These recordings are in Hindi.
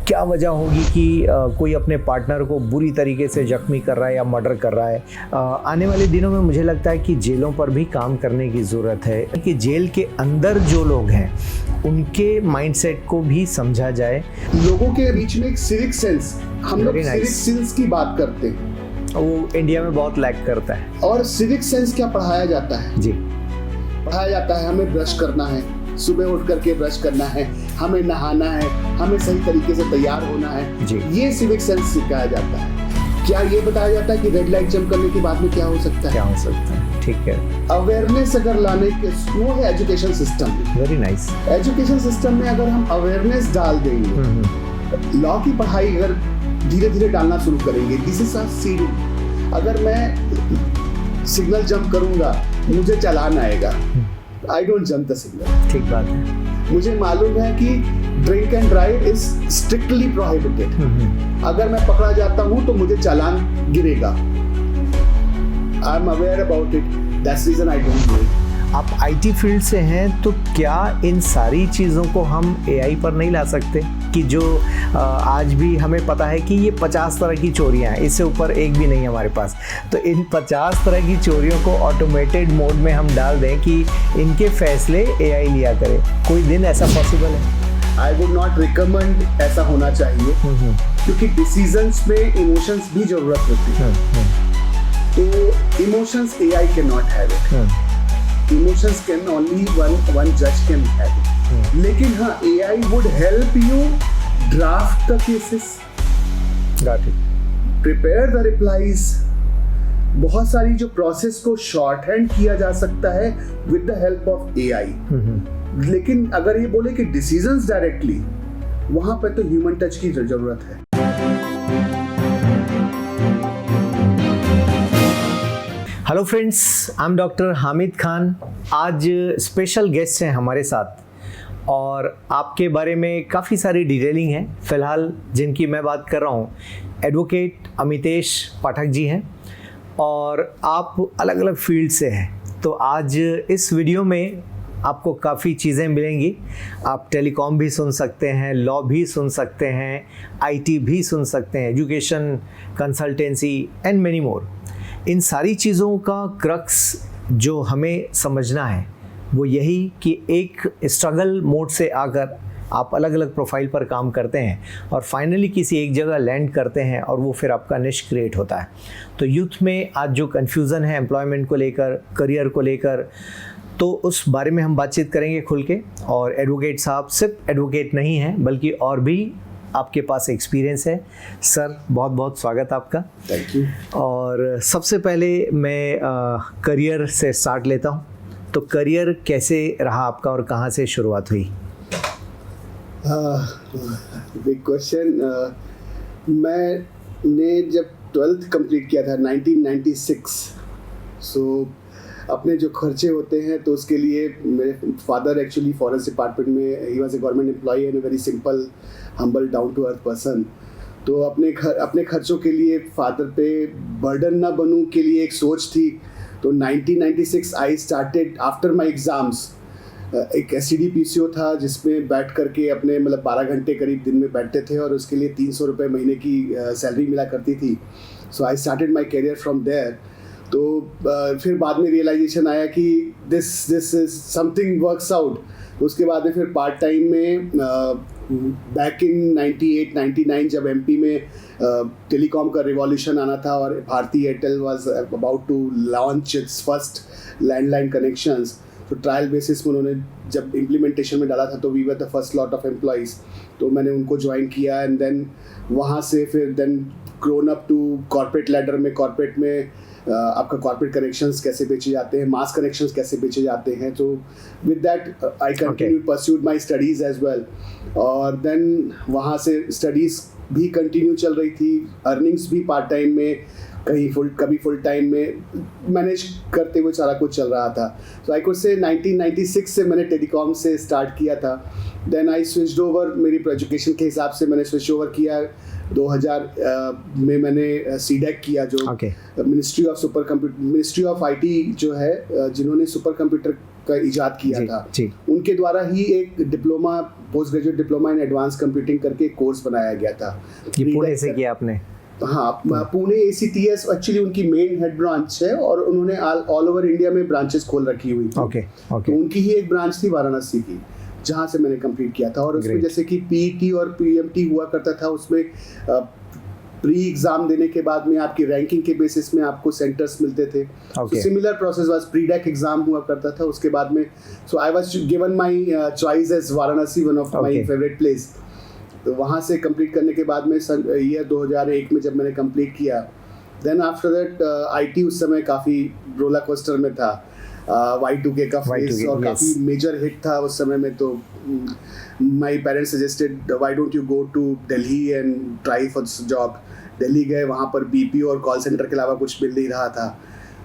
क्या वजह होगी कि कोई अपने पार्टनर को बुरी तरीके से जख्मी कर रहा है या मर्डर कर रहा है। आने वाले दिनों में मुझे लगता है कि जेलों पर भी काम करने की ज़रूरत है कि जेल के अंदर जो लोग हैं उनके माइंडसेट को भी समझा जाए। लोगों के बीच में एक सिविक सेंस, हम लोग सिविक सेंस की बात करते हैं, वो इंडिया में बहुत लैक करता है। और सिविक सेंस क्या पढ़ाया जाता है? जी, पढ़ाया जाता है हमें ब्रश करना है, सुबह उठ करके ब्रश करना है, हमें नहाना है, हमें सही तरीके से तैयार होना है जी। ये सिविक सेंस सिखाया जाता है। क्या ये बताया जाता है कि रेड लाइट जंप करने के बाद में क्या हो सकता है? क्या हो सकता है? ठीक है, अवेयरनेस अगर लाने के वो है education system. Very nice. Education system में अगर हम अवेयरनेस डाल देंगे, लॉ की पढ़ाई अगर धीरे धीरे डालना शुरू करेंगे, दिस इज अ सीडी। अगर मैं सिग्नल जंप करूंगा मुझे चालान आएगा, I don't jump the signal. ठीक बात है। मुझे मालूम है कि drink and drive is strictly prohibited. अगर मैं पकड़ा जाता हूं तो मुझे चालान गिरेगा। I am aware about it, that's reason I don't do it. आप आईटी फील्ड से हैं तो क्या इन सारी चीज़ों को हम एआई पर नहीं ला सकते कि जो आज भी हमें पता है कि ये 50 तरह की चोरियां हैं, इससे ऊपर एक भी नहीं है हमारे पास, तो इन 50 तरह की चोरियों को ऑटोमेटेड मोड में हम डाल दें कि इनके फैसले एआई लिया करे? कोई दिन ऐसा पॉसिबल है? आई वुड नॉट रिकमेंड ऐसा होना चाहिए, क्योंकि डिसीजंस में इमोशंस भी जरूरत होती है। तो emotions AI can not have it. Emotions can only one judge can have it. लेकिन हाँ, AI would help you draft the cases, Got it. prepare the replies. बहुत सारी जो प्रोसेस को शॉर्ट हैंड किया जा सकता है with the help of AI. लेकिन अगर ये बोले कि डिसीजंस डायरेक्टली, वहां पे तो ह्यूमन टच की जरूरत है। Hello friends, I am doctor Hamid Khan. आज स्पेशल गेस्ट हैं हमारे साथ और आपके बारे में काफ़ी सारी डिटेलिंग है। फ़िलहाल जिनकी मैं बात कर रहा हूँ, एडवोकेट अमितेश पाठक जी हैं और आप अलग अलग फील्ड से हैं। तो आज इस वीडियो में आपको काफ़ी चीज़ें मिलेंगी। आप टेलीकॉम भी सुन सकते हैं, लॉ भी सुन सकते हैं, आईटी भी सुन सकते हैं, education, consultancy and many more. इन सारी चीज़ों का क्रक्स जो हमें समझना है वो यही कि एक स्ट्रगल मोड से आकर आप अलग अलग प्रोफाइल पर काम करते हैं और फाइनली किसी एक जगह लैंड करते हैं और वो फिर आपका निश क्रिएट होता है। तो यूथ में आज जो कन्फ्यूज़न है एम्प्लॉयमेंट को लेकर, करियर को लेकर, तो उस बारे में हम बातचीत करेंगे खुल के। और एडवोकेट साहब सिर्फ एडवोकेट नहीं हैं बल्कि और भी आपके पास एक्सपीरियंस है। सर, बहुत बहुत स्वागत आपका। Thank you. और सबसे पहले मैं करियर से स्टार्ट लेता हूँ। तो करियर कैसे रहा आपका और कहाँ से शुरुआत हुई? Big question. मैंने जब 12th कंप्लीट किया था 1996, सो अपने जो खर्चे होते हैं तो उसके लिए मेरे फादर एक्चुअली फॉरेस्ट डिपार्टमेंट में, he was a government employee and a very simple humble down to earth person. तो अपने खर्चों के लिए फादर पे बर्डन ना बनूं के लिए एक सोच थी। तो 1996 I started after my exams. एक एससीडी पीसीओ था जिसमें बैठ करके अपने 12 घंटे करीब दिन में बैठते थे और उसके लिए 300 रुपये महीने की सैलरी मिला करती थी। So I started my career from there. तो फिर बाद में रियलाइजेशन आया कि this is something works out. उसके बाद में फिर पार्ट टाइम में बैक इन 98-99 जब एमपी में टेलीकॉम का रिवॉल्यूशन आना था और Bharti Airtel was about to launch its first landline connections, तो ट्रायल बेसिस में उन्होंने जब इम्प्लीमेंटेशन में डाला था तो we were the first lot of employees. तो मैंने उनको ज्वाइन किया एंड देन वहाँ से फिर then grown up to corporate ladder में। कॉर्पोरेट में आपका कॉर्पोरेट कनेक्शंस कैसे बेचे जाते हैं, मास कनेक्शंस कैसे बेचे जाते हैं। तो with that I continue pursued my studies as well. और देन वहाँ से स्टडीज़ भी कंटिन्यू चल रही थी, अर्निंग्स भी पार्ट टाइम में, कभी फुल टाइम में मैनेज करते हुए सारा कुछ चल रहा था। सो आई कुड से 1996 से मैंने टेलीकॉम से स्टार्ट किया था। देन आई स्विच्ड ओवर, मेरी एजुकेशन के हिसाब से मैंने स्विच ओवर किया। 2000 में मैंने सीडेक किया, जो मिनिस्ट्री ऑफ आईटी जो है, जिन्होंने सुपर कंप्यूटर का इजाद किया था, उनके द्वारा ही एक diploma post graduate diploma in advance computing करके एक कोर्स बनाया गया था। ये पुणे से किया आपने? हाँ, पुणे ACTS एक्चुअली उनकी मेन हेड ब्रांच है और उन्होंने ऑल ओवर इंडिया में ब्रांचेस खोल रखी हुई थी। ओके। तो उनकी ही एक ब्रांच थी वाराणसी की, जहाँ से मैंने कंप्लीट किया था। और उसमें Great. जैसे कि PET और PMT हुआ करता था, उसमें प्री एग्जाम देने के बाद में आपकी रैंकिंग के बेसिस में आपको सेंटर्स मिलते थे। Okay. सिमिलर प्रोसेस वाज प्री-डेक एग्जाम हुआ करता था, उसके बाद में so I was given my choice as Varanasi, one of my favourite place. तो वहाँ से कंप्लीट करने के बाद में ईयर 2001 में जब मैंने कंप्लीट किया, देन आफ्टर दैट IT उस समय काफ़ी रोलर कोस्टर में था। Y2K का फेज और काफ़ी मेजर हिट था उस समय में। तो my parents suggested why don't you go to Delhi and try for this job. Delhi गए, वहाँ पर BPO और कॉल सेंटर के अलावा कुछ मिल नहीं रहा था।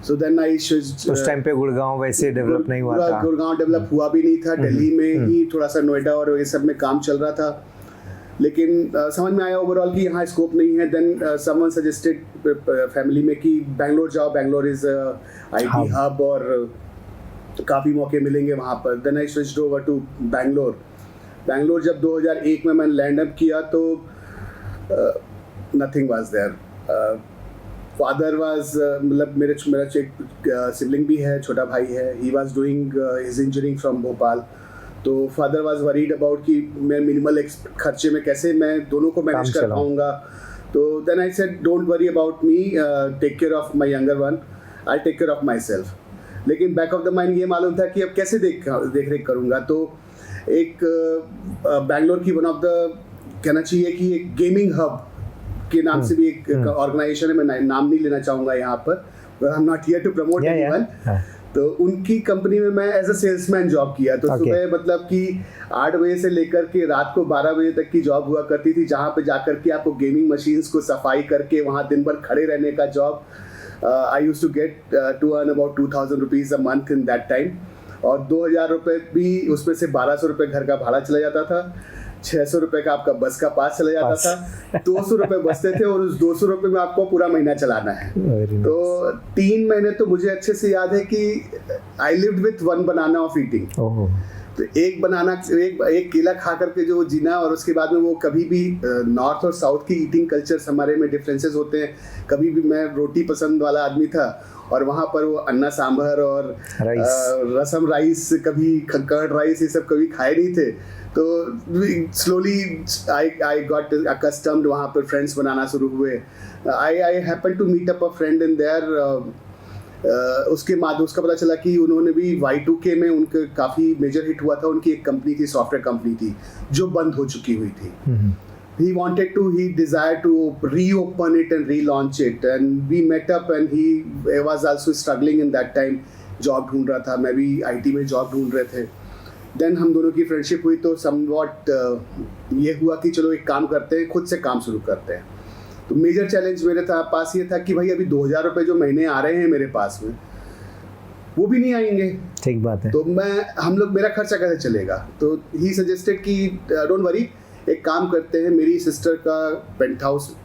सो देन आई उस टाइम पे गुड़गांव वैसे डेवलप नहीं हुआ था। गुड़गांव डेवलप हुआ भी नहीं था। दिल्ली में ही थोड़ा सा नोएडा और ये सब में काम चल रहा था, लेकिन समझ में आया ओवरऑल कि यहाँ स्कोप नहीं है। देन समवन सजेस्टेड फैमिली में कि बैंगलोर जाओ, बैंगलोर इज IT हब और काफ़ी मौके मिलेंगे वहाँ पर। Then I switched over to Bangalore. Bangalore जब 2001 में मैंने लैंड अप किया तो nothing was there. Father was मतलब मेरा एक सिबलिंग भी है, छोटा भाई है। He was doing his engineering from Bhopal. तो फादर वाज वरीड अबाउट कि मैं मिनिमल खर्चे में कैसे मैं दोनों को मैनेज कर पाऊंगा। तो then I said don't worry about me, take care of my younger one, I take care of myself. लेकिन बैक ऑफ द माइंड ये मालूम था कि अब कैसे देख रेख करूँगा। तो एक बैंगलोर की वन ऑफ द कहना चाहिए कि एक गेमिंग हब के नाम से भी एक ऑर्गेनाइजेशन है, मैं नाम नहीं लेना चाहूँगा यहाँ पर, I am not here to promote anyone. तो उनकी कंपनी में मैं एज अ सेल्समैन जॉब किया। तो सुबह मतलब कि 8 बजे से लेकर के रात को 12 बजे तक की जॉब हुआ करती थी, जहाँ पे जाकर के आपको गेमिंग मशीन्स को सफाई करके वहाँ दिन भर खड़े रहने का job. I used to get to earn about 2000 rupees a month in that time. और 2000 रुपये भी, उसमें से 1200 रुपये घर का भाड़ा चला जाता था, 600 रुपये का आपका बस का पास चला जाता था, 200 रुपये बचते थे और उस 200 रुपये में आपको पूरा महीना चलाना है। तो 3 महीने तो मुझे अच्छे से याद है कि I lived with 1 banana of eating. तो एक बनाना, एक केला खा करके जो जीना, और उसके बाद में वो कभी भी नॉर्थ और साउथ की ईटिंग कल्चर्स हमारे में डिफरेंसेस होते हैं। कभी भी मैं रोटी पसंद वाला आदमी था और वहाँ पर वो अन्ना सांभर और रसम राइस, कभी कर्ड राइस, ये सब कभी खाए नहीं थे। तो स्लोली आई गॉट अकस्टम्ड, वहाँ पर फ्रेंड्स बनाना शुरू हुए। I happen to meet up a friend in there. उसके बाद उसका पता चला कि उन्होंने भी Y2K में उनके काफ़ी मेजर हिट हुआ था। उनकी एक कंपनी थी, सॉफ्टवेयर कंपनी थी, जो बंद हो चुकी हुई थी। he desired to reopen it and relaunch it, and we met up, and he was also struggling in that time, job ढूंढ रहा था, मैं भी IT में जॉब ढूंढ रहे थे। देन हम दोनों की फ्रेंडशिप हुई तो समवॉट ये हुआ कि चलो एक काम करते हैं, खुद से काम शुरू करते हैं। तो मेजर चैलेंज मेरे पास ये था कि भाई अभी 2000 रुपये जो महीने आ रहे हैं मेरे पास में, वो भी नहीं आएंगे। ठीक बात है। तो मेरा खर्चा कैसे चलेगा। तो ही सजेस्टेड कि डोंट वरी, एक काम करते हैं, मेरी सिस्टर का पेंट हाउस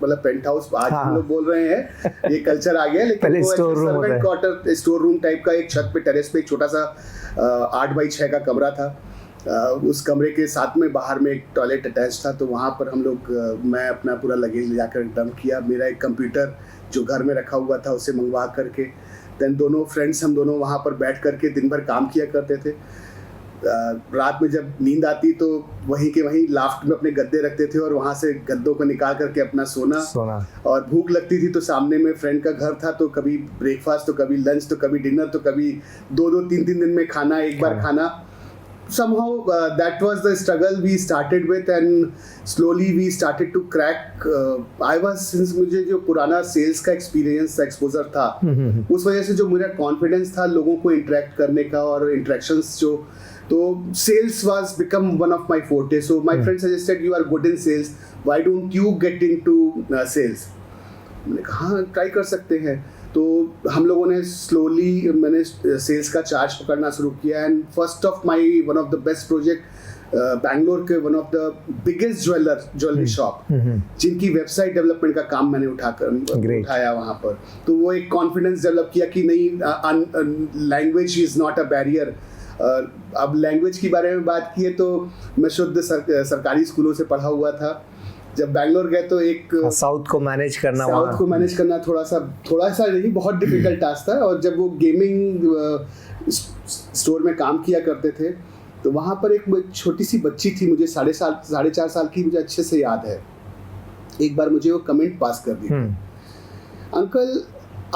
आज हम लोग बोल रहे हैं, ये कल्चर आ गया, लेकिन वो servant quarter, store room type का, एक छत पे टेरेस पे एक छोटा सा 8x6 का कमरा था। उस कमरे के साथ में बाहर में एक टॉयलेट अटैच था। तो वहाँ पर हम लोग, मैं अपना पूरा लगेज ले जाकर डंप किया। मेरा एक कंप्यूटर जो घर में रखा हुआ था उसे मंगवा करके, देन दोनों फ्रेंड्स हम दोनों वहाँ पर बैठ करके दिन भर काम किया करते थे। रात में जब नींद आती तो वहीं के वहीं लाफ्ट में अपने गद्दे रखते थे और वहाँ से गद्दों को निकाल करके अपना सोना। और भूख लगती थी तो सामने में फ्रेंड का घर था, तो कभी ब्रेकफास्ट, तो कभी लंच, तो कभी डिनर, तो कभी 2-2, 3-3 दिन में खाना, एक बार खाना। Somehow that was the struggle we started with, and slowly we started to crack. Since मुझे जो पुराना सेल्स का एक्सपीरियंस, एक्सपोजर था, उस वजह से जो मेरा कॉन्फिडेंस था लोगों को इंटरेक्ट करने का और इंटरेक्शंस जो, तो sales was become one of my forte. So my friend suggested you are good in sales, why don't you get into sales. मैंने कहा हाँ, ट्राई कर सकते हैं। तो हम लोगों ने स्लोली, मैंने सेल्स का चार्ज पकड़ना शुरू किया। And first of my one of the best project, Bangalore के one of the biggest jewellery shop, जिनकी वेबसाइट डेवलपमेंट का काम मैंने उठाया वहाँ पर। तो वो एक कॉन्फिडेंस डेवलप किया कि नहीं, language is not a barrier. अब लैंग्वेज की बारे में बात की है तो मैं शुद्ध सरकारी स्कूलों से पढ़ा हुआ था। जब बैंगलोर गए तो एक साउथ को मैनेज करना थोड़ा सा नहीं, बहुत डिफिकल्ट टास्क था। और जब वो गेमिंग स्टोर में काम किया करते थे तो वहाँ पर एक छोटी सी बच्ची थी, मुझे 4.5 साल की, मुझे अच्छे से याद है। एक बार मुझे वो कमेंट पास कर दी, अंकल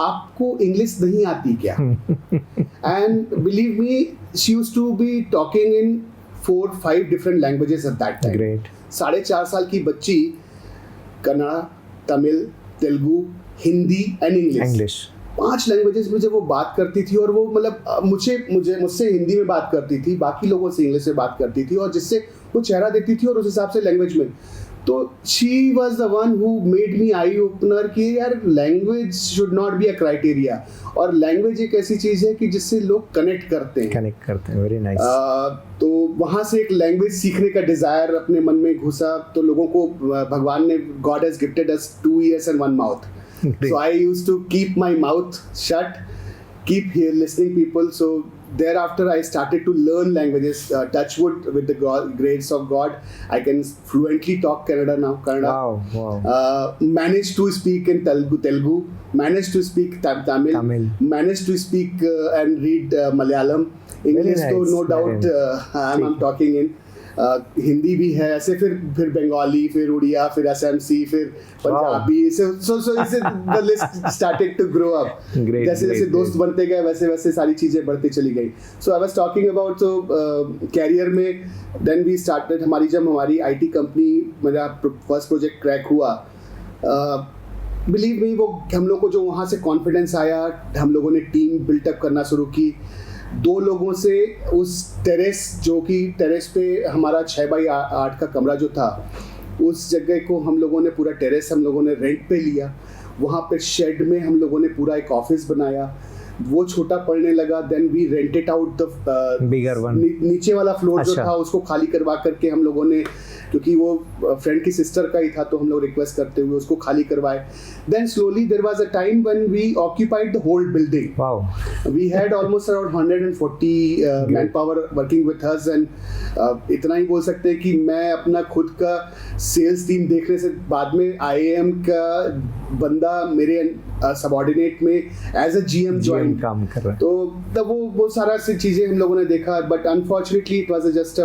आपको इंग्लिश नहीं आती क्या? And believe me, she used to be talking in 4-5 different languages at that time. Great. 4.5 साल की बच्ची Kannada, Tamil, Telugu, Hindi and English 5 languages में जब वो बात करती थी, और वो मतलब मुझसे हिंदी में बात करती थी, बाकी लोगों से इंग्लिश में बात करती थी, और जिससे वो चेहरा देती थी और उस हिसाब से लैंग्वेज में। तो she was the one who made me eye opener कि यार language should not be a criteria, और लैंग्वेज एक ऐसी चीज है कि जिससे लोग कनेक्ट करते हैं। Very nice. तो वहाँ से एक लैंग्वेज सीखने का डिजायर अपने मन में घुसा। तो लोगों को भगवान ने, God has gifted us 2 ears and 1 mouth. So I used to keep my mouth shut, keep here listening people. So thereafter I started to learn languages. Touch wood, with the grace of God, I can fluently talk Kannada now. Wow. Managed to speak in Telugu. Managed to speak Tamil. Managed to speak and read Malayalam. English तो no doubt I'm talking in. Hindi भी है ऐसे, फिर बंगाली, फिर उड़िया, फिर असमसी, फिर Punjabi. so the list started to grow up. जैसे दोस्त बनते गए वैसे सारी चीजें बढ़ती चली गई। So I was talking about career में then we started, हमारी IT कंपनी, मेरा फर्स्ट प्रोजेक्ट क्रैक हुआ। बिलीव मी, वो हम लोग को जो वहाँ से कॉन्फिडेंस आया, हम लोगों ने टीम बिल्टअप करना शुरू की। 2 लोगों से उस टेरेस पे हमारा 6x8 का कमरा जो था, उस जगह को हम लोगों ने पूरा टेरेस रेंट पे लिया। वहाँ पे शेड में हम लोगों ने पूरा एक ऑफिस बनाया। वो छोटा पड़ने लगा, then we rented out the bigger one. नीचे वाला फ्लोर जो था उसको खाली करवा करके हम लोगों ने, क्योंकि वो फ्रेंड की सिस्टर का ही था, तो हम लोग रिक्वेस्ट करते हुए उसको खाली करवाए। Then slowly there was a time when we occupied the whole building. Wow. We had almost around 140 man power working with us. And इतना ही बोल सकते हैं कि मैं अपना खुद का सेल्स टीम देखने से बाद में IAM का बंदा मेरे सबऑर्डिनेट में एज अ GM ज्वाइन काम कर रहा है। तो तब वो सारा सी चीजें हम लोगों ने देखा, but unfortunately it was just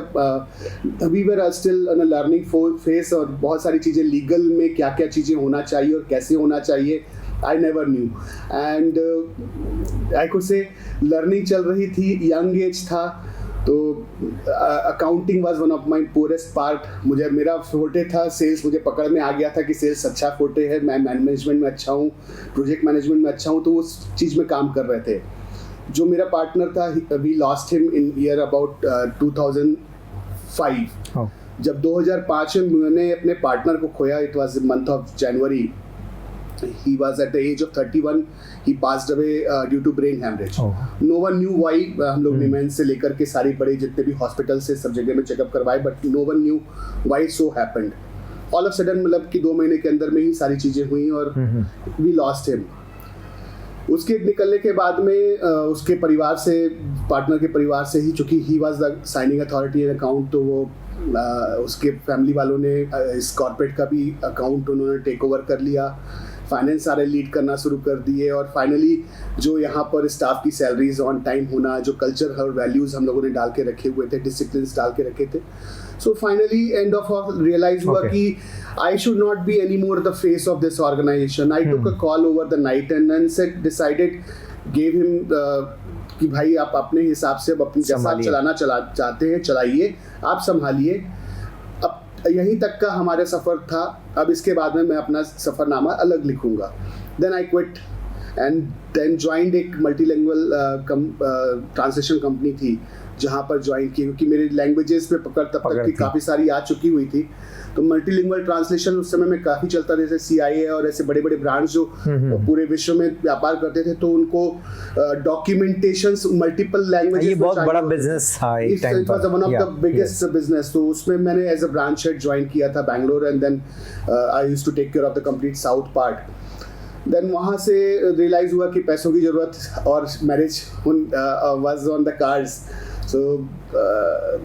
we were still on a learning phase, और बहुत सारी चीजें लीगल में क्या क्या चीजें होना चाहिए और कैसे होना चाहिए I never knew. And I could say learning चल रही थी, यंग एज था, तो accounting was one of my forest part. मेरा फोर्टे था सेल्स, मुझे पकड़ में आ गया था कि सेल्स अच्छा फोर्टे है, मैं मैनेजमेंट में अच्छा हूँ, प्रोजेक्ट मैनेजमेंट में अच्छा हूँ, तो उस चीज़ में काम कर रहे थे। जो मेरा पार्टनर था, we lost him in year about 2005। जब 2005 में मैंने अपने पार्टनर को खोया, it was month of January. He was at the age of 31. He passed away due to brain hemorrhage. No one knew why. हम लोग निमेंस से लेकर के सारी बड़े जितने भी हॉस्पिटल से सब जगह में चेकअप करवाए, but no one knew why so happened. All of a sudden, मतलब कि 2 महीने के अंदर में ही सारी चीजें हुई और we lost him. उसके निकलने के बाद में उसके परिवार से, पार्टनर के परिवार से ही, चूंकि he was the signing authority in account, तो वो उसके फैमिली वालों ने इस कॉर्पोरेट का भी अकाउंट उन्होंने टेक ओवर कर लिया, फाइनेंस सारे लीड करना शुरू कर दिए। और फाइनली जो यहाँ पर स्टाफ की सैलरीज ऑन टाइम होना, जो कल्चर और वैल्यूज़ हम लोगों ने डाल के रखे हुए थे, डिसिप्लिन डाल के रखे थे, so finally end of realize हुआ कि I should not be any more the face of this organization. I took a call over the night and said decided, gave him कि भाई आप अपने हिसाब से अपनी जैसा चलाना चाहते हैं चलाइए, आप संभालिए। यहीं तक का हमारा सफ़र था, अब इसके बाद में मैं अपना सफ़रनामा अलग लिखूंगा। Then I quit and then joined एक मल्टीलैंग्वेज ट्रांसलेशन कंपनी थी, जहाँ पर ज्वाइन की, क्योंकि मेरी लैंग्वेजेस पे पकड़ तब तक की काफ़ी सारी आ चुकी हुई थी। तो मल्टीलिंगुअल ट्रांसलेशन उस समय में काफ़ी चलता था, जैसे CIA और ऐसे बड़े बड़े ब्रांड्स जो पूरे विश्व में व्यापार करते थे, तो उनको डॉक्यूमेंटेशंस मल्टीपल लैंग्वेजेस, ये बहुत बड़ा बिजनेस था एक टाइम पर, it was one of the biggest business. तो उसमें मैंने as a branch head join किया था Bangalore, and then I used to take care of the complete south part. Then वहाँ से रियलाइज हुआ कि पैसों की ज़रूरत और marriage was on the cards. So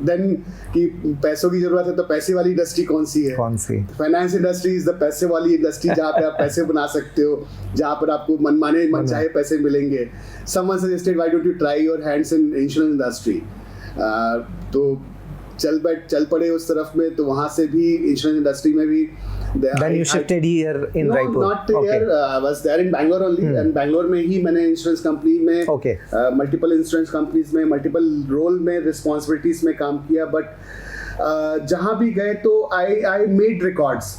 then कि पैसों की जरूरत है तो पैसे वाली इंडस्ट्री कौन सी है? कौन सी? फाइनेंस इंडस्ट्री इज द पैसे वाली इंडस्ट्री, जहाँ पे आप पैसे बना सकते हो, जहाँ पर आपको मनमाने मनचाहे पैसे मिलेंगे. Someone suggested why don't you try your hands in insurance industry? तो चल पड़े उस तरफ में, तो वहाँ से भी इंश्योरेंस इंडस्ट्री में भी. Then you shifted here in No, Raipur. not here. I was there in Bangalore only, and Bangalore में ही मैंने इंश्योरेंस कंपनी में, Okay. मल्टीपल इंश्योरेंस कंपनीज में मल्टीपल रोल में रिस्पॉन्सिबिलिटीज में काम किया. बट जहाँ भी गए तो आई मेड रिकॉर्ड्स.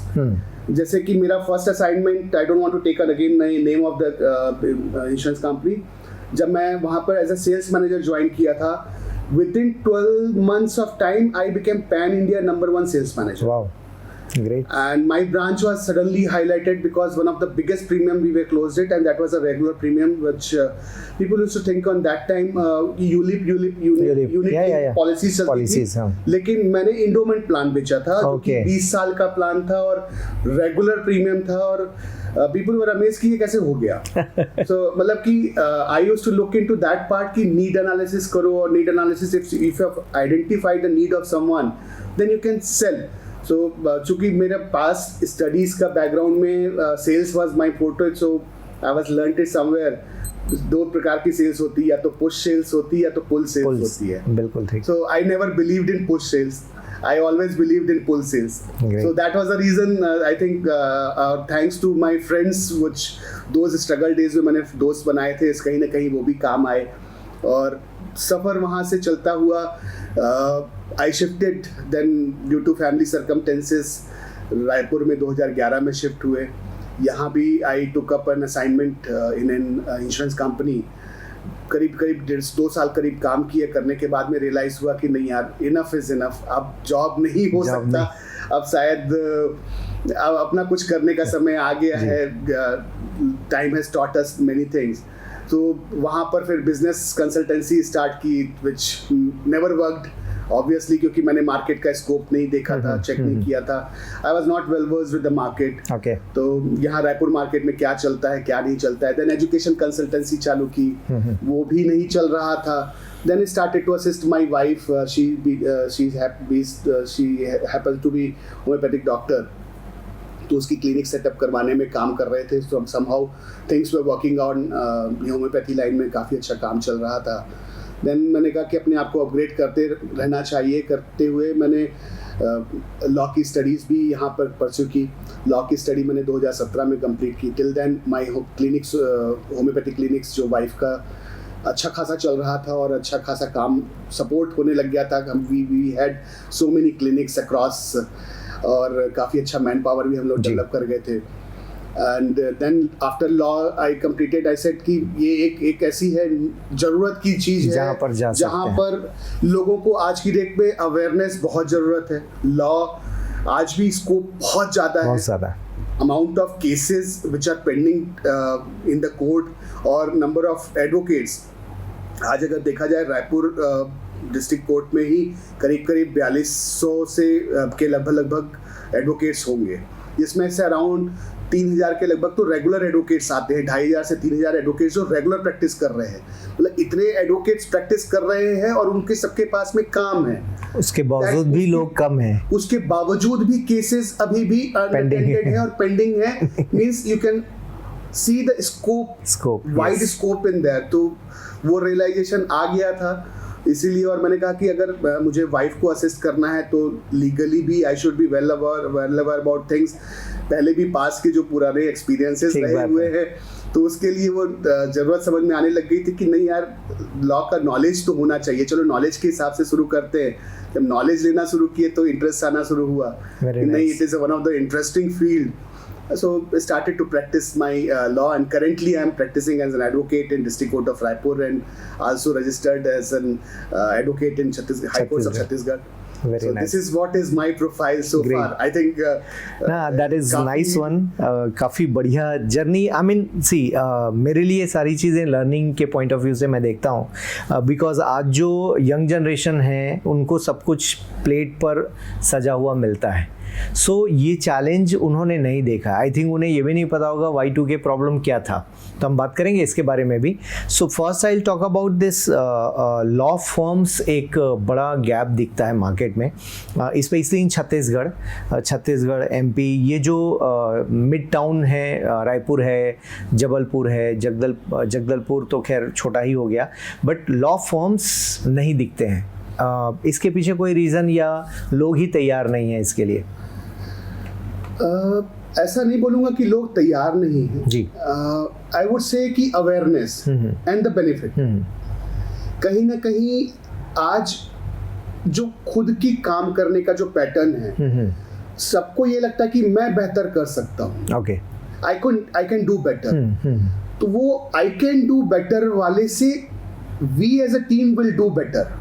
जैसे कि मेरा first assignment, I don't want to take again name of the insurance company, जब मैं वहाँ पर as a sales manager join किया था, within 12 months of time I became pan India #1 sales manager. Wow, great. And my branch was suddenly highlighted because one of the biggest premium we were closed it, and that was a regular premium which people used to think on that time ULIP Yeah. policies चलती Policies, थी. हाँ. लेकिन मैंने इंडोमेंट प्लान बेचा था, जो कि Okay. 20 साल का प्लान था और रेगुलर प्रीमियम था, और people were amazed कि ये कैसे हो गया. So मतलब कि I used to look into that part कि need analysis करो, और need analysis if you have identified the need of someone then you can sell. So चूँकि मेरे पास स्टडीज का बैकग्राउंड में sales was my forte, so I was learned it somewhere. 2 प्रकार की सेल्स होती है, या तो पुश सेल्स होती है या तो पुल सेल्स होती है. बिल्कुल ठीक. So I never believed in push sales. I always believed in pull sales. Great. So that was the reason I think thanks to my friends, which those struggle days में मैंने दोस्त बनाए थे, कहीं ना कहीं वो भी काम आए. और सफ़र वहाँ से चलता हुआ I shifted then due to family circumstances. Raipur में 2011 में शिफ्ट हुए. यहाँ भी I took up an assignment in an insurance company. करीब 2 साल करीब काम किए. करने के बाद में रियलाइज हुआ कि नहीं यार, इनफ इज इनफ, अब जॉब नहीं हो सकता, अब शायद अब अपना कुछ करने का समय आ गया है. Time has taught us many things. तो वहाँ पर फिर बिजनेस कंसल्टेंसी स्टार्ट की, विच नेवर वर्कड ऑब्वियसली, क्योंकि मैंने मार्केट का स्कोप नहीं देखा था, चेक नहीं किया था. I was not well versed with the market. तो यहाँ रायपुर मार्केट में क्या चलता है क्या नहीं चलता है. देन एजुकेशन कंसल्टेंसी चालू की, वो भी नहीं चल रहा था. Then I started to assist my wife. She happens to be homeopathic doctor. तो उसकी क्लिनिक सेटअप करवाने में काम कर रहे थे. So somehow things were working on homeopathy line में काफ़ी अच्छा काम चल रहा था. देन मैंने कहा कि अपने आप को अपग्रेड करते रहना चाहिए. करते हुए मैंने लॉ की स्टडीज़ भी यहाँ पर परस्यू की. लॉ की स्टडी मैंने 2017 में कंप्लीट की. टिल देन माई क्लिनिक्स, होम्योपैथी क्लिनिक्स जो वाइफ का अच्छा खासा चल रहा था और अच्छा खासा काम सपोर्ट होने लग गया था. We had so many clinics across, और काफ़ी अच्छा मैन पावर भी हम लोग डेवलप कर गए थे. And then after law I completed, I said कि ये एक ऐसी है ज़रूरत की चीज़ है जहाँ पर लोगों को आज की डेट में अवेयरनेस बहुत ज़रूरत है. लॉ आज भी स्कोप बहुत ज़्यादा है. amount of cases which are pending in the court और number of advocates. आज अगर देखा जाए रायपुर डिस्ट्रिक्ट कोर्ट में ही करीब 4200 से के लगभग एडवोकेट्स होंगे, जिसमें से अराउंड 3000 के लगभग तो रेगुलर एडवोकेट्स आते हैं. 2500 से 3000 एडवोकेट्स जो रेगुलर प्रैक्टिस कर रहे हैं. मतलब इतने एडवोकेट्स प्रैक्टिस कर रहे हैं और उनके सबके पास में काम है. उसके बावजूद भी लोग कम हैं. उसके बावजूद भी केसेस अभी भी अनअटेंडेड है और पेंडिंग है. Means you can see the scope, wide scope in their. तो वो रियलाइजेशन आ गया था. इसीलिए और मैंने कहा कि अगर मुझे वाइफ को असिस्ट करना है तो लीगली भी I should be well aware about things. पहले भी पास के जो पुराने एक्सपीरियंसेस रहे हुए हैं, तो उसके लिए वो ज़रूरत समझ में आने लग गई थी कि नहीं यार, लॉ का नॉलेज तो होना चाहिए. चलो नॉलेज के हिसाब से शुरू करते हैं. जब नॉलेज लेना शुरू किए तो इंटरेस्ट आना शुरू हुआ कि नहीं, it is one of the interesting field. So I started to practice my law, and currently I am practicing as an advocate in District Court of Raipur and also registered as an advocate in High Court of Chhattisgarh. Very nice. This is what is my profile so far. I think that is nice one. काफ़ी बढ़िया जर्नी. I mean see, मेरे लिए सारी चीज़ें लर्निंग के पॉइंट ऑफ व्यू से मैं देखता हूँ, बिकॉज आज जो यंग जनरेशन है उनको सब कुछ प्लेट पर सजा हुआ मिलता है. सो ये चैलेंज उन्होंने नहीं देखा। आई थिंक उन्हें ये भी नहीं पता होगा Y2K प्रॉब्लम क्या था, तो हम बात करेंगे इसके बारे में भी। So first I will talk about this law firms. एक बड़ा गैप दिखता है मार्केट में, स्पेशली इन छत्तीसगढ़ MP, ये जो मिड टाउन है, रायपुर है, जबलपुर है, जगदलपुर तो खैर छोटा ही हो गया, बट लॉ फर्म्स नहीं दिखते हैं। इसके पीछे कोई रीज़न या लोग ही तैयार नहीं हैं इसके लिए? ऐसा नहीं बोलूँगा कि लोग तैयार नहीं हैं जी। आई वुड से कि अवेयरनेस एंड द बेनिफिट, कहीं ना कहीं आज जो खुद की काम करने का जो पैटर्न है, सबको ये लगता है कि मैं बेहतर कर सकता हूँ, okay, I can do better. तो वो आई कैन डू बेटर वाले से we as a team will do better,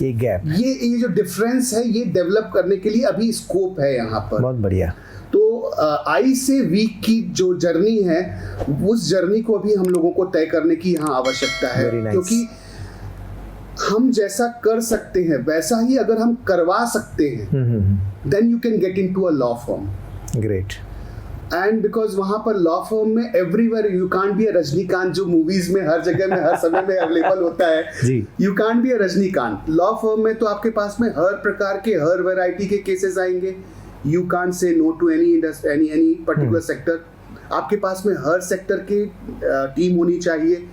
ये गैप, ये जो डिफरेंस है, ये डेवलप करने के लिए अभी स्कोप है यहाँ पर। बहुत बढ़िया। तो आई से वीक की जो जर्नी है, उस जर्नी को अभी हम लोगों को तय करने की यहाँ आवश्यकता है, क्योंकि हम जैसा कर सकते हैं वैसा ही अगर हम करवा सकते हैं, then you can get into a law firm. Great. And because वहां पर लॉ फर्म में everywhere you can't be a Rajinikanth, जो मूवीज में हर जगह में हर समय में अवेलेबल होता है, you can't be a Rajinikanth. Law firm में तो आपके पास में हर प्रकार के, हर वैरायटी के केसेस आएंगे। You can't say no to any particular sector. आपके पास में हर सेक्टर की टीम होनी चाहिए।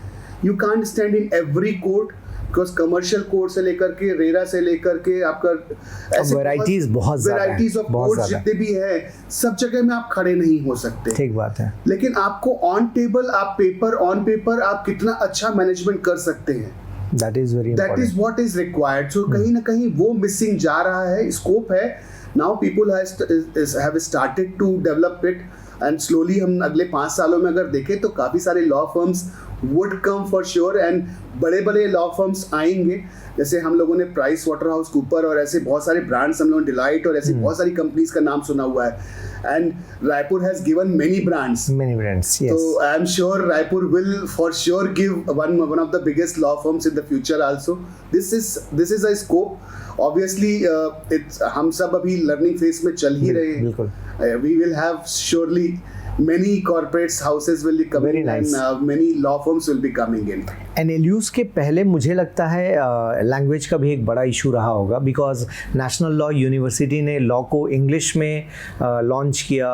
You can't stand in every court, because commercial court से लेकर के रेरा से लेकर के आपका ऐसे वैरायटीज ऑफ कोर्ट जितने भी है, सब जगह में आप खड़े नहीं हो सकते। ठीक बात है। लेकिन आपको ऑन टेबल, ऑन पेपर आप कितना अच्छा मैनेजमेंट कर सकते हैं, that is what is required. So कहीं ना कहीं वो मिसिंग जा रहा है, स्कोप है। Now people have started to develop it, and slowly हम अगले 5 सालों में अगर देखें तो काफ़ी सारे law firms would come for sure, and बड़े बड़े लॉ फर्म्स आएंगे। जैसे हम लोगों ने प्राइस वाटरहाउस कूपर और ऐसे बहुत सारे ब्रांड्स, हम लोगों ने डिलाइट और ऐसी बहुत सारी कंपनीज का नाम सुना हुआ है, and Raipur has given many brands, yes. So I am sure Raipur will for sure give one of the biggest law firms in the future also. This is a scope. Obviously it's हम सब अभी लर्निंग फेज में चल ही रहे हैं। बिल्कुल। We will have surely many corporates houses will be coming in, and many law firms will be coming in. NLUs के पहले मुझे लगता है लैंग्वेज का भी एक बड़ा इशू रहा होगा, बिकॉज नेशनल लॉ यूनिवर्सिटी ने लॉ को इंग्लिश में लॉन्च किया।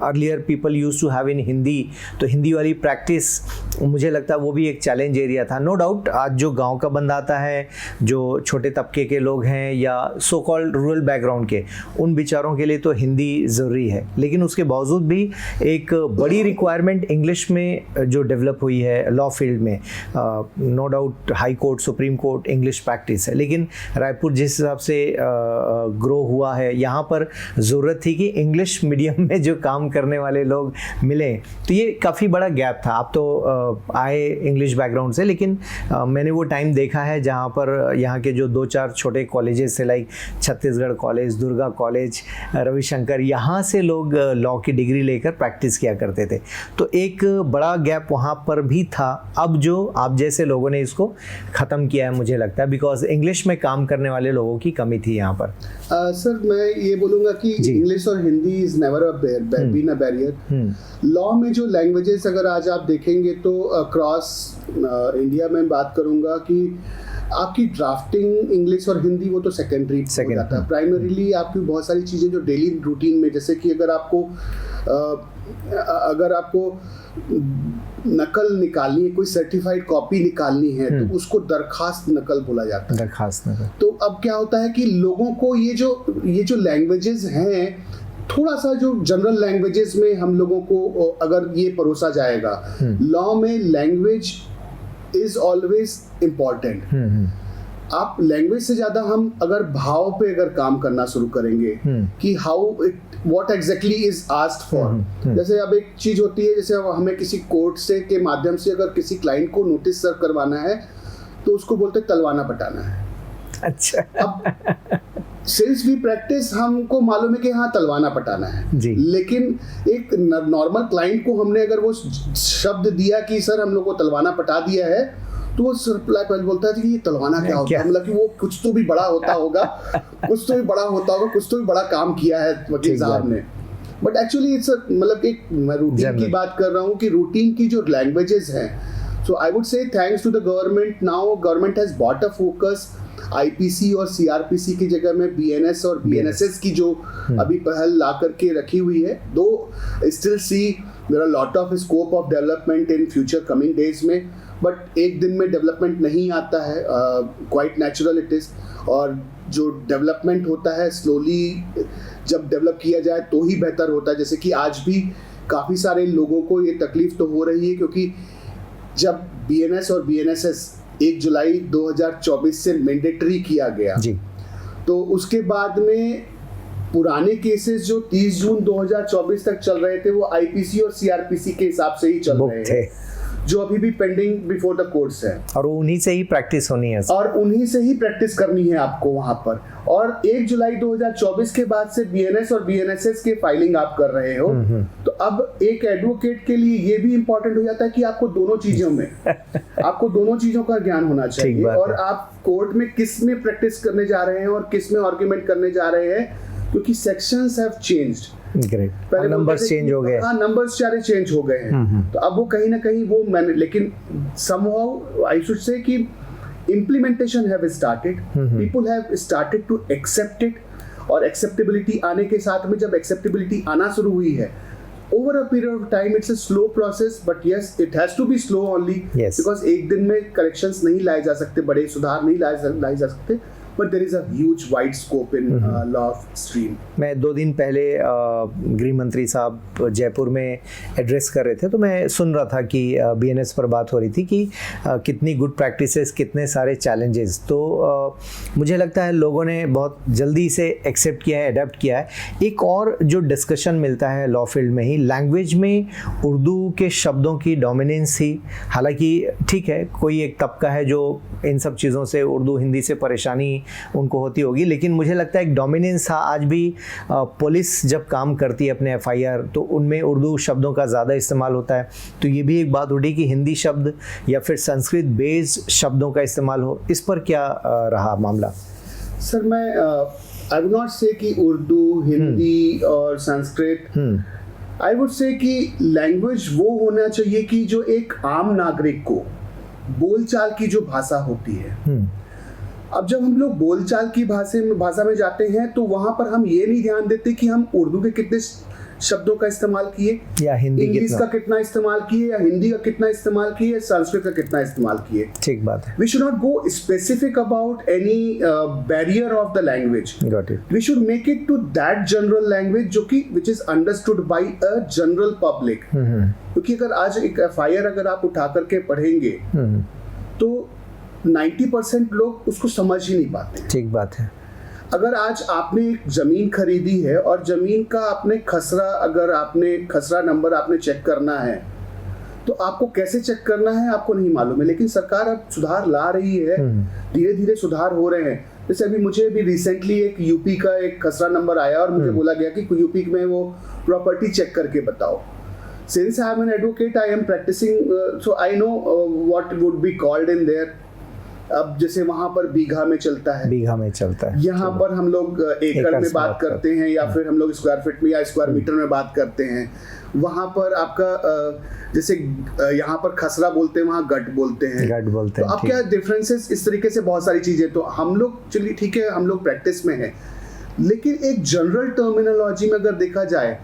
Earlier people use to have in Hindi, तो हिंदी वाली प्रैक्टिस मुझे लगता है वो भी एक चैलेंज एरिया था। नो डाउट आज जो गांव का बंदा आता है, जो छोटे तबके के लोग हैं या सो कॉल्ड रूरल बैकग्राउंड के, उन बेचारों के लिए तो हिंदी ज़रूरी है, लेकिन उसके बावजूद भी एक बड़ी रिक्वायरमेंट इंग्लिश में जो डेवलप हुई है लॉ फील्ड में। No doubt high court, supreme court English practice है, लेकिन रायपुर जिस हिसाब से ग्रो हुआ है, यहाँ पर ज़रूरत थी कि इंग्लिश मीडियम में जो काम करने वाले लोग मिले, तो ये काफ़ी बड़ा गैप था। आप तो आए इंग्लिश बैकग्राउंड से, लेकिन मैंने वो टाइम देखा है जहाँ पर यहाँ के जो 2-4 छोटे कॉलेजेस थे, like Chhattisgarh college, Durga college, Ravishankar, यहाँ से लोग लॉ की डिग्री लेकर प्रैक्टिस किया करते थे। तो एक बड़ा गैप वहाँ पर भी था। अब जो आप जैसे लोगों ने इसको ख़त्म किया है मुझे लगता है, बिकॉज इंग्लिश में काम करने वाले लोगों की कमी थी यहाँ पर। सर मैं ये बोलूँगा कि इंग्लिश और Hindi is never been a barrier. Law में जो लैंग्वेजेस अगर आज आप देखेंगे तो अक्रॉस इंडिया में बात करूँगा कि आपकी ड्राफ्टिंग इंग्लिश और हिंदी वो तो सेकेंडरी हो जाता है। प्राइमरीली आपकी बहुत सारी चीज़ें जो डेली रूटीन में, जैसे कि अगर आपको नकल निकालनी है, कोई सर्टिफाइड कॉपी निकालनी है, तो उसको दरखास्त नकल बोला जाता है। दरखास्त नकल। तो अब क्या होता है कि लोगों को ये जो लैंग्वेजेस हैं, थोड़ा सा जो जनरल लैंग्वेजेस में हम लोगों को अगर ये परोसा जाएगा, लॉ में लैंग्वेज इज ऑलवेज इम्पॉर्टेंट। आप लैंग्वेज से ज्यादा हम अगर भाव पे अगर काम करना शुरू करेंगे कि what exactly is asked for. जैसे अब एक चीज होती है, जैसे हमें किसी कोर्ट से के माध्यम से अगर किसी क्लाइंट को नोटिस सर्व करवाना है, तो उसको बोलते तलवाना पटाना है। अच्छा। अब सिंस वी प्रैक्टिस, हमको मालूम है कि हाँ तलवाना पटाना है जी। लेकिन एक नॉर्मल क्लाइंट को हमने अगर वो शब्द दिया कि सर हम लोग को तलवाना पटा दिया है, तो तो वो रिप्लाई पहले बोलता है कि ये तलवाना क्या होता है, मतलब कि वो कुछ तो भी बड़ा होता होगा, कुछ तो भी बड़ा होता होगा, कुछ तो भी बड़ा काम किया है वकील साहब ने। बट एक्चुअली इट्स मतलब एक मैं रूटीन की बात कर रहा हूँ कि रूटीन की जो लैंग्वेजेस हैं, so I would say thanks to the government, now government has bought a focus IPC और सीआरपीसी की जगह में बीएनएस और बीएनएसएस की जो अभी पहल ला करके रखी हुई है। Though still see there are lot of scope of development in future coming days में, बट एक दिन में डेवलपमेंट नहीं आता है, क्वाइट नेचुरल इट इज। और जो डेवलपमेंट होता है स्लोली जब डेवलप किया जाए तो ही बेहतर होता है। जैसे कि आज भी काफ़ी सारे लोगों को ये तकलीफ तो हो रही है, क्योंकि जब बीएनएस और बीएनएसएस 1 जुलाई 2024 से मैंडेटरी किया गया जी, तो उसके बाद में पुराने केसेस जो 30 जून 2024 तक चल रहे थे वो आईपीसी और सीआरपीसी के हिसाब से ही चल रहे थे, जो अभी भी पेंडिंग बिफोर द कोर्ट्स है, और उन्हीं से ही प्रैक्टिस होनी है, और उन्हीं से ही प्रैक्टिस करनी है आपको वहां पर। और 1 जुलाई 2024 के बाद से बीएनएस और बीएनएसएस के फाइलिंग आप कर रहे हो, तो अब एक एडवोकेट के लिए ये भी इंपॉर्टेंट हो जाता है कि आपको दोनों चीजों में आपको दोनों चीजों का ज्ञान होना चाहिए, और आप कोर्ट में किस में प्रैक्टिस करने जा रहे हैं और किस में आर्ग्यूमेंट करने जा रहे हैं, क्योंकि सेक्शंस हैव चेंज्ड। ग्रेट, पहले नंबर्स चेंज हो गए, हाँ नंबर्स सारे चेंज हो गए हैं, तो अब वो कहीं ना कहीं वो मैंने, लेकिन somehow I should say कि implementation have started, people have started to accept it, और acceptability आने के साथ में जब acceptability आना शुरू हुई है, over a period of time it's a slow process, but yes it has to be slow only, because एक दिन में corrections नहीं लाए जा सकते, बड़े सुधार नहीं लाए जा सकते, but there is a huge wide scope in law stream। मैं 2 दिन पहले गृह मंत्री साहब जयपुर में एड्रेस कर रहे थे, तो मैं सुन रहा था कि बीएनएस पर बात हो रही थी कि कितनी गुड प्रैक्टिसेस, कितने सारे चैलेंजेस, तो मुझे लगता है लोगों ने बहुत जल्दी से एक्सेप्ट किया है, अडेप्ट किया है। एक और जो डिस्कशन मिलता है लॉ फील्ड में ही, लैंग्वेज में उर्दू के शब्दों की डोमिनेंस ही, हालांकि ठीक है कोई एक तबका है जो इन सब चीज़ों से, उर्दू हिंदी से परेशानी उनको होती होगी, लेकिन मुझे लगता है एक डोमिनेंस था। आज भी पुलिस जब काम करती है अपने एफआईआर, तो उनमें उर्दू शब्दों का ज़्यादा इस्तेमाल होता है, तो ये भी एक बात उठी कि हिंदी शब्द या फिर संस्कृत बेस्ड शब्दों का इस्तेमाल हो। इस पर क्या रहा मामला? सर मैं आई वुड नॉट से कि उर्दू, हिंदी और संस्कृत, आई वुड से कि लैंग्वेज वो होना चाहिए कि जो एक आम नागरिक को बोलचाल की जो भाषा होती है, अब जब हम लोग बोलचाल की भाषा में जाते हैं, तो वहां पर हम ये नहीं ध्यान देते कि हम उर्दू के कितने शब्दों का इस्तेमाल किए, या हिंदी इंग्लिश का कितना इस्तेमाल किए, या हिंदी का कितना इस्तेमाल किए, संस्कृत का कितना इस्तेमाल किए। ठीक बात है। We should not go specific about any barrier of the language, we should make it to that general language जो कि which is understood by a general public. क्योंकि अगर आज एक एफआईआर अगर आप उठा करके पढ़ेंगे तो 90% लोग उसको समझ ही नहीं पाते। ठीक बात है। अगर आज आपने एक जमीन खरीदी है और जमीन का आपने खसरा नंबर आपने चेक करना है, तो आपको कैसे चेक करना है आपको नहीं मालूम है, लेकिन सरकार अब सुधार ला रही है, धीरे धीरे सुधार हो रहे हैं। जैसे अभी मुझे भी रिसेंटली एक यूपी का एक खसरा नंबर आया और मुझे बोला गया कि यूपी में वो प्रॉपर्टी चेक करके बताओ। Since I am an advocate, I am practicing, so I know what would be called in there. अब जैसे वहाँ पर बीघा में चलता है, यहाँ पर हम लोग एकड़ में बात करते हैं, या फिर हम लोग स्क्वायर फीट में या स्क्वायर मीटर में बात करते हैं। वहाँ पर आपका जैसे यहाँ पर खसरा बोलते हैं, वहाँ गट बोलते हैं। तो अब क्या डिफरेंसेस, इस तरीके से बहुत सारी चीजें, तो हम लोग चलिए ठीक है हम लोग प्रैक्टिस में हैं, लेकिन एक जनरल टर्मिनोलॉजी में अगर देखा जाए,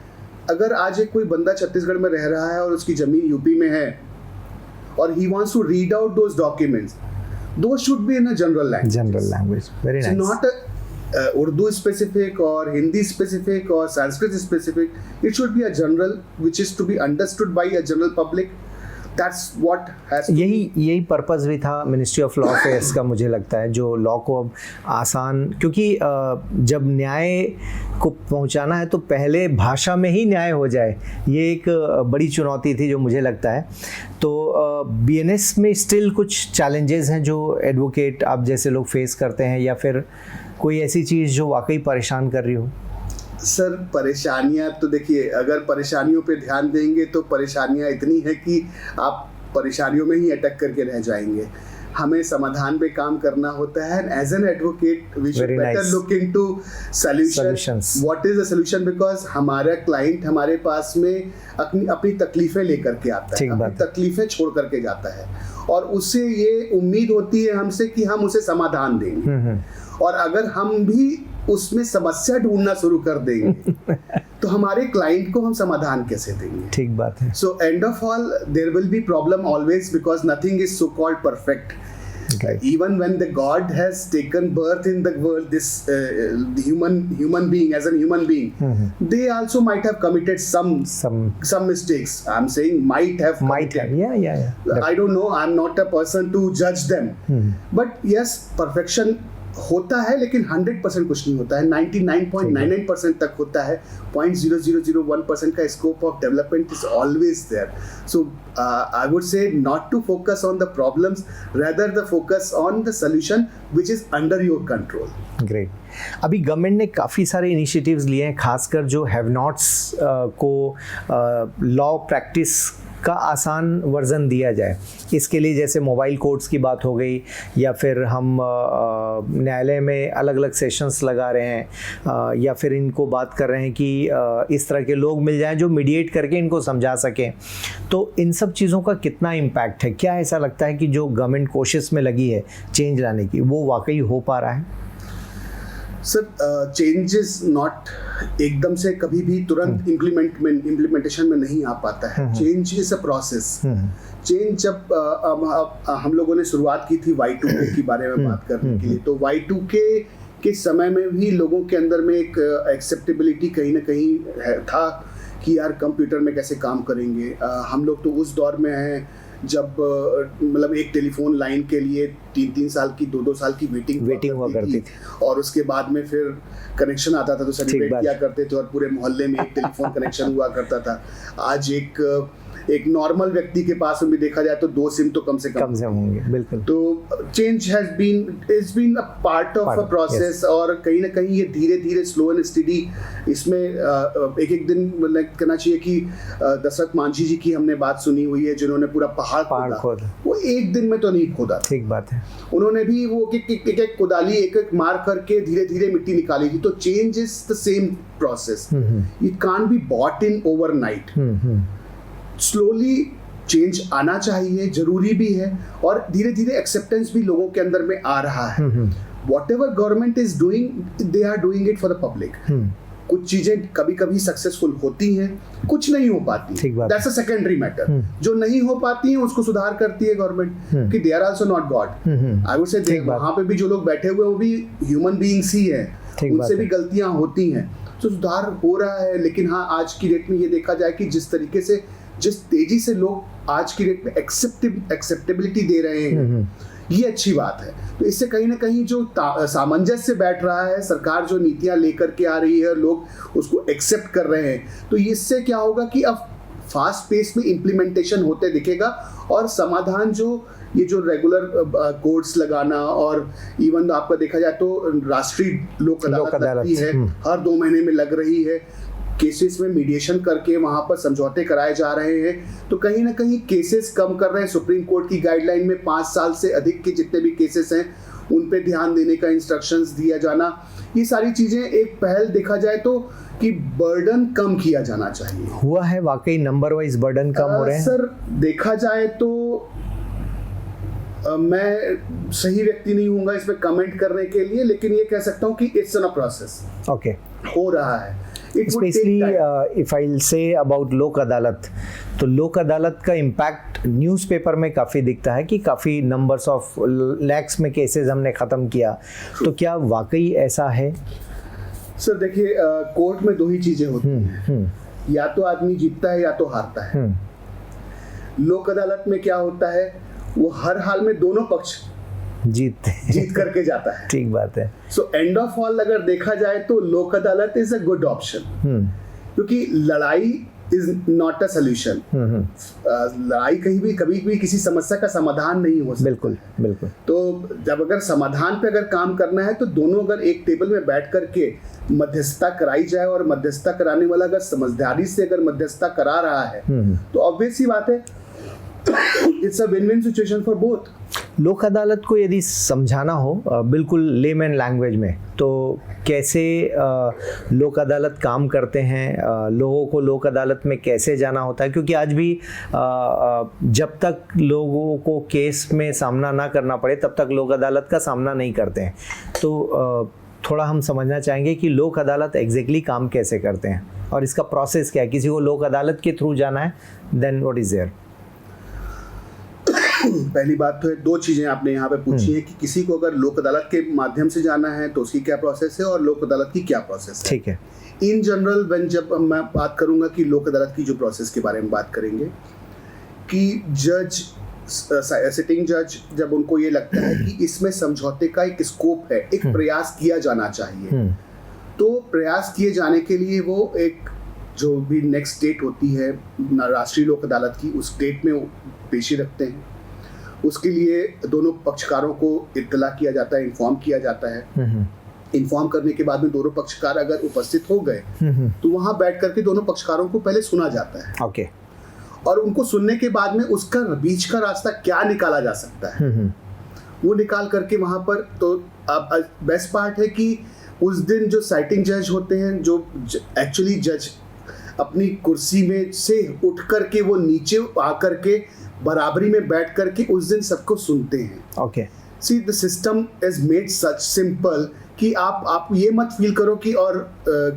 अगर आज एक कोई बंदा छत्तीसगढ़ में रह रहा है और उसकी जमीन यूपी में है और he wants to read out those documents, those should be in a general language. Very nice. So not a Urdu specific or Hindi specific or Sanskrit specific. It should be a general, which is to be understood by a general public. That's what has यही पर्पस भी था मिनिस्ट्री ऑफ लॉ अफेयर्स का, मुझे लगता है, जो लॉ को अब आसान, क्योंकि जब न्याय को पहुंचाना है तो पहले भाषा में ही न्याय हो जाए, ये एक बड़ी चुनौती थी जो मुझे लगता है। तो बीएनएस में स्टिल कुछ चैलेंजेस हैं जो एडवोकेट आप जैसे लोग फेस करते हैं, या फिर कोई ऐसी चीज़ जो वाकई परेशान कर रही हो? सर परेशानियां तो देखिए, अगर परेशानियों पे ध्यान देंगे तो परेशानियां इतनी है कि आप परेशानियों में ही अटक करके रह जाएंगे। हमें समाधान पे काम करना होता है। As an advocate we should better look into solutions, what is the solution, because हमारा क्लाइंट हमारे पास में अपनी तकलीफें लेकर के आता है, अपनी तकलीफें छोड़ करके जाता है, और उससे ये उम्मीद होती है हमसे कि हम उसे समाधान देंगे। और अगर हम भी उसमें समस्या ढूंढना शुरू कर देंगे तो हमारे क्लाइंट को हम समाधान कैसे देंगे? ठीक बात है। So end of all there will be problem always, because nothing is so called perfect. Even when the God has taken birth in the world, this human being, as a human being, they also might have committed some mistakes. I'm saying might have. Yeah. I don't know. I'm not a person to judge them. But yes, perfection होता है, लेकिन 100% कुछ नहीं होता है, 99.99% तक होता है. 0.0001% का scope of development is always there. So I would say not to focus on the problems, rather the focus on the solution which is under your control. Great. अभी गवर्नमेंट ने काफ़ी सारे इनिशिएटिव्स लिए हैं, खासकर जो हैव नॉट्स को लॉ प्रैक्टिस का आसान वर्जन दिया जाए. इसके लिए जैसे मोबाइल कोर्ट्स की बात हो गई, या फिर हम न्यायालय में अलग अलग सेशंस लगा रहे हैं, या फिर इनको बात कर रहे हैं कि इस तरह के लोग मिल जाएं जो मीडिएट करके इनको समझा सकें. तो इन सब चीज़ों का कितना इम्पैक्ट है? क्या ऐसा लगता है कि जो गवर्नमेंट कोशिश में लगी है चेंज लाने की, वो वाकई हो पा रहा है? सर, चेंजेस नॉट एकदम से कभी भी तुरंत इम्प्लीमेंटेशन में नहीं आ पाता है. Change is a process. Change जब हम लोगों ने शुरुआत की थी Y2K के बारे में बात करने के लिए, तो Y2K के समय में भी लोगों के अंदर में एक एक्सेप्टेबिलिटी कहीं ना कहीं था कि यार कंप्यूटर में कैसे काम करेंगे. हम लोग तो उस दौर में हैं जब मतलब एक टेलीफोन लाइन के लिए 3-3 साल की 2-2 साल की वेटिंग हुआ करती थी, और उसके बाद में फिर कनेक्शन आता था तो सेलिब्रेट किया करते थे, और पूरे मोहल्ले में एक टेलीफोन कनेक्शन हुआ करता था. आज एक नॉर्मल व्यक्ति के पास में भी देखा जाए तो 2 सिम तो कम से कम होंगे. बिल्कुल. तो change is been a part of a process, और कहीं ना कहीं ये धीरे धीरे स्लो एंड स्टडी इसमें एक दिन मतलब कहना चाहिए कि दशरथ मांझी जी की हमने बात सुनी हुई है, जिन्होंने पूरा पहाड़ खोदा. वो एक दिन में तो नहीं खोदा. ठीक बात है. उन्होंने भी वो एक कुदाली एक मार करके धीरे धीरे मिट्टी निकाली थी. तो change is the same process. It can't be bought in overnight. Slowly change आना चाहिए, जरूरी भी है, और धीरे धीरे एक्सेप्टेंस भी लोगों के अंदर में आ रहा है. Whatever government is doing, they are doing it for the public. कुछ चीजें कभी कभी सक्सेसफुल होती हैं, कुछ नहीं हो पाती. That's a secondary matter. जो नहीं हो पाती हैं उसको सुधार करती है गवर्नमेंट, कि they are also not God. I would say वहाँ पे भी जो लोग बैठे हुए वो भी ह्यूमन बीइंग्स ही हैं, उनसे भी गलतियां होती हैं, तो सुधार हो रहा है. लेकिन हाँ, आज की डेट में ये देखा जाए कि जिस तेजी से लोग आज की डेट में एक्सेप्टेबिलिटी दे रहे हैं, ये अच्छी बात है. तो इससे कहीं ना कहीं जो सामंजस्य बैठ रहा है, सरकार जो नीतियां लेकर के आ रही है, लोग उसको एक्सेप्ट कर रहे हैं, तो इससे क्या होगा कि अब फास्ट पेस में इम्प्लीमेंटेशन होते दिखेगा, और समाधान ये जो रेगुलर कोर्ट्स लगाना, और इवन आपका देखा जाए तो राष्ट्रीय लोक अदालत लगती है, हर 2 महीने में लग रही है. केसेस में मीडिएशन करके वहां पर समझौते कराए जा रहे हैं, तो कहीं ना कहीं केसेस कम कर रहे हैं. सुप्रीम कोर्ट की गाइडलाइन में 5 साल से अधिक के जितने भी केसेस हैं उन पे ध्यान देने का इंस्ट्रक्शंस दिया जाना, ये सारी चीजें एक पहल देखा जाए तो कि बर्डन कम किया जाना चाहिए. हुआ है वाकई? नंबर वाइज बर्डन कम हो रहे हैं? सर, देखा जाए तो मैं सही व्यक्ति नहीं हूँगा इसमें कमेंट करने के लिए, लेकिन ये कह सकता हूँ कि इट्स अ प्रोसेस. ओके. हो रहा है. Specially if I say about लोक अदालत, तो लोक अदालत का इम्पैक्ट न्यूज़पेपर में काफ़ी दिखता है कि काफ़ी नंबर्स ऑफ लैक्स में केसेस हमने ख़त्म किया. तो क्या वाकई ऐसा है? सर देखिए, कोर्ट में 2 ही चीज़ें होती हैं, या तो आदमी जीतता है या तो हारता है. लोक अदालत में क्या होता है, वो हर हाल में दोनों पक्ष जीत करके जाता है. ठीक बात है. सो एंड ऑफ ऑल अगर देखा जाए तो लोक अदालत इज अ गुड ऑप्शन, क्योंकि लड़ाई इज नॉट अ सोल्यूशन. लड़ाई कभी भी किसी समस्या का समाधान नहीं हो सकता. बिल्कुल बिल्कुल. तो जब अगर समाधान पे अगर काम करना है तो दोनों अगर एक टेबल में बैठ करके मध्यस्थता कराई जाए, और मध्यस्थता कराने वाला अगर समझदारी से अगर मध्यस्थता करा रहा है, तो ऑब्वियस सी बात है, it's a win win situation for both. लोक अदालत को यदि समझाना हो बिल्कुल लेमैन लैंग्वेज में, तो कैसे लोक अदालत काम करते हैं, लोगों को लोक अदालत में कैसे जाना होता है, क्योंकि आज भी जब तक लोगों को केस में सामना ना करना पड़े तब तक लोक अदालत का सामना नहीं करते हैं। तो थोड़ा हम समझना चाहेंगे कि लोक अदालत एग्जैक्टली काम कैसे करते हैं और इसका प्रोसेस क्या है। किसी को लोक अदालत के थ्रू जाना है, देन व्हाट इज देयर? पहली बात तो है, दो चीजें आपने यहाँ पे पूछी है कि किसी को अगर लोक अदालत के माध्यम से जाना है तो उसकी क्या प्रोसेस है और लोक अदालत की क्या प्रोसेस है। ठीक है। इन जनरल जब मैं बात करूंगा कि लोक अदालत की जो प्रोसेस के बारे में बात करेंगे कि जज, सिटिंग जज, जब उनको ये लगता है कि इसमें समझौते का एक स्कोप है, एक प्रयास किया जाना चाहिए, तो प्रयास किए जाने के लिए वो एक जो भी नेक्स्ट डेट होती है राष्ट्रीय लोक अदालत की, उस डेट में पेशी रखते हैं। उसके लिए दोनों पक्षकारों को इत्तला किया जाता है, इन्फॉर्म किया जाता है। इन्फॉर्म करने के बाद में दोनों पक्षकार अगर उपस्थित हो गए तो वहां बैठ करके दोनों पक्षकारों को पहले सुना जाता है। ओके। और उनको सुनने के बाद में उसका बीच का रास्ता क्या निकाला जा सकता है वो निकाल करके वहां पर, तो अब बेस्ट पार्ट है कि उस दिन जो साइटिंग जज होते हैं, जो एक्चुअली जज अपनी कुर्सी में से उठ करके वो नीचे आकर के बराबरी में बैठ करके उस दिन सबको सुनते हैं। Okay. See the system is made such simple कि आप ये मत फील करो कि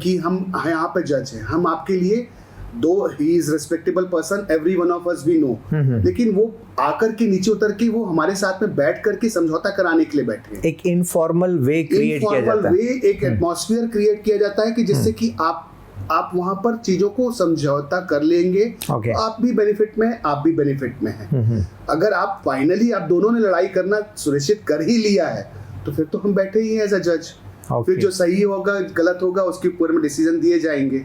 कि हम यहाँ पे जज हैं, हम आपके लिए, though he is respectable person, every one of us we know, लेकिन वो आकर के नीचे उतर के वो हमारे साथ में बैठ करके समझौता कराने के लिए बैठे हैं। एक इनफॉर्मल वे क्रिएट किया जाता है, एक एटमॉस्फेयर क्रिएट किया जाता है कि जिससे कि आप वहां पर चीजों को समझौता कर लेंगे। Okay. आप भी बेनिफिट में हैं, आप भी बेनिफिट में हैं। अगर आप फाइनली आप दोनों ने लड़ाई करना सुनिश्चित कर ही लिया है तो फिर तो हम बैठे ही हैं एज अ जज। फिर जो सही होगा गलत होगा उसके ऊपर में डिसीजन दिए जाएंगे।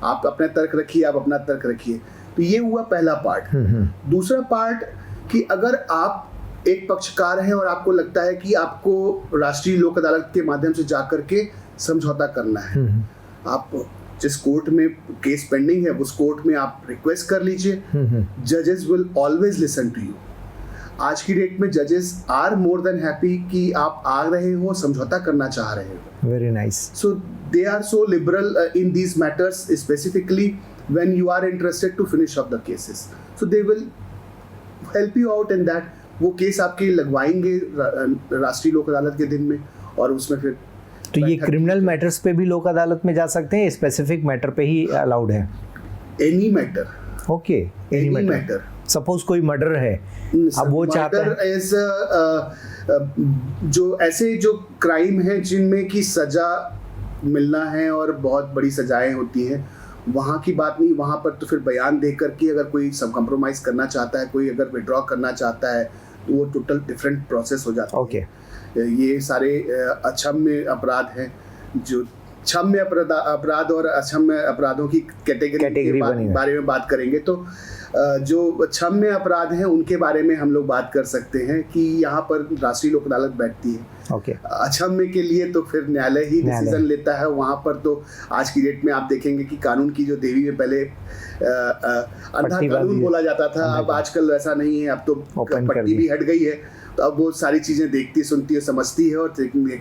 आप अपना तर्क रखिए, आप अपना तर्क रखिए। तो ये हुआ पहला पार्ट। दूसरा पार्ट कि अगर आप एक पक्षकार हैं और आपको लगता है कि आपको राष्ट्रीय लोक अदालत के माध्यम से जाकर के समझौता करना है, आप जिस कोर्ट में केस पेंडिंग है उस कोर्ट में आप रिक्वेस्ट कर लीजिए। जजेस will always listen to you. आज की डेट में जजेस आर मोर देन हैप्पी कि आप आ रहे हो, समझौता करना चाह रहे हो। Very nice. So they are so liberal in these matters, specifically when you are interested to finish off the cases, so they will help you out in that. वो केस आपके लगवाएंगे राष्ट्रीय लोक अदालत के दिन में और उसमें फिर तो ये क्रिमिनल मैटर्स पे भी लोक अदालत में जा सकते हैं, स्पेसिफिक मैटर पे ही अलाउड है? Any matter. Okay, any matter. Suppose कोई मर्डर है, अब वो चाहता है इज जो ऐसे जो क्राइम है जिनमें की सजा मिलना है और बहुत बड़ी सजाएं होती हैं, वहाँ की बात नहीं। वहाँ पर तो फिर बयान दे करके अगर कोई सब कॉम्प्रोमाइज करना चाहता है, कोई अगर विड्रॉ करना चाहता है तो वो टोटल डिफरेंट प्रोसेस हो जाता है। ओके। ये सारे अक्षम्य अपराध हैं। जो क्षम्य अपराध और अक्षम्य अपराधों की कैटेगरी के बारे में बात करेंगे तो जो क्षम्य अपराध हैं उनके बारे में हम लोग बात कर सकते हैं कि यहाँ पर राष्ट्रीय लोक अदालत बैठती है। ओके। अक्षम्य के लिए तो फिर न्यायालय ही डिसीजन लेता है। वहाँ पर तो आज की डेट में आप देखेंगे कि कानून की जो देवी में पहले अंधा कानून बोला जाता था, अब आजकल वैसा नहीं है। अब तो पट्टी भी हट गई है, तो अब वो सारी चीजें देखती, सुनती है, समझती है और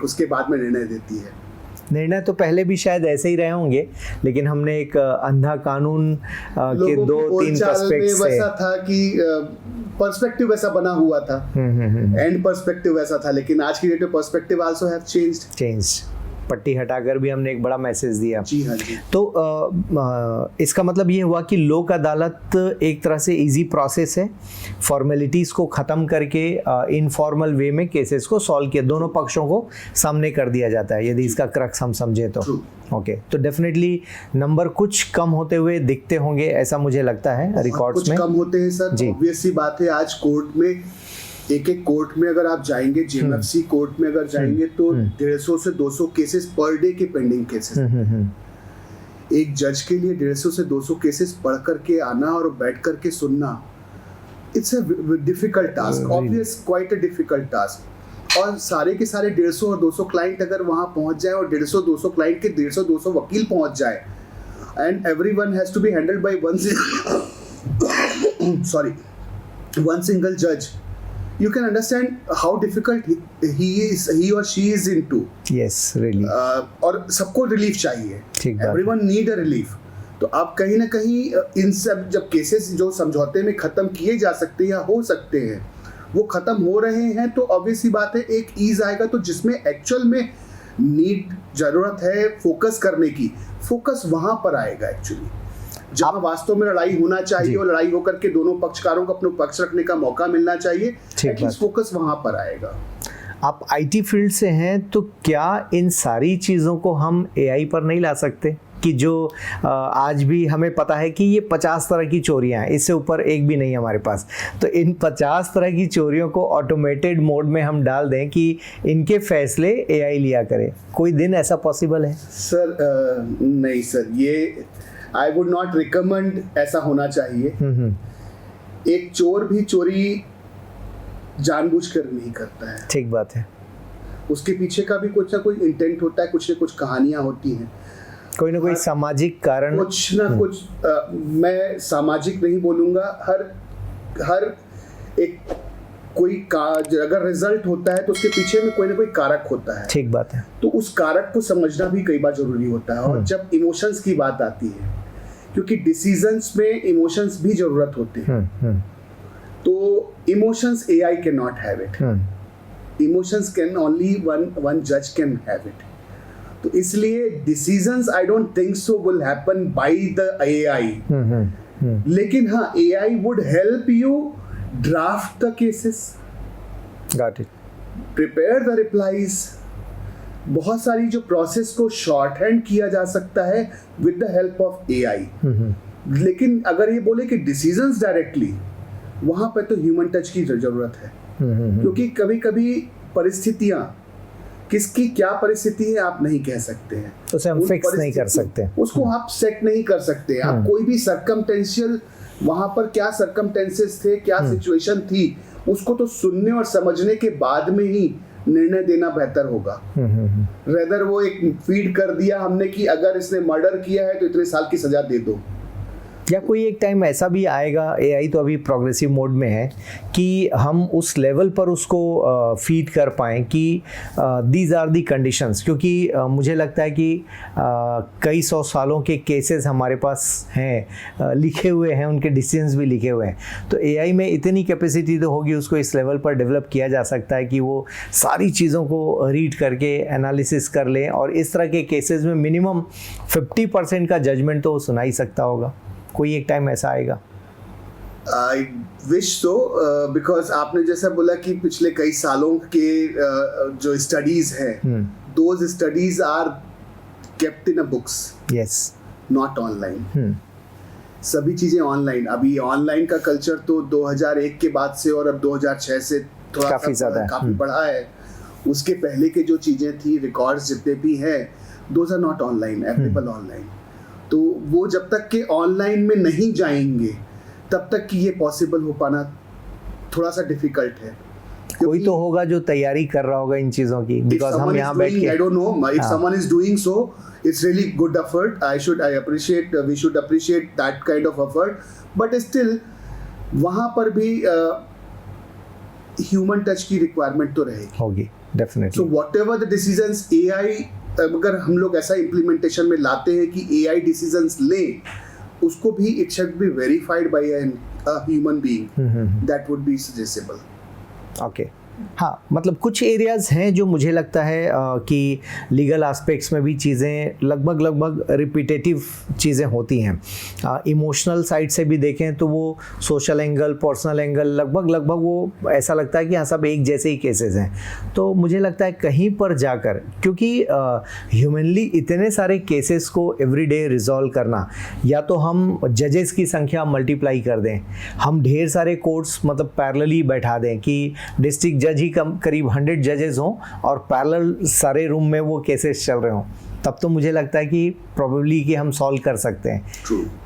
उसके बाद में निर्णय देती है। निर्णय तो पहले भी शायद ऐसे ही रहे होंगे, लेकिन हमने एक अंधा कानून के 2-3 पर्सपेक्टिव से वैसा था कि पर्सपेक्टिव वैसा बना हुआ था, एंड पर्सपेक्टिव वैसा था, लेकिन आज की डेट में पर्सपेक्टिव आल्सो हैव चेंज्ड। पट्टी हटाकर भी हमने एक बड़ा मैसेज दिया। जी हाँ जी। तो इसका मतलब ये हुआ कि लोक अदालत एक तरह से इजी प्रोसेस है, फॉर्मेलिटीज़ को ख़त्म करके इनफॉर्मल वे में केसेस को सॉल्व किया, दोनों पक्षों को सामने कर दिया जाता है, यदि इसका क्रक्स हम समझे तो। ओके। तो डेफिनेटली नंबर कुछ कम होते हुए दिखते होंगे, ऐसा मुझे लगता है रिकॉर्ड्स में। कुछ कम होते हैं सर, ऑब्वियस सी बात है। आज कोर्ट में एक कोर्ट में अगर आप जाएंगे, जेएमएफसी कोर्ट में अगर जाएंगे तो 150 से 200 केसेस पर डे के पेंडिंग केसेस। एक जज के लिए 150 से 200 केसेस पढ़ करके आना और बैठ करके सुनना, it's a difficult task, obvious quite a difficult task. और सारे के सारे 150 और 200 क्लाइंट अगर वहां पहुंच जाए और 150-200 क्लाइंट के 150-200 वकील पहुंच जाए, and everyone has to be handled by one single जज, you can understand how difficult he or she is into. Yes, really. और सबको रिलीफ चाहिए, ठीक बात। everyone need a relief. तो आप कहीं ना कहीं इन सब जब केसेस जो समझौते में ख़त्म किए जा सकते हैं या हो सकते हैं वो ख़त्म हो रहे हैं, तो ऑब्वियस सी बात है एक ईज आएगा, तो जिसमें एक्चुअल में नीड ज़रूरत है फोकस करने की, फोकस वहाँ पर आएगा एक्चुअली, जहाँ वास्तव में लड़ाई होना चाहिए और लड़ाई होकर के दोनों पक्षकारों को अपना पक्ष रखने का मौका मिलना चाहिए, एटलीस्ट फोकस वहाँ पर आएगा। आप आईटी फील्ड से हैं, तो क्या इन सारी चीज़ों को हम एआई पर नहीं ला सकते कि जो आज भी हमें पता है कि ये 50 तरह की चोरियां हैं, इससे ऊपर एक भी नहीं है हमारे पास, तो इन 50 तरह की चोरियों को ऑटोमेटेड मोड में हम डाल दें कि इनके फैसले एआई लिया करे, कोई दिन ऐसा पॉसिबल है? सर नहीं सर, ये आई वुड नॉट रिकमेंड ऐसा होना चाहिए। एक चोर भी चोरी जानबूझकर नहीं करता है, ठीक बात है, उसके पीछे का भी कुछ ना कुछ इंटेंट होता है, कुछ ना कुछ कहानियां होती हैं, कोई ना कोई सामाजिक कारण, कुछ ना कुछ मैं सामाजिक नहीं बोलूंगा, हर एक कोई अगर रिजल्ट होता है तो उसके पीछे में कोई ना कोई कारक होता है, ठीक बात है, तो उस कारक को समझना भी कई बार जरूरी होता है। और जब इमोशंस की बात आती है, क्योंकि डिसीजंस में इमोशंस भी जरूरत होते हैं, तो emotions AI can not have it, emotions can only one जज कैन हैव इट। तो इसलिए decisions I don't think so will happen by the AI, लेकिन हाँ AI would help you draft the cases, got it, prepare the replies, बहुत सारी जो प्रोसेस को शॉर्ट हैंड किया जा सकता है with the help of AI. लेकिन अगर ये बोले कि डिसीजंस डायरेक्टली, वहां पर तो ह्यूमन टच की जरूरत है, क्योंकि कभी कभी परिस्थितियां, किसकी क्या परिस्थिति है आप नहीं कह सकते हैं, उसे हम फिक्स नहीं कर सकते, उसको आप सेट नहीं कर सकते। आप कोई भी सर्कमटेंशियल, वहां पर क्या सर्कमटेंसेस थे, क्या सिचुएशन थी, उसको तो सुनने और समझने के बाद में ही निर्णय देना बेहतर होगा। रेदर वो एक फीड कर दिया हमने कि अगर इसने मर्डर किया है तो इतने साल की सजा दे दो, या कोई एक टाइम ऐसा भी आएगा, एआई तो अभी प्रोग्रेसिव मोड में है, कि हम उस लेवल पर उसको फीड कर पाएँ कि दीज आर दी कंडीशंस, क्योंकि मुझे लगता है कि कई सौ सालों के केसेस हमारे पास हैं, लिखे हुए हैं, उनके डिसीजंस भी लिखे हुए हैं, तो एआई में इतनी कैपेसिटी तो होगी, उसको इस लेवल पर डेवलप किया जा सकता है कि वो सारी चीज़ों को रीड करके एनालिसिस कर ले, और इस तरह के केसेस में मिनिमम 50% का जजमेंट तो वो सुना ही सकता होगा। कोई एक टाइम ऐसा आएगा? आई विश सो, बिकॉज आपने जैसा बोला कि पिछले कई सालों के जो स्टडीज हैं, those studies are kept in a books, yes, not online. सभी चीजें ऑनलाइन, अभी ऑनलाइन का कल्चर तो 2001 के बाद से और अब 2006 से थोड़ा काफी ज्यादा, काफी बढ़ा है। उसके पहले के जो चीजें थी, रिकॉर्ड्स जितने भी हैं, those are not online, available online. तो वो जब तक के ऑनलाइन में नहीं जाएंगे तब तक कि ये पॉसिबल हो पाना थोड़ा सा डिफिकल्ट है। कोई तो होगा जो तैयारी कर रहा होगा इन चीजों की, बिकॉज़ हम यहाँ बैठ के, I don't know if someone is doing so, it's really good effort. We should appreciate that kind of effort, but still वहाँ पर भी ह्यूमन टच की रिक्वायरमेंट तो रहेगी, होगी definitely. So whatever the decisions AI, अगर हम लोग ऐसा इम्प्लीमेंटेशन में लाते हैं कि AI डिसीजंस ले, उसको भी it should be verified by a human being, that would be suggestible. Okay, हाँ, मतलब कुछ एरियाज़ हैं जो मुझे लगता है कि लीगल एस्पेक्ट्स में भी चीज़ें लगभग रिपीटेटिव चीज़ें होती हैं। इमोशनल साइड से भी देखें तो वो सोशल एंगल, पर्सनल एंगल, लगभग वो ऐसा लगता है कि हाँ सब एक जैसे ही केसेस हैं। तो मुझे लगता है कहीं पर जाकर, क्योंकि ह्यूमनली इतने सारे केसेस को एवरीडे रिजॉल्व करना, या तो हम जजेस की संख्या मल्टीप्लाई कर दें, हम ढेर सारे कोर्ट्स मतलब पैरेलली बैठा दें कि डिस्ट्रिक्ट जज ही करीब 100 जजेस हों और पैरेलल सारे रूम में वो केसेस चल रहे हों, तब तो मुझे लगता है कि प्रोबेबली कि हम सॉल्व कर सकते हैं।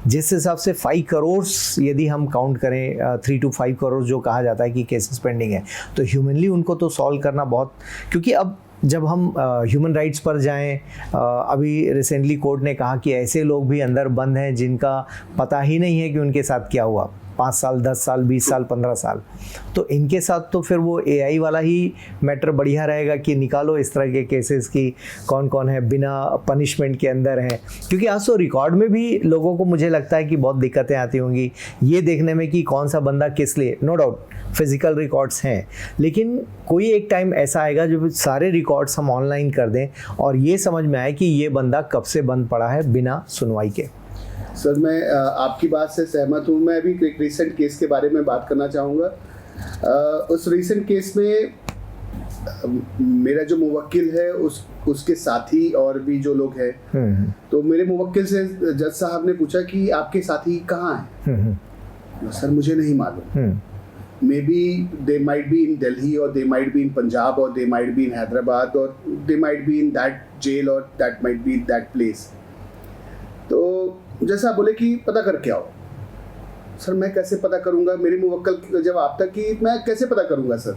जिस हिसाब से 5 करोड़ यदि हम काउंट करें, 3 to 5 करोड़ जो कहा जाता है कि केसेस पेंडिंग है, तो ह्यूमनली उनको तो सॉल्व करना बहुत, क्योंकि अब जब हम ह्यूमन राइट्स पर जाएं, अभी रिसेंटली कोर्ट ने कहा कि ऐसे लोग भी अंदर बंद हैं जिनका पता ही नहीं है कि उनके साथ क्या हुआ, 5 साल, 10 साल, 20 साल, 15 साल। तो इनके साथ तो फिर वो एआई वाला ही मैटर बढ़िया रहेगा कि निकालो इस तरह के केसेस की कौन कौन है बिना पनिशमेंट के अंदर है, क्योंकि आज तो रिकॉर्ड में भी लोगों को मुझे लगता है कि बहुत दिक्कतें आती होंगी ये देखने में कि कौन सा बंदा किस लिए। नो डाउट फिजिकल रिकॉर्ड्स हैं, लेकिन कोई एक टाइम ऐसा आएगा जब सारे रिकॉर्ड्स हम ऑनलाइन कर दें और ये समझ में आए कि ये बंदा कब से बंद पड़ा है बिना सुनवाई के। सर मैं आपकी बात से सहमत हूँ। मैं अभी एक रिसेंट केस के बारे में बात करना चाहूँगा। उस रिसेंट केस में मेरा जो मुवक्किल है उसके साथी और भी जो लोग हैं, तो मेरे मुवक्किल से जज साहब ने पूछा कि आपके साथी कहाँ हैं। सर मुझे नहीं मालूम, maybe they might be in Delhi और they might be in Punjab और they might be in Hyderabad और they might be in that jail और that might be that place. तो जैसा बोले कि पता करके आओ। सर मैं कैसे पता करूंगा, मेरे मुवक्किल जब आप तक कि मैं कैसे पता करूंगा sir.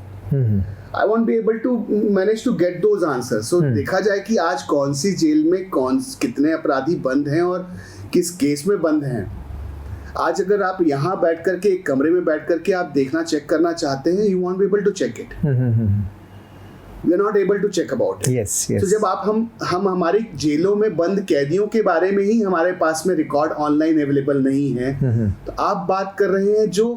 I won't be able to manage to get those answer. So देखा जाए कि आज कौन सी जेल में कितने अपराधी बंद हैं और किस केस में बंद हैं। आज अगर आप यहाँ बैठ करके एक कमरे में बैठ करके आप देखना चेक करना चाहते हैं, you won't be able to check it, we are not able to check about it. तो जब आप हम हमारी जेलों में बंद कैदियों के बारे में ही हमारे पास में रिकॉर्ड ऑनलाइन अवेलेबल नहीं है, तो आप बात कर रहे हैं जो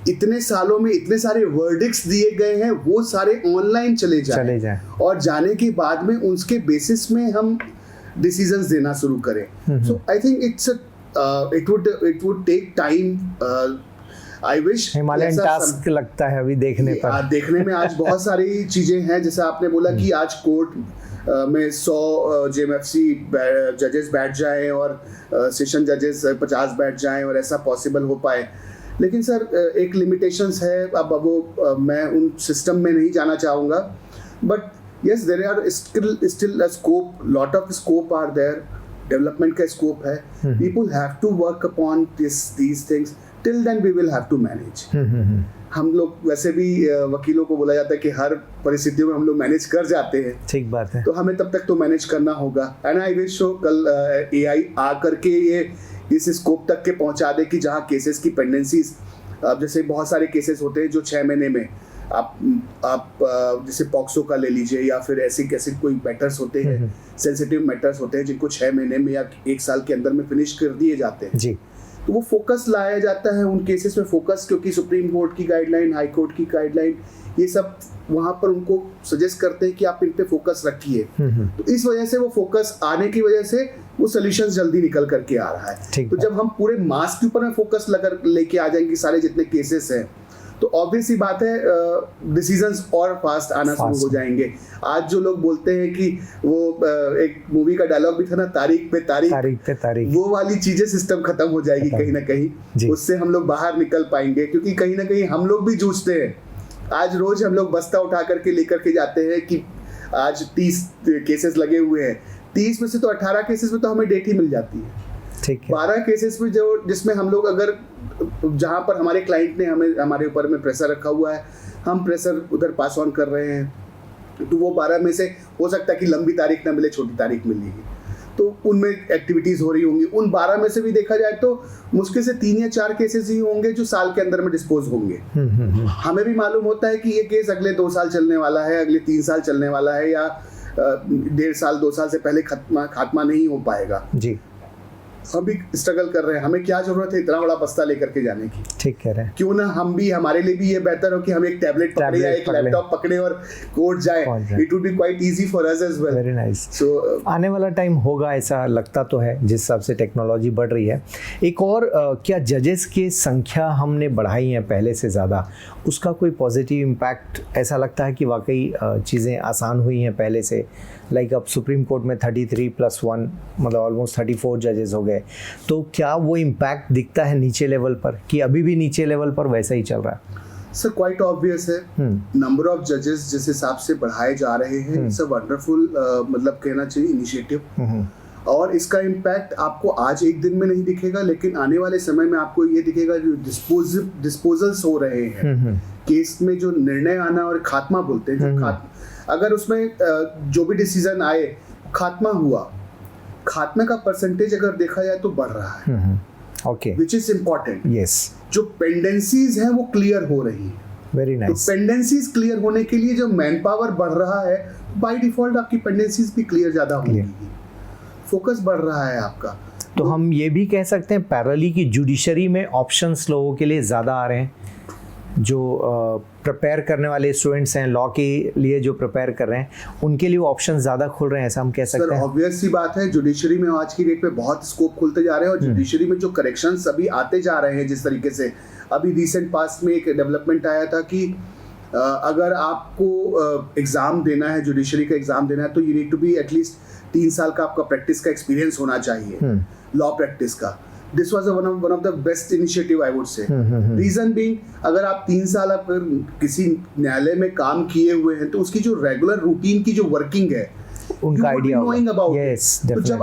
इतने सालों में इतने सारे वर्डिक्ट्स दिए गए हैं वो सारे ऑनलाइन चले जाएं और जाने के बाद में उसके बेसिस में हम डिसीजंस देना शुरू करें। So I think it would take time. I wish Himalayan task लगता है अभी देखने पर। देखने में आज बहुत सारी चीजें हैं, जैसे आपने बोला कि आज कोर्ट में 100 जेएमएफसी जजेस बैठ जाएं और सेशन जजेस 50 बैठ जाएं और ऐसा पॉसिबल हो पाए, लेकिन सर एक लिमिटेशंस है। अब वो मैं उन सिस्टम में नहीं जाना चाहूँगा, but yes there are still a scope, lot of scope are there, development का स्कोप है। People have to work upon these things, till then we will have to manage. हम लोग वैसे भी वकीलों को बोला जाता है कि हर परिस्थितियों में हम लोग मैनेज कर जाते हैं, ठीक बात है, तो हमें तब तक तो मैनेज करना होगा। एंड आई विश कल एआई आ करके ये इस स्कोप तक के पहुंचा दे कि जहाँ केसेस की पेंडेंसीज, अब जैसे बहुत सारे केसेस होते हैं जो 6 महीने में आप जैसे पॉक्सो का ले लीजिए या फिर ऐसे कोई मैटर्स होते हैं, सेंसिटिव मैटर्स होते हैं जिनको 6 महीने में या 1 साल के अंदर में फिनिश कर दिए जाते हैं जी। तो वो फोकस लाया जाता है उन केसेस में, फोकस, क्योंकि सुप्रीम कोर्ट की गाइडलाइन, हाई कोर्ट की गाइडलाइन, ये सब वहाँ पर उनको सजेस्ट करते हैं कि आप इन पे फोकस रखिए। तो इस वजह से वो फोकस आने की वजह से वो सॉल्यूशन जल्दी निकल करके आ रहा है। तो जब हम पूरे मास के ऊपर में फोकस लेके आ जाएंगे सारे जितने केसेस हैं, तो ऑब्वियस ही बात है डिसीजंस और फास्ट आना शुरू हो जाएंगे। आज जो लोग बोलते हैं कि वो एक मूवी का डायलॉग भी था ना, तारीख पे तारीख, वो वाली चीजें सिस्टम खत्म हो जाएगी कहीं ना कहीं, उससे हम लोग बाहर निकल पाएंगे, क्योंकि कहीं ना कहीं हम लोग भी जूझते हैं। आज रोज हम लोग बस्ता उठा करके लेकर के जाते हैं कि आज 30 केसेस लगे हुए हैं, 30 में से तो 18 केसेस में तो हमें डेट ही मिल जाती है, ठीक है। 12 केसेस में जिसमें हम लोग अगर जहाँ पर हमारे क्लाइंट ने हमारे ऊपर में प्रेशर रखा हुआ है, हम प्रेशर उधर पास ऑन कर रहे हैं, तो वो 12 में से हो सकता है कि लंबी तारीख ना मिले, छोटी तारीख मिलेगी, तो उनमें एक्टिविटीज हो रही होंगी। उन 12 में से भी देखा जाए तो मुश्किल से 3 या 4 केसेस ही होंगे जो साल के अंदर में डिस्पोज होंगे। हमें भी मालूम होता है कि ये केस अगले 2 साल चलने वाला है, अगले 3 साल चलने वाला है, या 1.5 साल 2 साल से पहले खात्मा नहीं हो पाएगा जी। हम भी स्ट्रगल कर रहे हैं, हमें क्या जरूरत है इतना बड़ा बस्ता लेकर के जाने की, ठीक कह रहे हैं। क्यों ना हम भी, हमारे लिए भी ये बेहतर हो कि हम एक टैबलेट पकड़े या एक लैपटॉप पकड़े और कोर्ट जाए, it would be quite easy for us as well. Very nice. So आने वाला टाइम होगा ऐसा लगता तो है, जिस हिसाब से टेक्नोलॉजी बढ़ रही है। एक और क्या जजेस की संख्या हमने बढ़ाई है पहले से ज़्यादा, उसका कोई पॉजिटिव इम्पैक्ट ऐसा लगता है कि वाकई चीज़ें आसान हुई हैं पहले से? लाइक अब सुप्रीम कोर्ट में 33+1 मतलब ऑलमोस्ट 34 जजेस हो गए, तो क्या वो इम्पैक्ट दिखता है नीचे लेवल पर, कि अभी भी नीचे लेवल पर वैसा ही चल रहा है? सर क्वाइट ऑब्वियस है, नंबर ऑफ जजेस जिस हिसाब से बढ़ाए जा रहे हैं, इट्स अ वंडरफुल मतलब कहना चाहिए इनिशिएटिव, और इसका इम्पैक्ट आपको आज एक दिन में नहीं दिखेगा, लेकिन आने वाले समय में आपको ये दिखेगा जो डिस्पोजल्स हो रहे हैं केस में, जो निर्णय आना और खात्मा बोलते हैं, अगर उसमें जो भी डिसीजन आए, खात्मा हुआ, खात्मे का परसेंटेज अगर देखा जाए तो बढ़ रहा है। Okay, which is important. Yes, जो पेंडेंसीज हैं वो क्लियर हो रही है। वेरी तो नाइस। पेंडेंसीज क्लियर होने के लिए जो मैन पावर बढ़ रहा है, बाय डिफॉल्ट आपकी पेंडेंसीज भी क्लियर ज्यादा होगी, फोकस बढ़ रहा है आपका। तो हम ये भी कह सकते हैं पैरेलली कि जुडिशरी में ऑप्शंस लोगों के लिए ज़्यादा आ रहे हैं, जो प्रिपेयर करने वाले स्टूडेंट्स हैं, लॉ के लिए जो प्रिपेयर कर रहे हैं, उनके लिए ऑप्शन ज़्यादा खुल रहे हैं, ऐसा हम कह सकते हैं। ऑब्वियस सी बात है, जुडिशरी में आज की डेट में बहुत स्कोप खुलते जा रहे हैं, और जुडिशरी में जो करेक्शंस अभी आते जा रहे हैं, जिस तरीके से अभी रिसेंट पास्ट में एक डेवलपमेंट आया था कि अगर आपको एग्जाम देना है, जुडिशरी का एग्जाम देना है, तो you need to be at least 3 साल का आपका प्रैक्टिस का एक्सपीरियंस होना चाहिए, लॉ प्रैक्टिस का। This was one of the best initiative I would say. Reason being, अगर आप 3 साल अगर किसी न्यायालय में काम किए हुए हैं, तो उसकी जो रेगुलर रूटीन की जो वर्किंग है, उनका आइडिया होगा। yes, तो जब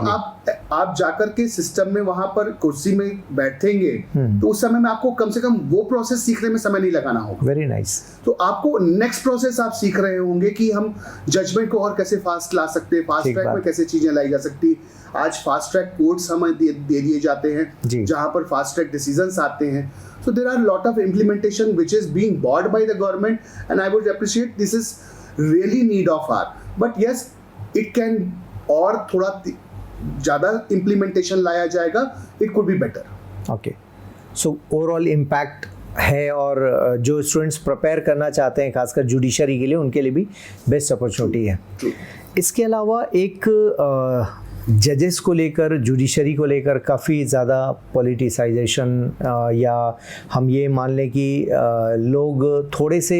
आप जाकर के सिस्टम में वहां पर कुर्सी में बैठेंगे, तो उस समय में आपको कम से कम वो प्रोसेस सीखने में समय नहीं लगाना होगा। Very nice. तो आपको नेक्स्ट प्रोसेस आप सीख रहे होंगे कि हम जजमेंट को और कैसे फास्ट ला सकते हैं, फास्ट ट्रैक में कैसे चीजें लाई जा सकती। आज फास्ट ट्रैक कोर्ट्स हमें दे दिए जाते हैं, जहां पर फास्ट ट्रैक डिसीजंस आते हैं। So there are lot of implementation which is being bought by the government, and I would appreciate this is really need of our. But yes, it can और थोड़ा ज़्यादा implementation लाया जाएगा, it could be better. Okay, so overall impact है, और जो स्टूडेंट्स प्रिपेयर करना चाहते हैं खासकर जुडिशरी के लिए, उनके लिए भी बेस्ट अपॉर्चुनिटी है। इसके अलावा एक जजेस को लेकर, जुडिशरी को लेकर काफ़ी ज़्यादा पॉलिटिसाइजेशन, या हम ये मान लें कि लोग थोड़े से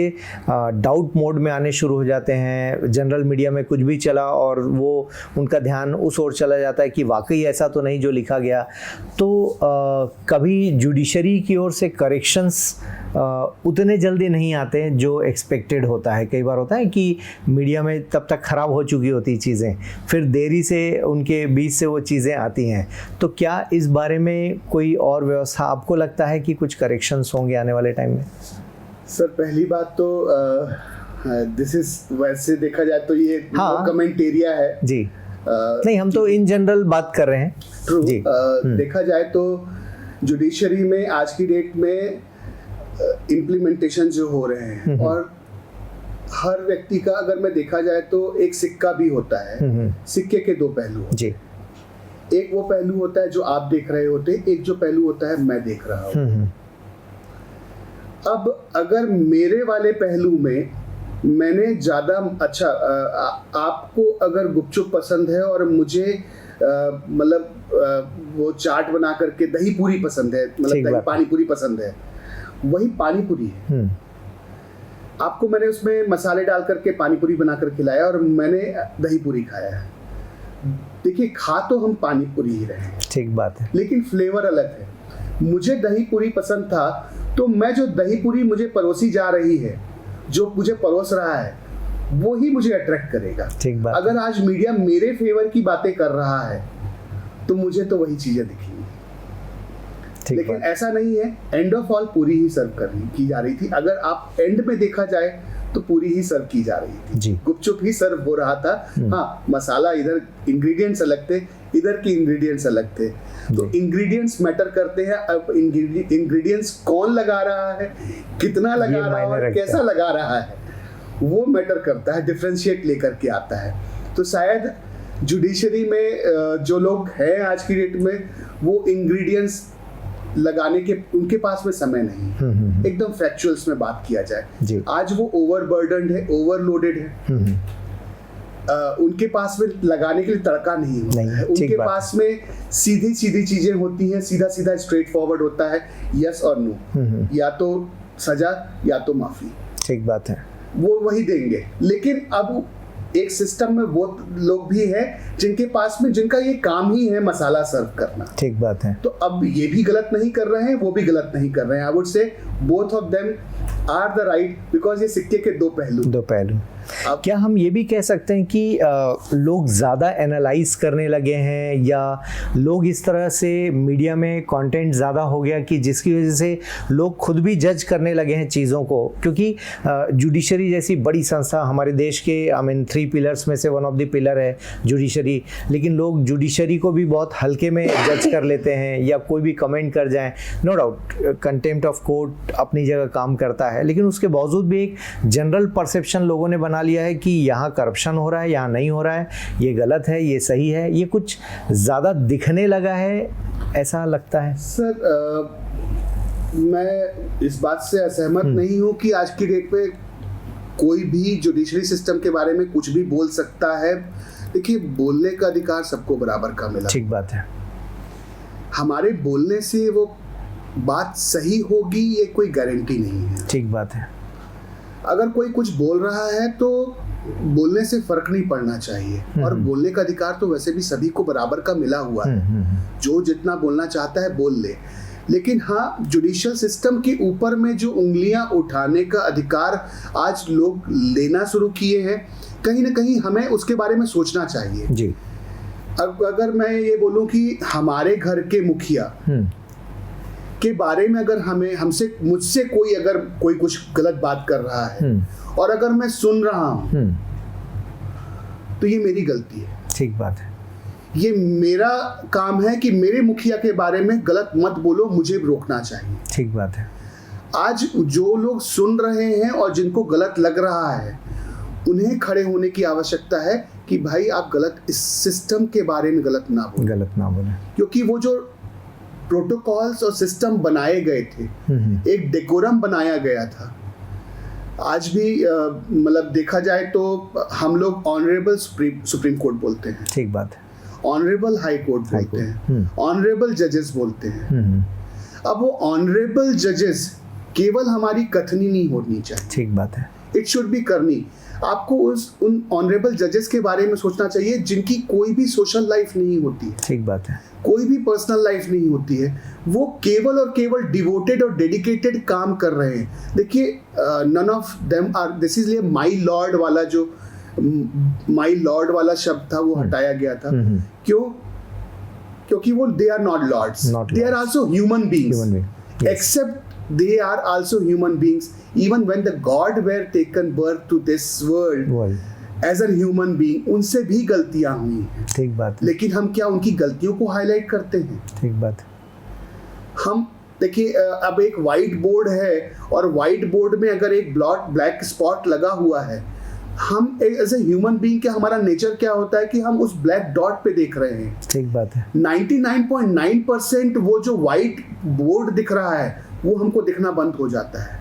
डाउट मोड में आने शुरू हो जाते हैं। जनरल मीडिया में कुछ भी चला और वो उनका ध्यान उस ओर चला जाता है कि वाकई ऐसा तो नहीं जो लिखा गया। तो कभी जुडिशरी की ओर से करेक्शंस उतने जल्दी नहीं आते हैं जो एक्सपेक्टेड होता है। कई बार होता है कि मीडिया में तब तक ख़राब हो चुकी होती चीज़ें, फिर देरी से उनके बीच से वो चीज़ें आती हैं। तो क्या इस बारे में कोई और व्यवस्था आपको लगता है कि कुछ करेक्शंस होंगे आने वाले टाइम में? सर, पहली बात तो दिस इज, वैसे देखा जाए तो ये कमेंट एरिया है जी, नहीं, हम तो इन जनरल बात कर रहे हैं। ट्रू। देखा जाए तो जुडिशरी में आज की डेट में इम्प्लीमेंटेशन जो हो रहे हैं, और हर व्यक्ति का अगर मैं देखा जाए तो एक सिक्का भी होता है, सिक्के के 2 पहलू जी। एक वो पहलू होता है जो आप देख रहे होते, एक जो पहलू होता है मैं देख रहा हूँ। अब अगर मेरे वाले पहलू में मैंने ज्यादा अच्छा, आपको अगर गुपचुप पसंद है और मुझे मतलब वो चाट बना करके दही पूरी पसंद है, मतलब दही पानी पूरी पसंद है, वही पानी पूरी है। आपको मैंने उसमें मसाले डाल करके पानी पूरी बनाकर खिलाया और मैंने दही पूरी खाया है। देखिए, खा तो हम पानी पूरी ही रहे हैं, ठीक बात है, लेकिन फ्लेवर अलग है। मुझे दही पूरी पसंद था, तो मैं जो दही पूरी मुझे परोसी जा रही है, जो मुझे परोस रहा है, वो ही मुझे अट्रैक्ट करेगा। ठीक बात। अगर आज मीडिया मेरे फेवर की बातें कर रहा है, तो मुझे तो वही चीजें दिखेंगी। लेकिन ऐसा नहीं है, एंड ऑफ ऑल पूरी ही सर्व की जा रही थी। अगर आप एंड में देखा जाए तो पूरी ही सर्व की जा रही थी जी। गुपचुप ही सर्व हो रहा था। हाँ, मसाला इधर, इंग्रेडिएंट्स अलग थे, इधर के इंग्रेडिएंट्स अलग थे। तो इंग्रेडिएंट्स मैटर करते हैं। अब इंग्रेडिएंट्स कौन लगा रहा है, कितना लगा रहा है और कैसा लगा रहा है, वो मैटर करता है, डिफरेंशिएट लेकर के आता है। तो शायद जुडिशरी में जो लोग हैं आज की डेट में, वो इंग्रेडिएंट्स लगाने के उनके पास में समय नहीं। एकदम फैक्चुअल्स में बात किया जाए, आज वो ओवरबर्डन्ड है, ओवरलोडेड है। उनके पास में लगाने के लिए तड़का नहीं होता है। उनके पास में सीधी सीधी चीजें होती हैं, सीधा सीधा स्ट्रेट फॉरवर्ड होता है, यस और नो, या तो सजा या तो माफी। ठीक बात है, वो वही देंगे। लेकिन अब एक सिस्टम में वो लोग भी हैं जिनके पास में, जिनका ये काम ही है मसाला सर्व करना। ठीक बात है। तो अब ये भी गलत नहीं कर रहे हैं, वो भी गलत नहीं कर रहे हैं। I would say both of them are the right, because ये सिक्के के दो पहलू। क्या हम ये भी कह सकते हैं कि लोग ज़्यादा एनालाइज करने लगे हैं, या लोग इस तरह से मीडिया में कंटेंट ज़्यादा हो गया कि जिसकी वजह से लोग खुद भी जज करने लगे हैं चीज़ों को? क्योंकि जुडिशरी जैसी बड़ी संस्था हमारे देश के 3 पिलर्स में से वन ऑफ द पिलर है जुडिशरी, लेकिन लोग जुडिशरी को भी बहुत हल्के में जज कर लेते हैं, या कोई भी कमेंट कर जाए। No doubt contempt of court अपनी जगह काम करता है, लेकिन उसके बावजूद भी एक जनरल परसेप्शन लोगों ने बना लिया है कि यहाँ करप्शन हो रहा है, यहाँ नहीं हो रहा है, ये गलत है, ये सही है। ये कुछ ज़्यादा दिखने लगा है, ऐसा लगता है। सर मैं इस बात से असहमत नहीं हूँ कि आज की डेट पे कोई भी जुडिशरी सिस्टम के बारे में कुछ भी बोल सकता है। देखिए, बोलने का अधिकार सबको बराबर का मिला। ठीक बात है। हमारे बोलने से वो बात सही होगी ये कोई गारंटी नहीं है। ठीक बात है। अगर कोई कुछ बोल रहा है तो बोलने से फर्क नहीं पड़ना चाहिए, और बोलने का अधिकार तो वैसे भी सभी को बराबर का मिला हुआ है। जो जितना बोलना चाहता है बोल ले, लेकिन हाँ, जुडिशियल सिस्टम के ऊपर में जो उंगलियां उठाने का अधिकार आज लोग लेना शुरू किए हैं, कहीं ना कहीं हमें उसके बारे में सोचना चाहिए जी। अब अगर मैं ये बोलूं कि हमारे घर के मुखिया के बारे में अगर मुझसे कोई कुछ गलत बात कर रहा है और अगर मैं सुन रहा हूं तो ये मेरी गलती है। ठीक बात है। ये मेरा काम है कि मेरे मुखिया के बारे में गलत मत बोलो, मुझे रोकना चाहिए। ठीक बात है। आज जो लोग सुन रहे हैं और जिनको गलत लग रहा है, उन्हें खड़े होने की आवश्यकता है कि भाई आप इस सिस्टम के बारे में गलत ना बोलें, क्योंकि वो जो प्रोटोकॉल्स और सिस्टम बनाए गए थे, एक डेकोरम बनाया गया था। आज भी मतलब देखा जाए तो हम लोग ऑनरेबल सुप्रीम कोर्ट बोलते हैं। ठीक बात है। ऑनरेबल हाई कोर्ट बोलते हैं, ऑनरेबल जजेस बोलते हैं। अब वो ऑनरेबल जजेस केवल हमारी कथनी नहीं होनी चाहिए। ठीक बात है। इट शुड बी करनी। आपको उन ऑनरेबल जजेस के बारे में सोचना चाहिए जिनकी कोई भी सोशल लाइफ नहीं होती है। ठीक बात है। कोई भी पर्सनल लाइफ नहीं होती है, वो केवल और केवल डिवोटेड और डेडिकेटेड काम कर रहे हैं। देखिए, none of them are, this is लिए माई लॉर्ड वाला जो माई लॉर्ड वाला शब्द था वो हटाया गया था। क्यों? क्योंकि वो they are not lords, they are also human beings, accept they are also human beings. Even when the God were taken birth to this world as a human being, उनसे भी गलतियां हुई हैं। ठीक बात। लेकिन हम क्या उनकी गलतियों को हाईलाइट करते हैं? ठीक बात। हम देखिए, अब एक वाइट बोर्ड है और वाइट बोर्ड में अगर एक ब्लैक स्पॉट लगा हुआ है, हम एज ए ह्यूमन बीइंग क्या हमारा नेचर क्या होता है कि हम उस ब्लैक डॉट पे देख रहे हैं। ठीक बात है। 99.9% वो जो वाइट बोर्ड दिख रहा है वो हमको दिखना बंद हो जाता है।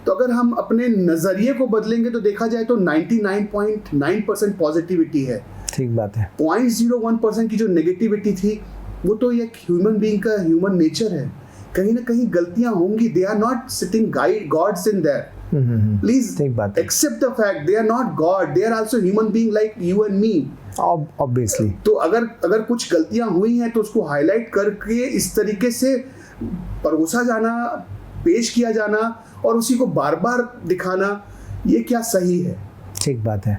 तो अगर हम अपने नजरिए को बदलेंगे तो देखा जाए तो 99.9% पॉजिटिविटी है। ठीक बात है। 0.01% की जो नेगेटिविटी थी वो तो एक ह्यूमन बीइंग का ह्यूमन नेचर है। कहीं ना कहीं गलतियां होंगी। They are not sitting gods in there. Please accept the fact they are not God, they are also human being like you and me. Obviously. तो अगर कुछ गलतियां हुई हैं तो उसको हाईलाइट करके इस तरीके से परोसा जाना, पेश किया जाना और उसी को बार बार दिखाना, ये क्या सही है? ठीक बात है।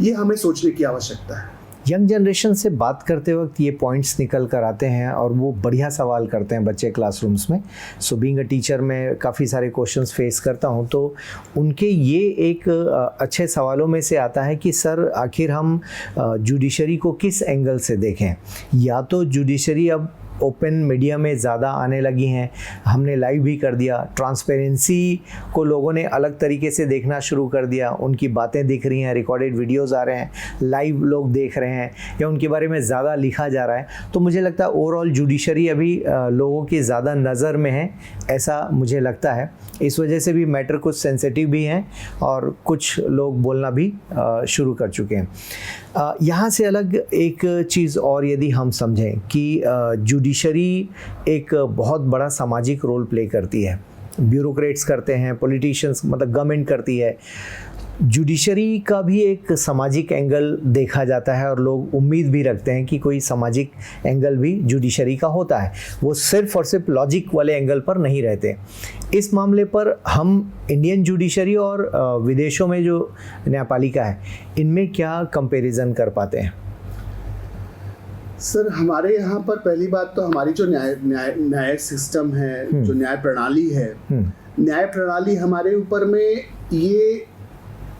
ये हमें सोचने की आवश्यकता है। यंग जनरेशन से बात करते वक्त ये पॉइंट्स निकल कर आते हैं और वो बढ़िया सवाल करते हैं बच्चे क्लासरूम्स में। सो बीइंग अ टीचर मैं काफ़ी सारे क्वेश्चंस फेस करता हूँ, तो उनके ये एक अच्छे सवालों में से आता है कि सर आखिर हम जुडिशरी को किस एंगल से देखें। या तो जुडिशरी अब ओपन मीडिया में ज़्यादा आने लगी हैं, हमने लाइव भी कर दिया, ट्रांसपेरेंसी को लोगों ने अलग तरीके से देखना शुरू कर दिया, उनकी बातें दिख रही हैं, रिकॉर्डेड वीडियोस आ रहे हैं, लाइव लोग देख रहे हैं या उनके बारे में ज़्यादा लिखा जा रहा है। तो मुझे लगता है ओवरऑल जुडिशरी अभी लोगों की ज़्यादा नज़र में है, ऐसा मुझे लगता है। इस वजह से भी मैटर कुछ सेंसिटिव भी हैं और कुछ लोग बोलना भी शुरू कर चुके हैं। यहाँ से अलग एक चीज़ और यदि हम समझें कि जुडिशरी एक बहुत बड़ा सामाजिक रोल प्ले करती है, ब्यूरोक्रेट्स करते हैं, पॉलिटिशियंस मतलब गवर्नमेंट करती है, जुडिशरी का भी एक सामाजिक एंगल देखा जाता है और लोग उम्मीद भी रखते हैं कि कोई सामाजिक एंगल भी जुडिशरी का होता है, वो सिर्फ और सिर्फ लॉजिक वाले एंगल पर नहीं रहते। इस मामले पर हम इंडियन जुडिशरी और विदेशों में जो न्यायपालिका है, इनमें क्या कंपैरिजन कर पाते हैं? सर, हमारे यहाँ पर पहली बात तो हमारी जो न्याय सिस्टम है, जो न्याय प्रणाली है, न्याय प्रणाली हमारे ऊपर में ये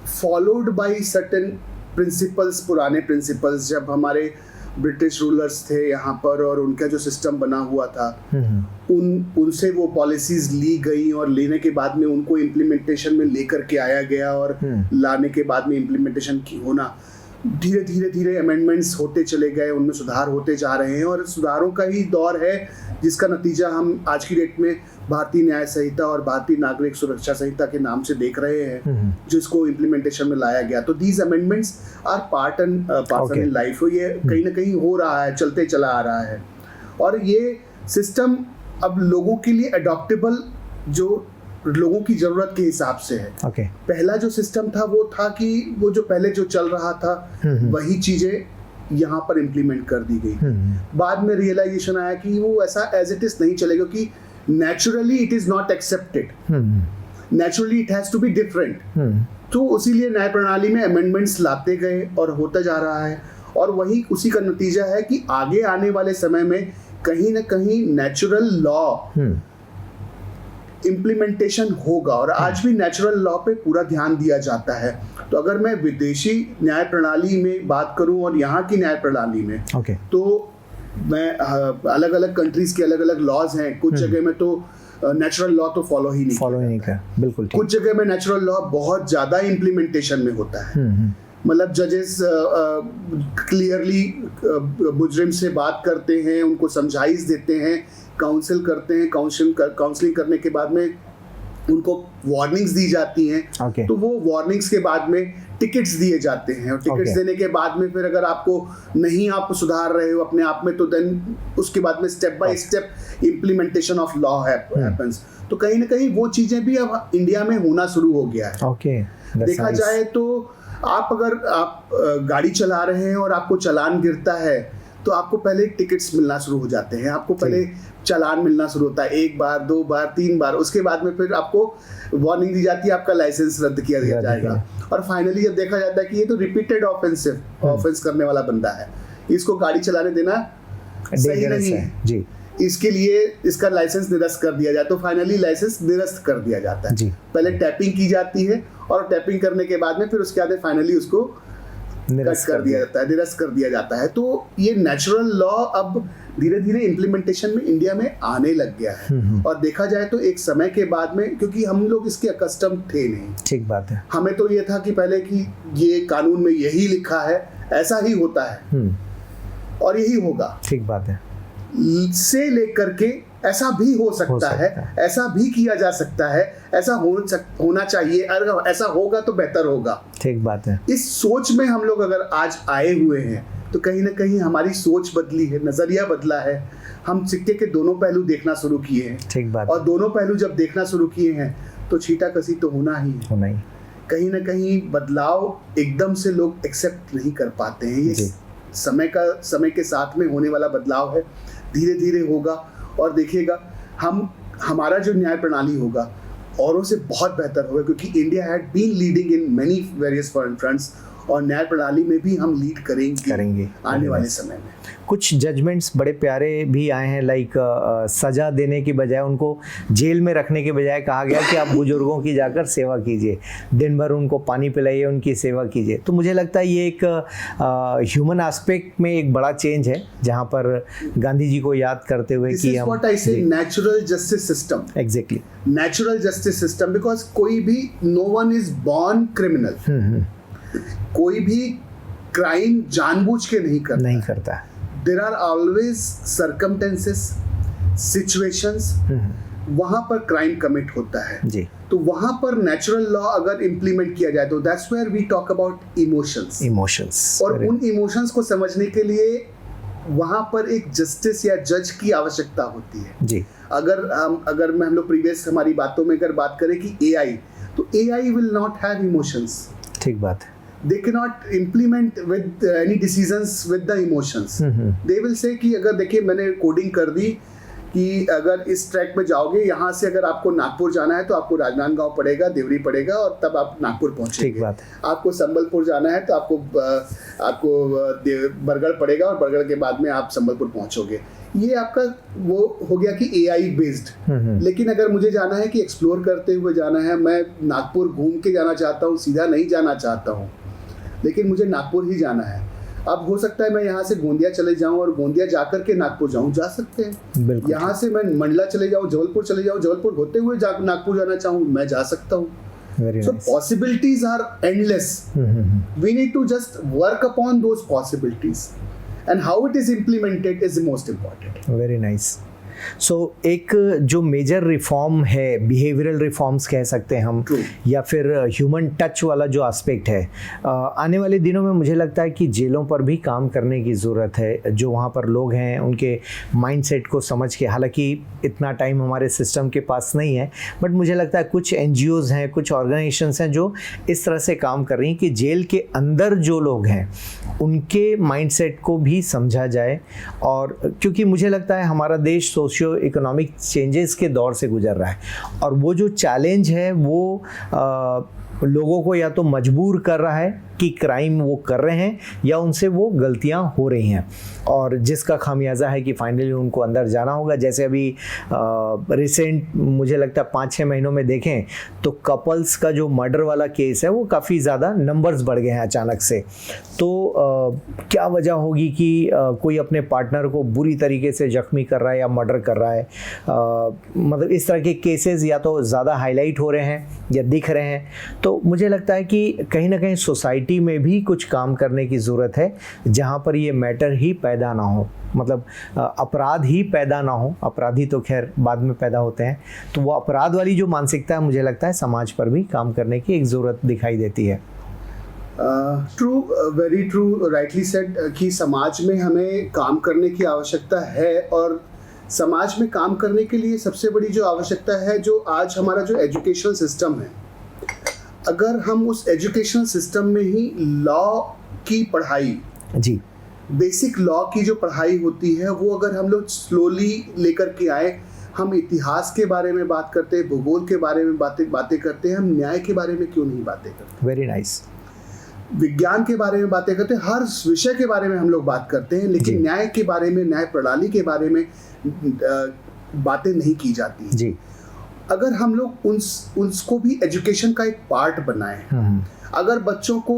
फॉलोड बाय सर्टेन प्रिंसिपल्स, पुराने प्रिंसिपल्स, जब हमारे ब्रिटिश रूलर्स थे यहाँ पर और उनका जो सिस्टम बना हुआ था, उनसे वो पॉलिसीज ली गई और लेने के बाद में उनको इम्प्लीमेंटेशन में लेकर के आया गया और लाने के बाद में इम्प्लीमेंटेशन की होना, धीरे धीरे धीरे अमेंडमेंट्स होते चले गए, उनमें सुधार होते जा रहे हैं और सुधारों का ही दौर है जिसका नतीजा हम आज की डेट में भारतीय न्याय संहिता और भारतीय नागरिक सुरक्षा संहिता के नाम से देख रहे हैं, जिसको इम्प्लीमेंटेशन में लाया गया। तो these amendments are part and parcel in life, ये कहीं ना कहीं हो रहा है, चलते चला आ रहा है और ये सिस्टम अब लोगों के लिए अडॉप्टेबल, जो लोगों की जरूरत के हिसाब से है। पहला जो सिस्टम था वो था कि वो जो पहले जो चल रहा था वही चीजें यहाँ पर इम्प्लीमेंट कर दी गई। बाद में रियलाइजेशन आया कि वो ऐसा एज इट इज नहीं चलेगा, क्योंकि naturally it is not accepted, naturally it has to be different. तो इसीलिए न्याय प्रणाली में अमेंडमेंट्स लाते गए और होता जा रहा है और वही उसी का नतीजा है कि आगे आने वाले समय में कहीं ना कहीं नेचुरल लॉ इम्प्लीमेंटेशन होगा और आज भी नेचुरल लॉ पे पूरा ध्यान दिया जाता है। तो अगर मैं विदेशी न्याय प्रणाली में बात करूं और यहाँ की न्याय प्रणाली में, तो मैं अलग अलग कंट्रीज के अलग अलग लॉज हैं। कुछ जगह में तो नेचुरल लॉ तो फॉलो ही नहीं कर, बिल्कुल ठीक। कुछ जगह में नेचुरल लॉ बहुत ज्यादा इम्प्लीमेंटेशन में होता है, मतलब जजेस क्लियरली मुजरिम से बात करते हैं, उनको समझाइश देते हैं, काउंसिल करते हैं, काउंसलिंग करने के बाद में उनको वार्निंग्स दी जाती हैं। तो वो वार्निंग्स के बाद में टिकट्स दिए जाते हैं और टिकट्स देने के बाद में फिर अगर आपको नहीं आप सुधार रहे हो अपने आप में, तो देन उसके बाद में step by step implementation of law happens. तो कहीं ना कहीं वो चीजें भी अब इंडिया में होना शुरू हो गया है। देखा जाए तो अगर आप गाड़ी चला रहे हैं और आपको चालान गिरता है तो आपको पहले टिकट्स मिलना शुरू हो जाते हैं, आपको पहले चालान मिलना शुरू होता है, 1 बार 2 बार 3 बार, उसके बाद में फिर आपको वार्निंग दी जाती है, आपका लाइसेंस रद्द किया जाएगा और फाइनली जब देखा जाता है कि ये तो रिपीटेड ऑफेंस करने वाला बंदा है, इसको गाड़ी चलाने देना सही नहीं है जी, इसके लिए इसका लाइसेंस निरस्त कर दिया जाए। तो फाइनली लाइसेंस निरस्त कर दिया जाता है। पहले टैपिंग की जाती है और टैपिंग करने के बाद में फिर उसके बाद फाइनली उसको निरस्त कर दिया जाता है। तो ये नेचुरल लॉ अब धीरे धीरे इम्प्लीमेंटेशन में इंडिया में आने लग गया है और देखा जाए तो एक समय के बाद में, क्योंकि हम लोग इसके अकस्टम थे नहीं, ठीक बात है, हमें तो ये था कि पहले कि ये कानून में यही लिखा है, ऐसा ही होता है और यही होगा, ठीक बात है, से लेकर के ऐसा भी हो सकता है, ऐसा भी किया जा सकता है, ऐसा होना चाहिए, अगर ऐसा होगा तो बेहतर होगा, ठीक बात है। इस सोच में हम लोग अगर आज आए हुए हैं तो कहीं ना कहीं हमारी सोच बदली है, नजरिया बदला है, हम सिक्के के दोनों पहलू देखना शुरू किए हैं, ठीक बात। और दोनों पहलू जब देखना शुरू किए हैं तो छींटाकशी तो होना ही है। कहीं ना कहीं बदलाव एकदम से लोग एक्सेप्ट नहीं कर पाते हैं, ये समय के साथ में होने वाला बदलाव है, धीरे धीरे होगा और देखिएगा हमारा जो न्याय प्रणाली होगा औरों से बहुत बेहतर होगा, क्योंकि India had been leading in many various foreign fronts और न्याय प्रणाली में भी हम लीड करेंगे आने वाले समय में। कुछ जजमेंट्स बड़े प्यारे भी आए हैं, लाइक सजा देने की बजाय उनको जेल में रखने के बजाय कहा गया कि आप बुजुर्गों की जाकर सेवा कीजिए, दिन भर उनको पानी पिलाइए, उनकी सेवा कीजिए। तो मुझे लगता है ये एक ह्यूमन एस्पेक्ट में एक बड़ा चेंज है, जहाँ पर गांधी जी को याद करते हुए कि हम natural justice system, exactly natural justice system, because कोई भी no one is born criminal, कोई भी क्राइम जानबूझ के नहीं करता। There are always circumstances, situations, वहाँ पर क्राइम कमिट होता है जी। तो वहाँ पर नेचुरल लॉ अगर इम्प्लीमेंट किया जाए तो that's where we talk about emotions और उन इमोशंस को समझने के लिए वहाँ पर एक जस्टिस या जज की आवश्यकता होती है जी। अगर हम लोग प्रीवियस हमारी बातों में अगर बात करें कि AI, तो AI will not have emotions, ठीक बात है। they cannot implement with any decisions with the emotions. They will say कि अगर देखिए मैंने कोडिंग कर दी कि अगर इस ट्रैक में जाओगे, यहाँ से अगर आपको नागपुर जाना है तो आपको राजनांदगांव पड़ेगा, देवरी पड़ेगा और तब आप नागपुर पहुँचेंगे। ठीक बात है। आपको संबलपुर जाना है तो आपको बरगढ़ पड़ेगा और बरगढ़ के बाद में आप संबलपुर पहुँचोगे। ये आपका वो हो गया कि AI बेस्ड। लेकिन अगर मुझे जाना है कि एक्सप्लोर करते हुए जाना है, मैं नागपुर घूम के जाना चाहता हूँ, सीधा नहीं जाना चाहता हूँ, लेकिन मुझे नागपुर ही जाना है। अब हो सकता है मैं यहाँ से गोंदिया चले जाऊँ और गोंदिया जाकर के नागपुर जाऊँ, जा सकते हैं। यहाँ से मैं मंडला चले जाऊँ, जबलपुर चले जाऊँ, जबलपुर होते हुए नागपुर जाना चाहूँ, मैं जा सकता हूँ। So possibilities are endless. We need to just work upon those possibilities. And how it is implemented is the most important. Very nice. सो एक जो मेजर रिफॉर्म है, बिहेवियरल रिफॉर्म्स कह सकते हैं हम, या फिर ह्यूमन टच वाला जो एस्पेक्ट है, आने वाले दिनों में मुझे लगता है कि जेलों पर भी काम करने की ज़रूरत है। जो वहाँ पर लोग हैं उनके माइंडसेट को समझ के, हालांकि इतना टाइम हमारे सिस्टम के पास नहीं है, बट मुझे लगता है कुछ NGOs हैं, कुछ ऑर्गेनाइजेशंस हैं जो इस तरह से काम कर रही हैं कि जेल के अंदर जो लोग हैं उनके माइंडसेट को भी समझा जाए। और क्योंकि मुझे लगता है हमारा देश सोशियो इकोनॉमिक चेंजेस के दौर से गुजर रहा है, और वो जो चैलेंज है वो लोगों को या तो मजबूर कर रहा है कि क्राइम वो कर रहे हैं या उनसे वो गलतियां हो रही हैं, और जिसका खामियाजा है कि फाइनली उनको अंदर जाना होगा। जैसे अभी रिसेंट मुझे लगता है 5-6 महीनों में देखें तो कपल्स का जो मर्डर वाला केस है वो काफ़ी ज़्यादा नंबर्स बढ़ गए हैं अचानक से। तो क्या वजह होगी कि कोई अपने पार्टनर को बुरी तरीके से जख्मी कर रहा है या मर्डर कर रहा है? मतलब इस तरह के केसेस या तो ज़्यादा हाईलाइट हो रहे हैं या दिख रहे हैं। तो मुझे लगता है कि कहीं ना कहीं सोसाइटी में भी कुछ काम करने की ज़रूरत है, जहाँ पर ये मैटर ही पैदा ना हो, मतलब अपराध ही पैदा ना हो। अपराधी तो खैर बाद में पैदा होते हैं, तो वो अपराध वाली जो मानसिकता है मुझे लगता है समाज पर भी काम करने की एक ज़रूरत दिखाई देती है। True, very true, rightly said कि समाज में हमें काम करने की आवश्यकता है। और समाज में काम करने के लिए सबसे बड़ी जो आवश्यकता है, जो आज हमारा जो एजुकेशनल सिस्टम है, अगर हम उस एजुकेशनल सिस्टम में ही लॉ की पढ़ाई, जी, बेसिक लॉ की जो पढ़ाई होती है वो अगर हम लोग स्लोली लेकर के आए, हम इतिहास के बारे में बात करते हैं, भूगोल के बारे में बातें करते हैं, हम न्याय के बारे में क्यों नहीं बातें करते? Very nice. विज्ञान के बारे में बातें करते हैं, हर विषय के बारे में हम लोग बात करते हैं, लेकिन न्याय के बारे में, न्याय प्रणाली के बारे में बातें नहीं की जाती जी। अगर हम लोग उसको भी एजुकेशन का एक पार्ट बनाए, अगर बच्चों को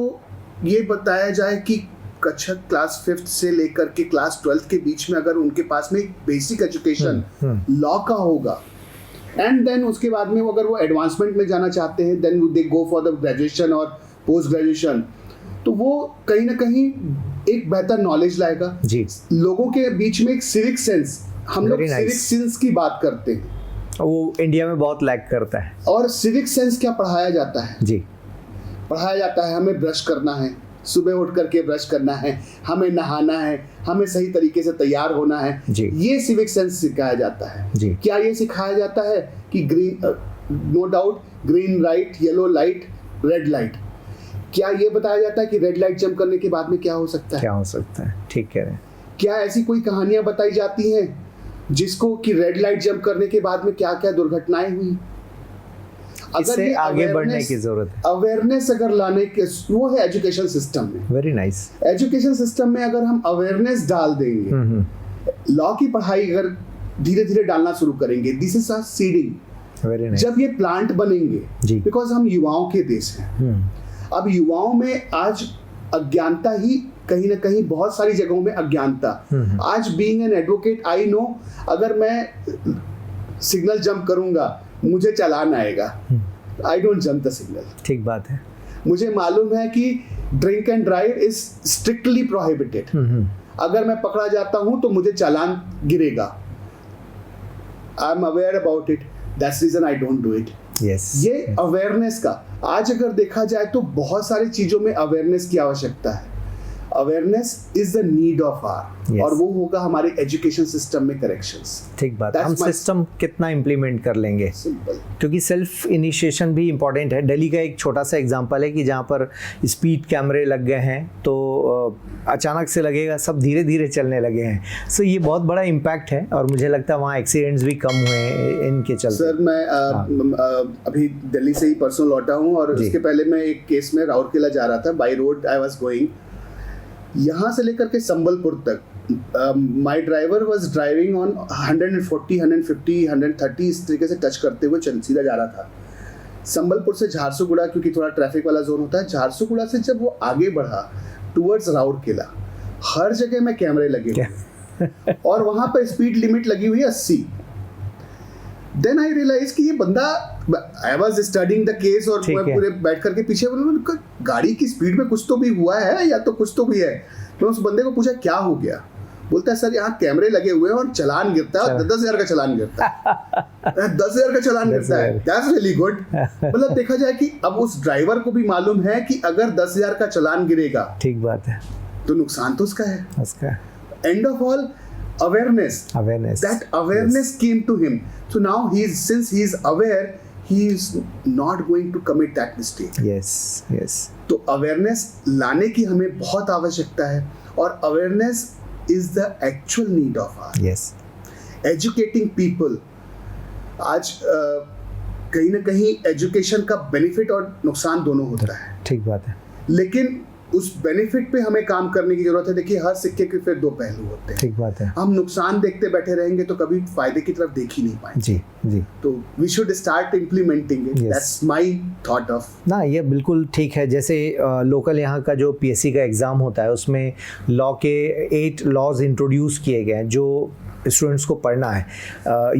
ये बताया जाए कि कक्षा क्लास 5th से लेकर के क्लास 12th के बीच में अगर उनके पास में बेसिक एजुकेशन लॉ का होगा, एंड देन उसके बाद में अगर वो एडवांसमेंट में जाना चाहते हैं, then they go for the graduation और पोस्ट ग्रेजुएशन, तो वो कहीं ना कहीं एक बेहतर नॉलेज लाएगा जी। लोगों के बीच में एक सिविक सेंस, हम लोग सिविक सेंस की बात करते हैं, वो इंडिया में बहुत लैक करता है। और सिविक सेंस क्या पढ़ाया जाता है जी? पढ़ाया जाता है हमें ब्रश करना है, सुबह उठ करके ब्रश करना है, हमें नहाना है, हमें सही तरीके से तैयार होना है जी। ये सिविक सेंस सिखाया जाता है जी। क्या ये सिखाया जाता है कि green, no doubt, green light, yellow light, red light, क्या ये बताया जाता है कि रेड लाइट जंप करने के बाद में क्या हो सकता है? क्या हो सकता है, ठीक कह रहे हैं। क्या ऐसी कोई कहानियां बताई जाती हैं जिसको कि रेड लाइट जंप करने के बाद में क्या क्या दुर्घटनाएं हुई? इससे आगे बढ़ने की जरूरत है। अवेयरनेस अगर लाने के, वो है एजुकेशन सिस्टम में। Very nice. एजुकेशन सिस्टम में अगर हम अवेयरनेस डाल देंगे, लॉ की पढ़ाई अगर धीरे धीरे डालना शुरू करेंगे, this is seeding. Very nice. जब ये प्लांट बनेंगे, बिकॉज हम युवाओं के देश हैं, अब युवाओं में आज अज्ञानता ही कहीं ना कहीं, बहुत सारी जगहों में अज्ञानता। आज being an advocate I know, अगर मैं सिग्नल जंप करूंगा मुझे चालान आएगा, I don't jump the signal. ठीक बात है। मुझे मालूम है कि drink and drive is strictly prohibited, अगर मैं पकड़ा जाता हूं तो मुझे चालान गिरेगा। I am aware about it, that's reason I don't do it. Yes, ये अवेयरनेस का आज अगर देखा जाए तो बहुत सारी चीजों में अवेयरनेस की आवश्यकता है। Awareness is the need of hour, Yes. और वो होगा हमारे एजुकेशन सिस्टम में करेक्शंस। ठीक बात, That's हम my- सिस्टम कितना इम्प्लीमेंट कर लेंगे, सिंपल। क्योंकि सेल्फ इनिशिएशन भी इम्पॉर्टेंट है। दिल्ली का एक छोटा सा एग्जांपल है कि जहाँ पर स्पीड कैमरे लग गए हैं तो अचानक से लगेगा सब धीरे धीरे चलने लगे हैं। सो ये बहुत बड़ा इम्पैक्ट है और मुझे लगता है वहाँ एक्सीडेंट्स भी कम हुए हैं इनके चलते। सर मैं अभी दिल्ली से ही परसों लौटा हूँ, और जी। उसके पहले मैं एक केस में राउरकेला जा रहा था, by road I was going, यहाँ से लेकर के संबलपुर तक my driver was driving on 140, 150, 130 इस तरीके से टच करते हुए सीधा जा रहा था। संबलपुर से झारसुगुड़ा, क्योंकि थोड़ा ट्रैफिक वाला जोन होता है, झारसुगुड़ा से जब वो आगे बढ़ा टूवर्ड्स राउरकेला, हर जगह में कैमरे लगे हुए और वहां पर स्पीड लिमिट लगी हुई है 80। देन आई रियलाइज कि ये बंदा, I was studying the case और ठीक मैं है। पूरे बैठ करके पीछे बोला, गाड़ी की स्पीड में कुछ तो भी हुआ है या तो कुछ तो भी है। मैं उस बंदे को पूछा क्या हो गया, बोलता है सर यहाँ कैमरे लगे हुए हैं और चलान गिरता है, 10,000 का चलान गिरता है। 10,000 का चलान गिरता है, दैट्स रियली गुड। मतलब देखा जाए कि अब उस ड्राइवर को भी मालूम है कि अगर 10,000 का चलान गिरेगा ठीक बात है, तो नुकसान तो उसका है। उसका End of all, awareness. That awareness came to him. So now since he is aware, he is not going to commit that mistake. yes. तो awareness लाने की हमें बहुत आवश्यकता है, और awareness is the actual need of our yes. educating people. आज कहीं ना कहीं एजुकेशन का बेनिफिट और नुकसान दोनों होता है, ठीक बात है, लेकिन उस बेनिफिट पे हमें काम करने की जरूरत है। देखिए हर सिक्के के फिर दो पहलू होते हैं। ठीक बात है। हम नुकसान देखते बैठे रहेंगे तो कभी फायदे की तरफ देख ही नहीं पाएंगे। जी। तो we should start implementing it. Yes. That's my thought of. ना ये बिल्कुल ठीक है। जैसे लोकल यहाँ का जो पीएससी का एग्ज़ाम होता है उसमें लॉ के 8 लॉज इंट्रोड्यूस किए गए हैं जो स्टूडेंट्स को पढ़ना है।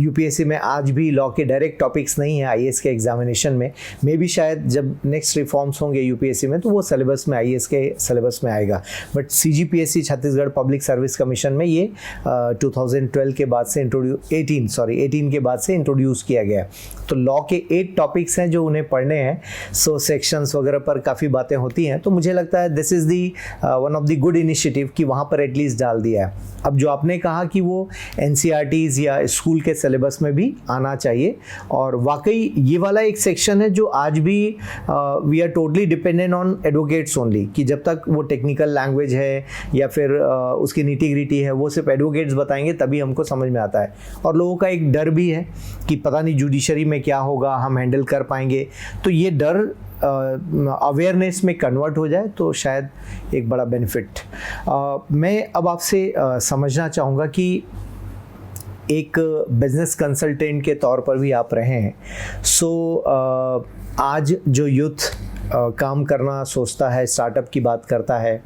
यूपीएससी में आज भी लॉ के डायरेक्ट टॉपिक्स नहीं है आईएएस के एग्जामिनेशन में। मे भी शायद जब नेक्स्ट रिफॉर्म्स होंगे यूपीएससी में तो वो सिलेबस में आईएएस के सिलेबस में आएगा, but CGPSC Chhattisgarh public service commission में ये 2012 के बाद से 18 के बाद से इंट्रोड्यूस किया गया है। तो लॉ के 8 टॉपिक्स हैं जो उन्हें पढ़ने हैं। सो सेक्शंस वगैरह पर काफ़ी बातें होती हैं, तो मुझे लगता है this is the one of the good initiative कि वहाँ पर एटलीस्ट डाल दिया है। अब जो आपने कहा कि वो एनसीईआरटीज़ या स्कूल के सिलेबस में भी आना चाहिए, और वाकई ये वाला एक सेक्शन है जो आज भी we are totally dependent on advocates only, कि जब तक वो टेक्निकल लैंग्वेज है या फिर उसकी नीटी-ग्रिटी है वो सिर्फ एडवोकेट्स बताएंगे तभी हमको समझ में आता है। और लोगों का एक डर भी है कि पता नहीं जुडिशरी में क्या होगा, हम हैंडल कर पाएंगे। तो ये डर अवेयरनेस में कन्वर्ट हो जाए तो शायद एक बड़ा बेनिफिट। मैं अब आपसे समझना चाहूँगा कि एक बिजनेस कंसल्टेंट के तौर पर भी आप रहे हैं। सो आज जो यूथ काम करना सोचता है, स्टार्टअप की बात करता है,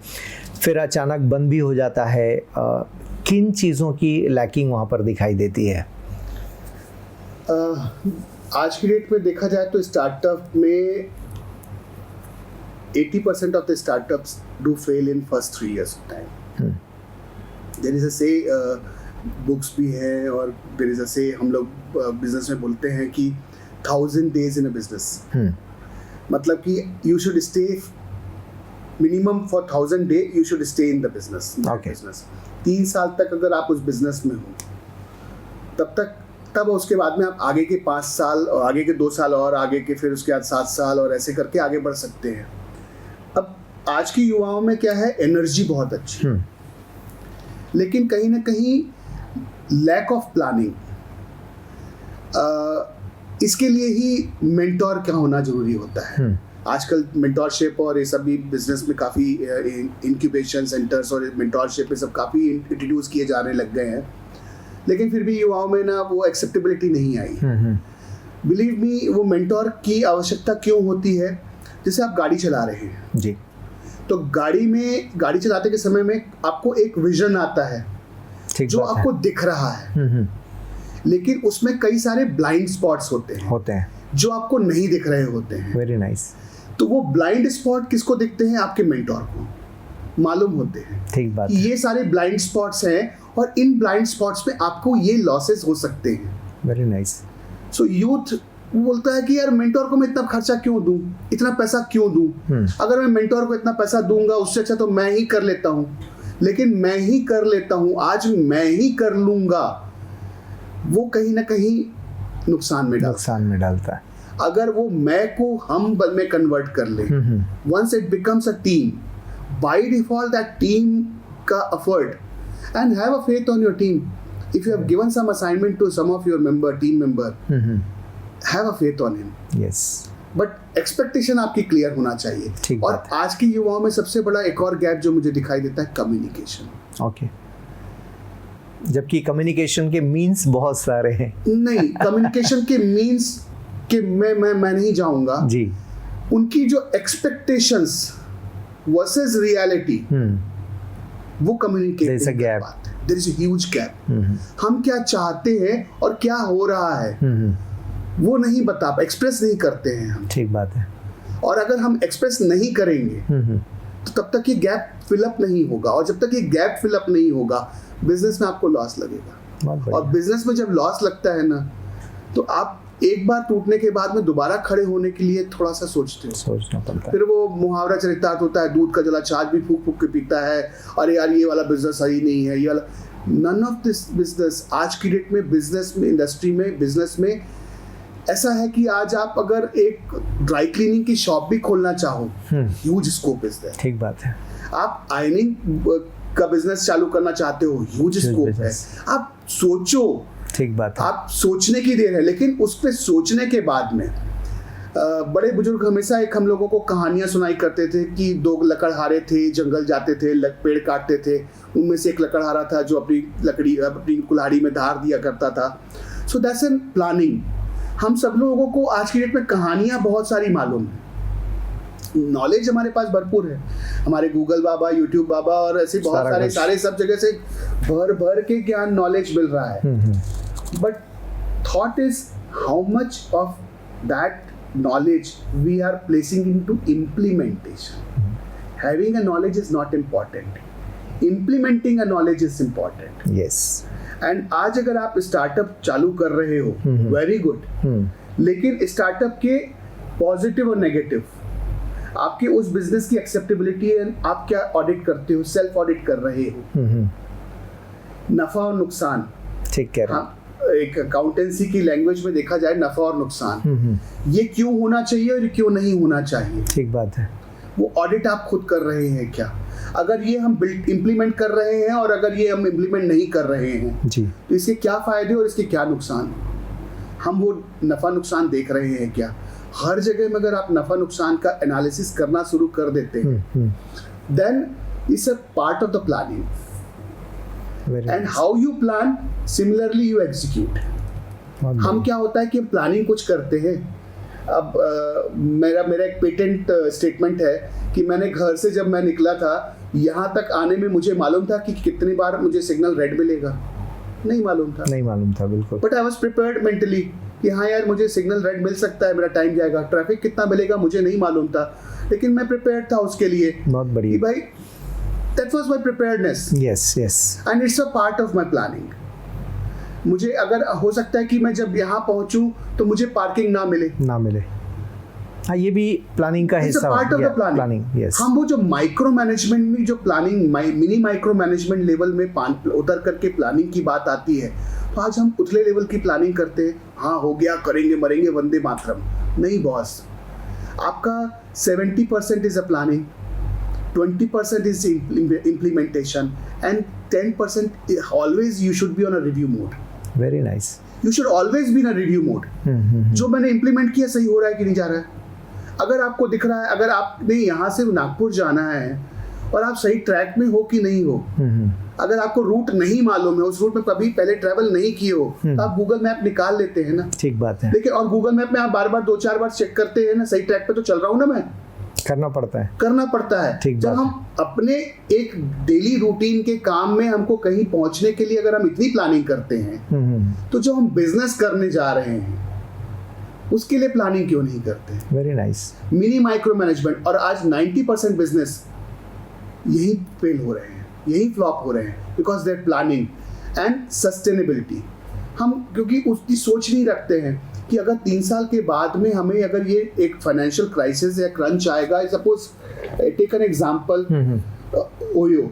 फिर अचानक बंद भी हो जाता है, किन चीज़ों की लैकिंग वहाँ पर दिखाई देती है? आज की डेट में देखा जाए तो स्टार्टअप में 80% of the startups do fail in first 3 years of time. There is a say, books भी है और there is a say, हम लोग बिजनेस में बोलते हैं कि 1000 days in a business. मतलब कि you should stay minimum for 1000 days, you should stay in the business. Okay. 3 साल तक अगर आप उस बिजनेस में हो तब उसके बाद में आप आगे के 5 साल और आगे के 2 साल और आगे के फिर उसके बाद 7 साल और ऐसे करके आगे बढ़ सकते हैं। अब आज की युवाओं में क्या है, एनर्जी बहुत अच्छी, लेकिन कहीं ना कहीं लैक ऑफ प्लानिंग। इसके लिए ही मेंटोर का होना जरूरी होता है। आजकल मेंटोरशिप और ये सब भी बिजनेस में काफ़ी इंक्यूबेशन सेंटर्स और मेंटोरशिप ये सब काफ़ी इंट्रोड्यूस किए जाने लग गए हैं, लेकिन फिर भी युवाओं में ना वो एक्सेप्टेबिलिटी नहीं आई। बिलीव मी, वो मेंटोर की आवश्यकता क्यों होती है? जैसे आप गाड़ी चला रहे हैं जी, तो गाड़ी चलाते के समय में आपको एक विजन आता है जो आपको दिख रहा है, लेकिन उसमें कई सारे ब्लाइंड स्पॉट्स होते हैं जो आपको नहीं दिख रहे होते हैं। Very nice. तो वो ब्लाइंड स्पॉट किसको दिखते हैं? आपके मेंटोर को मालूम होते हैं। ठीक बात। ये सारे ब्लाइंड स्पॉट्स हैं और इन ब्लाइंड स्पॉट्स में आपको ये लॉसेस हो सकते हैं। Very nice. सो यूथ वो बोलता है कि यार मेंटोर को मैं इतना खर्चा क्यों दूं, इतना पैसा क्यों दूं, अगर मैं मेंटोर को इतना पैसा दूंगा उससे अच्छा तो मैं ही कर लेता हूं। लेकिन मैं ही कर लेता हूं, आज मैं ही कर लूंगा, वो कहीं ना कहीं नुकसान में डालता है। अगर वो मैं को हम में कन्वर्ट कर ले, once it becomes a team, by default that team का effort and have a faith on your team. If you have given some assignment to some of your team member, have a faith on him. Yes, but expectation आपकी क्लियर होना चाहिए। और आज के युवाओं में सबसे बड़ा एक और गैप जो मुझे दिखाई देता है, कम्युनिकेशन। ओके, जबकि कम्युनिकेशन के मीन्स बहुत सारे हैं। नहीं, कम्युनिकेशन के मीन्स के मैं नहीं जाऊंगा जी। उनकी जो एक्सपेक्टेशंस वर्सेस रियलिटी, वो communicate, there is a huge gap. हम क्या चाहते हैं और क्या हो रहा है वो नहीं एक्सप्रेस नहीं करते हैं हम। ठीक बात है। और अगर हम एक्सप्रेस नहीं करेंगे तो तब तक ये गैप फिलअप नहीं होगा, और जब तक ये गैप फिलअप नहीं होगा बिजनेस में आपको लॉस लगेगा। और बिजनेस में जब लॉस लगता है ना, तो आप एक बार टूटने के बाद में दोबारा खड़े होने के लिए थोड़ा सा सोचते हो, सोचना पड़ता है। फिर वो मुहावरा चरितार्थ होता है, दूध का जला छाछ भी फूक फूक के पीता है, अरे यार ये वाला बिजनेस सही नहीं है, ये वाला। नन ऑफ दिस बिजनेस आज की डेट में बिजनेस में, इंडस्ट्री में, बिजनेस में ऐसा है कि आज आप अगर एक ड्राई क्लीनिंग की शॉप भी खोलना चाहो, ह्यूज स्कोप इज देयर। ठीक बात है। आप आयनिंग का बिजनेस चालू करना चाहते हो, ह्यूज स्कोप है। आप सोचो, ठीक बात है। आप सोचने की देर है, लेकिन उस पे सोचने के बाद में बड़े बुजुर्ग हमेशा एक हम लोगों को कहानियां सुनाई करते थे कि दो लकड़हारे थे, जंगल जाते थे, पेड़ काटते थे, उनमें से एक लकड़हारा था जो अपनी कुल्हाड़ी में धार दिया करता था। So that's an planning. हम सब लोगों को आज की डेट में कहानियां बहुत सारी मालूम है, नॉलेज हमारे पास भरपूर है, हमारे गूगल बाबा, यूट्यूब बाबा और ऐसे बहुत सारे सब जगह से भर के ज्ञान, नॉलेज मिल रहा है। But thought is how much of that knowledge we are placing into implementation. Having a knowledge is not important. Implementing a knowledge is important. Yes. And आज अगर आप स्टार्टअप चालू कर रहे हो, वेरी गुड, लेकिन स्टार्टअप के पॉजिटिव और नेगेटिव, आपके उस बिजनेस की एक्सेप्टेबिलिटी है, आप क्या ऑडिट करते हो, सेल्फ ऑडिट कर रहे हो, नफा और नुकसान। ठीक कह रहे हैं। एक अकाउंटेंसी की लैंग्वेज में देखा जाए, नफा और नुकसान, ये क्यों होना चाहिए और क्यों नहीं होना चाहिए। ठीक बात है। वो ऑडिट आप खुद कर रहे हैं क्या? अगर ये हम इम्प्लीमेंट कर रहे हैं और अगर ये हम इम्प्लीमेंट नहीं कर रहे हैं जी, तो इसके क्या फायदे और इसके क्या नुकसान, हम वो नफा नुकसान देख रहे हैं क्या? हर जगह में अगर आप नफा नुकसान का एनालिसिस करना शुरू कर देते हैं, then it's a part of the planning. And how you plan, similarly you execute. हम क्या होता है कि प्लानिंग कुछ करते हैं। अब मेरा एक पेटेंट स्टेटमेंट है कि मैंने घर से जब मैं निकला था, यहाँ तक आने में मुझे मालूम था कि कितनी बार मुझे सिग्नल रेड मिलेगा, नहीं मालूम था बिल्कुल। But I was prepared mentally कि हाँ यार मुझे सिग्नल रेड मिल सकता है, मेरा टाइम जाएगा। ट्रैफिक कितना मिलेगा मुझे नहीं मालूम था, लेकिन मैं प्रिपेयर्ड था उसके लिए। बहुत बढ़िया भाई, that was my preparedness. Yes. And it's a part of my planning. मुझे अगर हो सकता है कि मैं जब यहाँ पहुँचूं तो मुझे पार्किंग ना मिले। हाँ, ये भी प्लानिंग का हिस्सा है। It's a part of the planning. Yes. हम वो जो माइक्रो मैनेजमेंट में जो planning, mini micro management level में उतर करके प्लानिंग की बात आती है, तो आज हम उतले लेवल की प्लानिंग करते हैं। हाँ हो गया, करेंगे मरेंगे, वंदे मातरम। नहीं बॉस, आपका 70% is a planning, 20% is implementation, and 10% always you should be on a review mode. Very nice. You should always be in a review mode. जो मैंने implement किया सही हो रहा है कि नहीं जा रहा है। अगर आपको दिख रहा है, अगर आपने यहाँ से नागपुर जाना है और आप सही ट्रैक में हो कि नहीं हो, अगर आपको रूट नहीं मालूम है, उस रूट में कभी पहले ट्रैवल नहीं किए हो, तो आप गूगल मैप निकाल लेते हैं ना। ठीक बात है। लेकिन और गूगल मैप में आप बार-बार 2-4 बार चेक करते हैं ना, सही ट्रैक पे तो चल रहा हूँ ना मैं, करना पड़ता है। जब हम अपने एक डेली रूटीन के काम में हमको कहीं पहुंचने के लिए अगर हम इतनी प्लानिंग करते हैं, तो जो हम बिजनेस करने जा रहे हैं उसके लिए प्लानिंग क्यों नहीं करते? Very nice. Mini micro management. और आज 90% बिजनेस यही फेल हो रहे हैं, यही फ्लॉप हो रहे हैं, because their planning and sustainability. हम क्योंकि उसकी सोच नहीं रखते हैं कि अगर 3 साल के बाद में हमें अगर ये एक फाइनेंशियल क्राइसिस या क्रंच आएगा, suppose take an example OYO,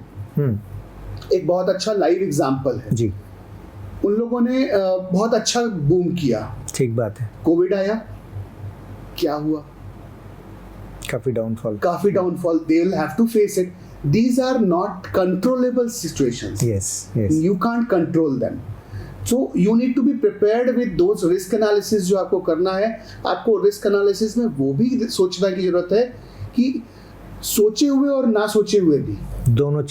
एक बहुत अच्छा लाइव एग्जांपल है जी। उन लोगों ने बहुत अच्छा बूम किया, ठीक बात है। कोविड आया, क्या हुआ? काफी downfall. They will have to face it. These are not controllable situations. Yes. You can't control them. So you need to be prepared with those risk analysis जो आपको करना है। आपको risk analysis में वो भी सोचना की जरूरत है कि सोचे हुए और ना सोचे हुए भी दोनों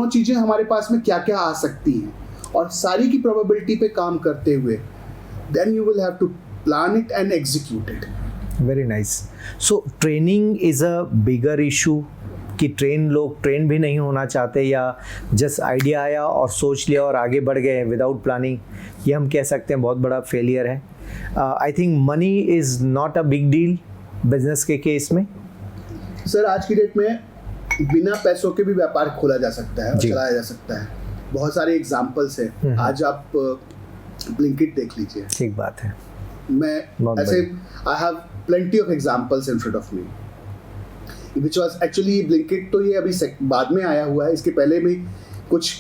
चीजें हमारे पास में क्या क्या आ सकती हैं, और सारी की probability पे काम करते हुए then you will have to plan it and execute it. Very nice. So training is a bigger issue कि लोग ट्रेन भी नहीं होना चाहते, या जस्ट आइडिया आया और सोच लिया और आगे बढ़ गए विदाउट प्लानिंग, ये हम कह सकते हैं बहुत बड़ा फेलियर है। I think money is not a big deal business के केस में। सर आज की डेट में बिना पैसों के भी व्यापार खोला जा सकता है और चलाया जा सकता है। बहुत सारे एग्जाम्पल्स हैं। आज आप ब्लिंकिट देख लीजिए। ठीक बात है। मैं ऐसे I have plenty of examples in front of me which was actually Blinkit, तो ये अभी बाद में आया हुआ है। इसके पहले भी कुछ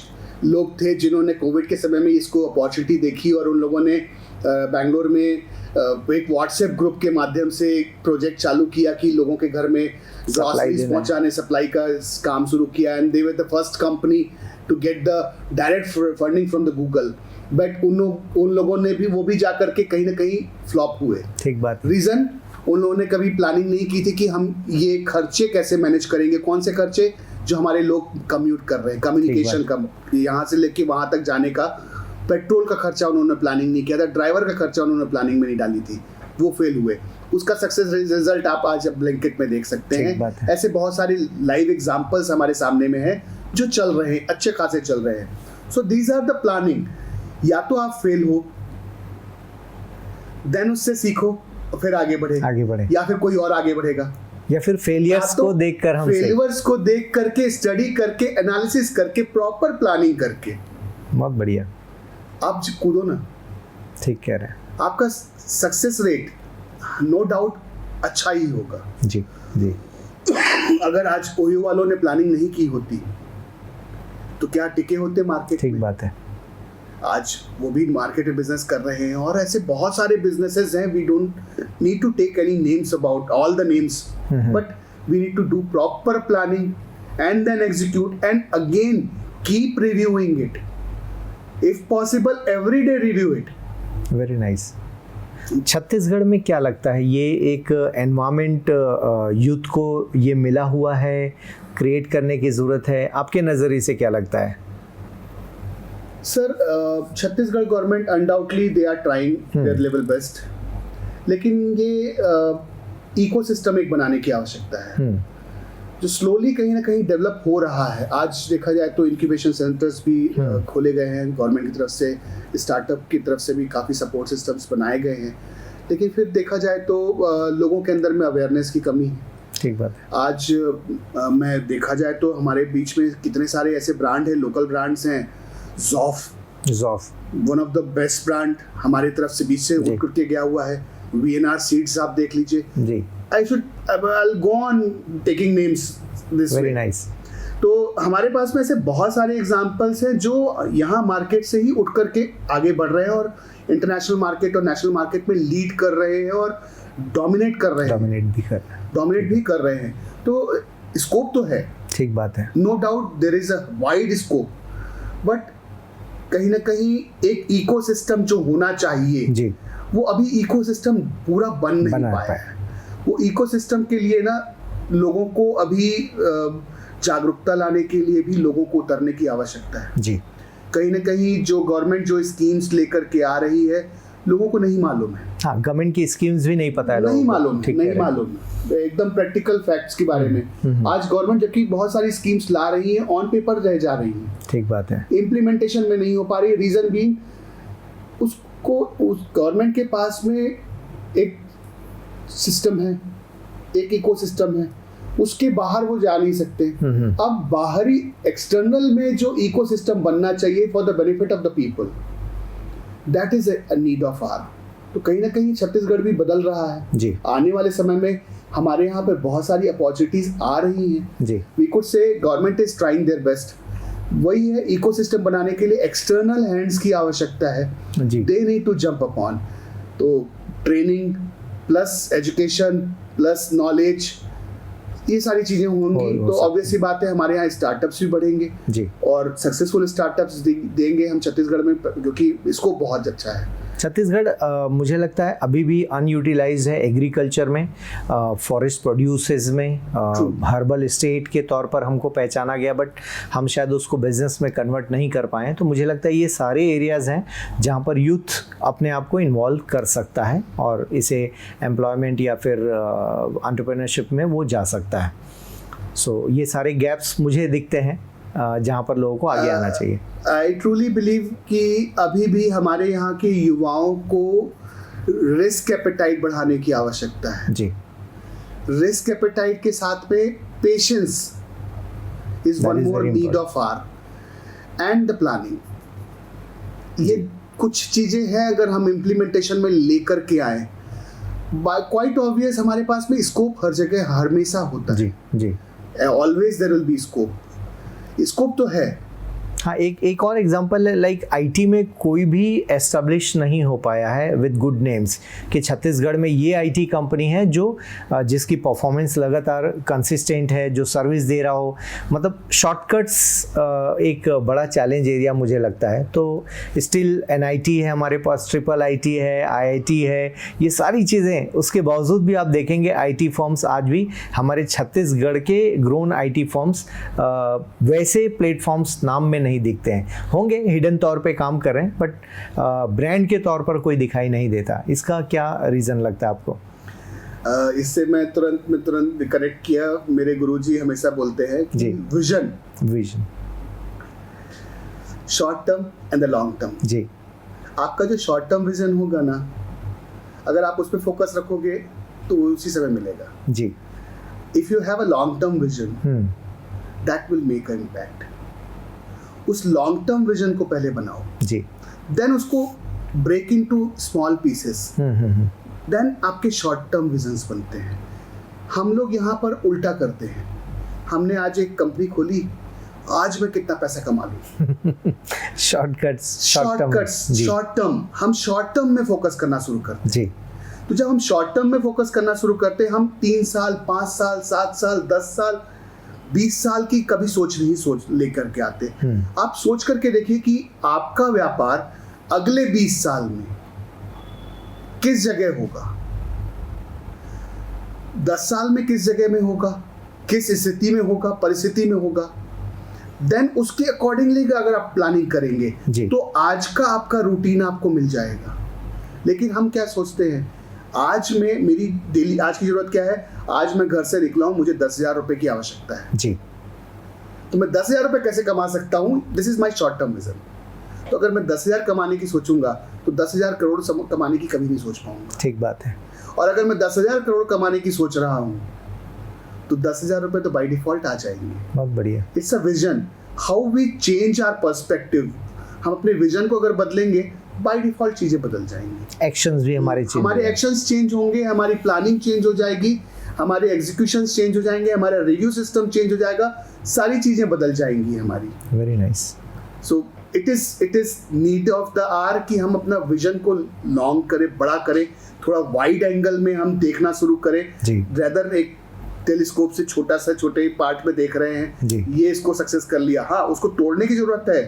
लोग थे जिन्होंने कोविड के समय में इसको अपॉर्चुनिटी देखी और उन लोगों ने बैंगलोर में एक व्हाट्सएप ग्रुप के माध्यम से एक प्रोजेक्ट चालू किया कि लोगों के घर में ग्रॉसरीज पहुंचाने, सप्लाई का काम शुरू किया, and they were the first company to get the direct funding from the Google. बट उन लोगों ने भी वो भी जा करके कहीं ना कहीं फ्लॉप हुए। ठीक बात। रीजन, उन लोगों ने कभी प्लानिंग नहीं की थी कि हम ये खर्चे कैसे मैनेज करेंगे। कौन से खर्चे? जो हमारे लोग कम्यूट कर रहे हैं, कम्युनिकेशन का, यहाँ से लेके वहाँ तक जाने का, पेट्रोल का खर्चा उन्होंने प्लानिंग नहीं किया था, ड्राइवर का खर्चा उन्होंने प्लानिंग में नहीं डाली थी, वो फेल हुए। उसका सक्सेस रिजल्ट आप आज ब्लिंकिट में देख सकते हैं। ऐसे बहुत सारे लाइव एग्जांपल्स हमारे सामने में है जो चल रहे हैं, अच्छे खासे चल रहे हैं। So these are the planning. या तो आप फेल हो, देन उससे सीखो, फिर आगे बढ़े, या फिर कोई और आगे बढ़ेगा, या फिर फेलियर्स को देखकर हम फेलियर्स को देख करके, स्टडी करके, एनालिसिस करके, प्रॉपर प्लानिंग करके। बहुत बढ़िया। आप कूदो ना। ठीक कह रहे हैं। आपका सक्सेस रेट नो डाउट अच्छा ही होगा। जी। अगर आज ओयो वालों ने प्लानिंग नहीं की होती तो क्या टिके होते मार्केट में? ठीक बात है। आज वो भी मार्केट में बिजनेस कर रहे हैं, और ऐसे बहुत सारे बिजनेसेस हैं। We don't need to take any names about all the names, but we need to do proper planning and then execute, and again keep reviewing it, if possible every day review it. Very nice. Chhattisgarh में क्या लगता है, ये एक एनवायरमेंट यूथ को ये मिला हुआ है, क्रिएट करने की ज़रूरत है, आपके नज़रिए से क्या लगता है? Sir Chhattisgarh government undoubtedly they are trying their level best, लेकिन ये इकोसिस्टम एक बनाने की आवश्यकता है जो स्लोली कहीं ना कहीं डेवलप हो रहा है। आज देखा जाए तो इंक्यूबेशन सेंटर्स भी खोले गए हैं गवर्नमेंट की तरफ से, स्टार्टअप की तरफ से भी काफ़ी सपोर्ट सिस्टम्स बनाए गए हैं, लेकिन फिर देखा जाए तो लोगों के अंदर में अवेयरनेस की कमी है। ठीक बात है। आज मैं देखा जाए तो हमारे बीच में कितने सारे ऐसे ब्रांड हैं, लोकल ब्रांड्स हैं। ज़ॉफ one of the best brand हमारे तरफ से बीच से उठ के गया हुआ है। VNR सीड्स आप देख लीजिए जी। I'll go on taking names this way. Very nice. तो हमारे पास में ऐसे बहुत सारे एग्जांपल्स हैं जो यहाँ मार्केट से ही उठ करके आगे बढ़ रहे हैं और इंटरनेशनल मार्केट और नेशनल मार्केट में लीड कर रहे हैं और डोमिनेट भी कर रहे हैं। तो स्कोप तो है। ठीक बात है। No doubt there is a wide scope, but कहीं ना कहीं एक इकोसिस्टम जो होना चाहिए जी, वो अभी इकोसिस्टम पूरा बन नहीं पाया है। वो इकोसिस्टम के लिए ना लोगों को अभी जागरूकता लाने के लिए भी लोगों को उतरने की आवश्यकता है जी। कहीं ना कहीं जो गवर्नमेंट जो स्कीम्स लेकर के आ रही है लोगों को नहीं मालूम है। हाँ, गवर्नमेंट की स्कीम्स भी नहीं पता है, नहीं मालूम एकदम प्रैक्टिकल फैक्ट्स के बारे में। आज गवर्नमेंट जबकि बहुत सारी स्कीम्स ला रही है, ऑन पेपर रह जा रही है। ठीक बात है। इम्प्लीमेंटेशन में नहीं हो पा रही। रीजन बीइंग उसको उस गवर्नमेंट के पास में एक सिस्टम है, एक इकोसिस्टम है, उसके बाहर वो जा नहीं सकते। अब बाहरी एक्सटर्नल में जो इकोसिस्टम बनना चाहिए for the benefit of the people, that is a need of hour. तो कहीं ना कहीं छत्तीसगढ़ भी बदल रहा है जी आने वाले समय में हमारे यहाँ पे बहुत सारी अपॉर्चुनिटीज आ रही हैं जी we could say government is trying their best वही है इकोसिस्टम बनाने के लिए एक्सटर्नल हैंड्स की आवश्यकता है जी they need to jump upon तो training plus education plus knowledge ये सारी चीजें होंगी हो तो सकती ऑब्वियस सी बात है हमारे यहाँ स्टार्टअप्स भी बढ़ेंगे जी और सक्सेसफुल स्टार्टअप्स देंगे हम छत्तीसगढ़ में क्योंकि इसको बहुत अच्छा है छत्तीसगढ़ मुझे लगता है अभी भी अनयूटिलाइज्ड है एग्रीकल्चर में फॉरेस्ट प्रोड्यूसेस में हर्बल स्टेट के तौर पर हमको पहचाना गया बट हम शायद उसको बिजनेस में कन्वर्ट नहीं कर पाए तो मुझे लगता है ये सारे एरियाज़ हैं जहाँ पर यूथ अपने आप को इन्वॉल्व कर सकता है और इसे एम्प्लॉयमेंट या फिर एंटरप्रेन्योरशिप में वो जा सकता है सो ये सारे गैप्स मुझे दिखते हैं जहाँ पर लोगों को आगे आना चाहिए आई ट्रूली बिलीव कि अभी भी हमारे यहाँ के युवाओं को रिस्क एपेटाइट बढ़ाने की आवश्यकता है जी रिस्क एपेटाइट के साथ में patience is one more need of hour and the planning ये कुछ चीजें हैं अगर हम इम्प्लीमेंटेशन में लेकर के आए क्वाइट ऑब्वियस हमारे पास में स्कोप हर जगह हमेशा होता है जी always there will be scope तो है हाँ एक और एग्जांपल है लाइक आईटी में कोई भी एस्टेब्लिश नहीं हो पाया है विद गुड नेम्स कि छत्तीसगढ़ में ये आईटी कंपनी है जो जिसकी परफॉर्मेंस लगातार कंसिस्टेंट है जो सर्विस दे रहा हो मतलब शॉर्टकट्स एक बड़ा चैलेंज एरिया मुझे लगता है तो स्टिल एनआईटी है हमारे पास ट्रिपल आईटी है आईआईटी है ये सारी चीज़ें उसके बावजूद भी आप देखेंगे आईटी फर्म्स आज भी हमारे छत्तीसगढ़ के ग्रोन आईटी फर्म्स वैसे प्लेटफॉर्म्स नाम में नहीं दिखते हैं होंगे हिडन तौर पे काम कर रहे हैं बट ब्रांड के तौर पर कोई दिखाई नहीं देता इसका क्या रीज़न लगता है आपको इससे मैं तुरंत कनेक्ट किया मेरे गुरुजी हमेशा बोलते हैं कि vision short term and the long term जी आपका जो शॉर्ट टर्म विजन होगा ना अगर आप उस पर फोकस रखोगे तो उसी समय मिलेगा जी if you have a long term vision that will make a impact उस लॉन्ग टर्म विजन को पहले बनाओ जी देन उसको break into small pieces then आपके शॉर्ट टर्म विजन्स बनते हैं हम लोग यहाँ पर उल्टा करते हैं हमने आज एक कंपनी खोली आज मैं कितना पैसा कमा लूं शॉर्टकट्स शॉर्ट टर्म हम शॉर्ट टर्म में फोकस करना शुरू करते हैं जी तो जब हम शॉर्ट टर्म में फोकस करना शुरू करते हैं हम 3 साल 5 साल 7 साल 10 साल 20 साल की कभी सोच लेकर के आते आप सोच करके देखिए कि आपका व्यापार अगले 20 साल में किस जगह होगा 10 साल में किस जगह में होगा किस स्थिति में होगा परिस्थिति में होगा देन उसके अकॉर्डिंगली अगर आप प्लानिंग करेंगे तो आज का आपका रूटीन आपको मिल जाएगा लेकिन हम क्या सोचते हैं आज में मेरी डेली आज की जरूरत क्या है आज मैं घर से निकला हूं मुझे 10,000 रुपए की आवश्यकता है जी तो मैं 10,000 रुपए कैसे कमा सकता हूं this is my short term vision तो अगर मैं 10,000 कमाने की सोचूंगा तो 10,000 करोड़ कमाने की कभी नहीं सोच पाऊंगा ठीक बात है और अगर मैं 10,000 करोड़ कमाने की सोच रहा हूं तो 10,000 रुपए तो बाय डिफॉल्ट आ जाएंगे बहुत बढ़िया it's a vision how we change our perspective हम अपने विजन को अगर बदलेंगे बाय डिफॉल्ट चीजें बदल जाएंगी एक्शंस भी हमारे एक्शंस चेंज होंगे हमारी प्लानिंग चेंज हो जाएगी हमारे एग्जीक्यूशंस चेंज हो जाएंगे हमारा रिव्यू सिस्टम चेंज हो जाएगा सारी चीजें बदल जाएंगी हमारी very nice so it is need of the hour कि हम अपना विजन को लॉन्ग करें बड़ा करें थोड़ा वाइड एंगल में हम देखना शुरू करें रेदर एक टेलीस्कोप से छोटे पार्ट में देख रहे हैं ये इसको सक्सेस कर लिया हाँ उसको तोड़ने की जरूरत है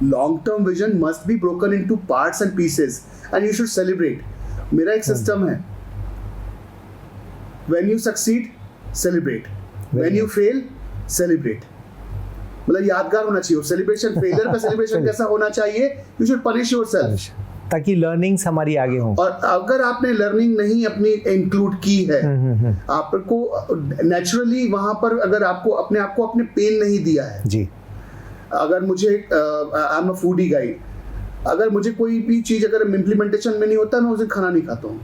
long term vision must be broken into parts and pieces and you should celebrate मेरा एक सिस्टम है when you succeed celebrate when you fail celebrate मतलब यादगार होना चाहिए सेलिब्रेशन फेलियर का सेलिब्रेशन कैसा होना चाहिए you should punish yourself ताकि लर्निंग्स हमारी आगे हों और अगर आपने लर्निंग नहीं अपनी इंक्लूड की है आपको नेचुरली वहां पर अगर आपको अपने आप को अपने पेन नहीं दिया है जी अगर मुझे आई एम अ फूडी गाई अगर मुझे कोई भी चीज अगर इम्प्लीमेंटेशन में नहीं होता मैं उसे खाना नहीं खाता हूँ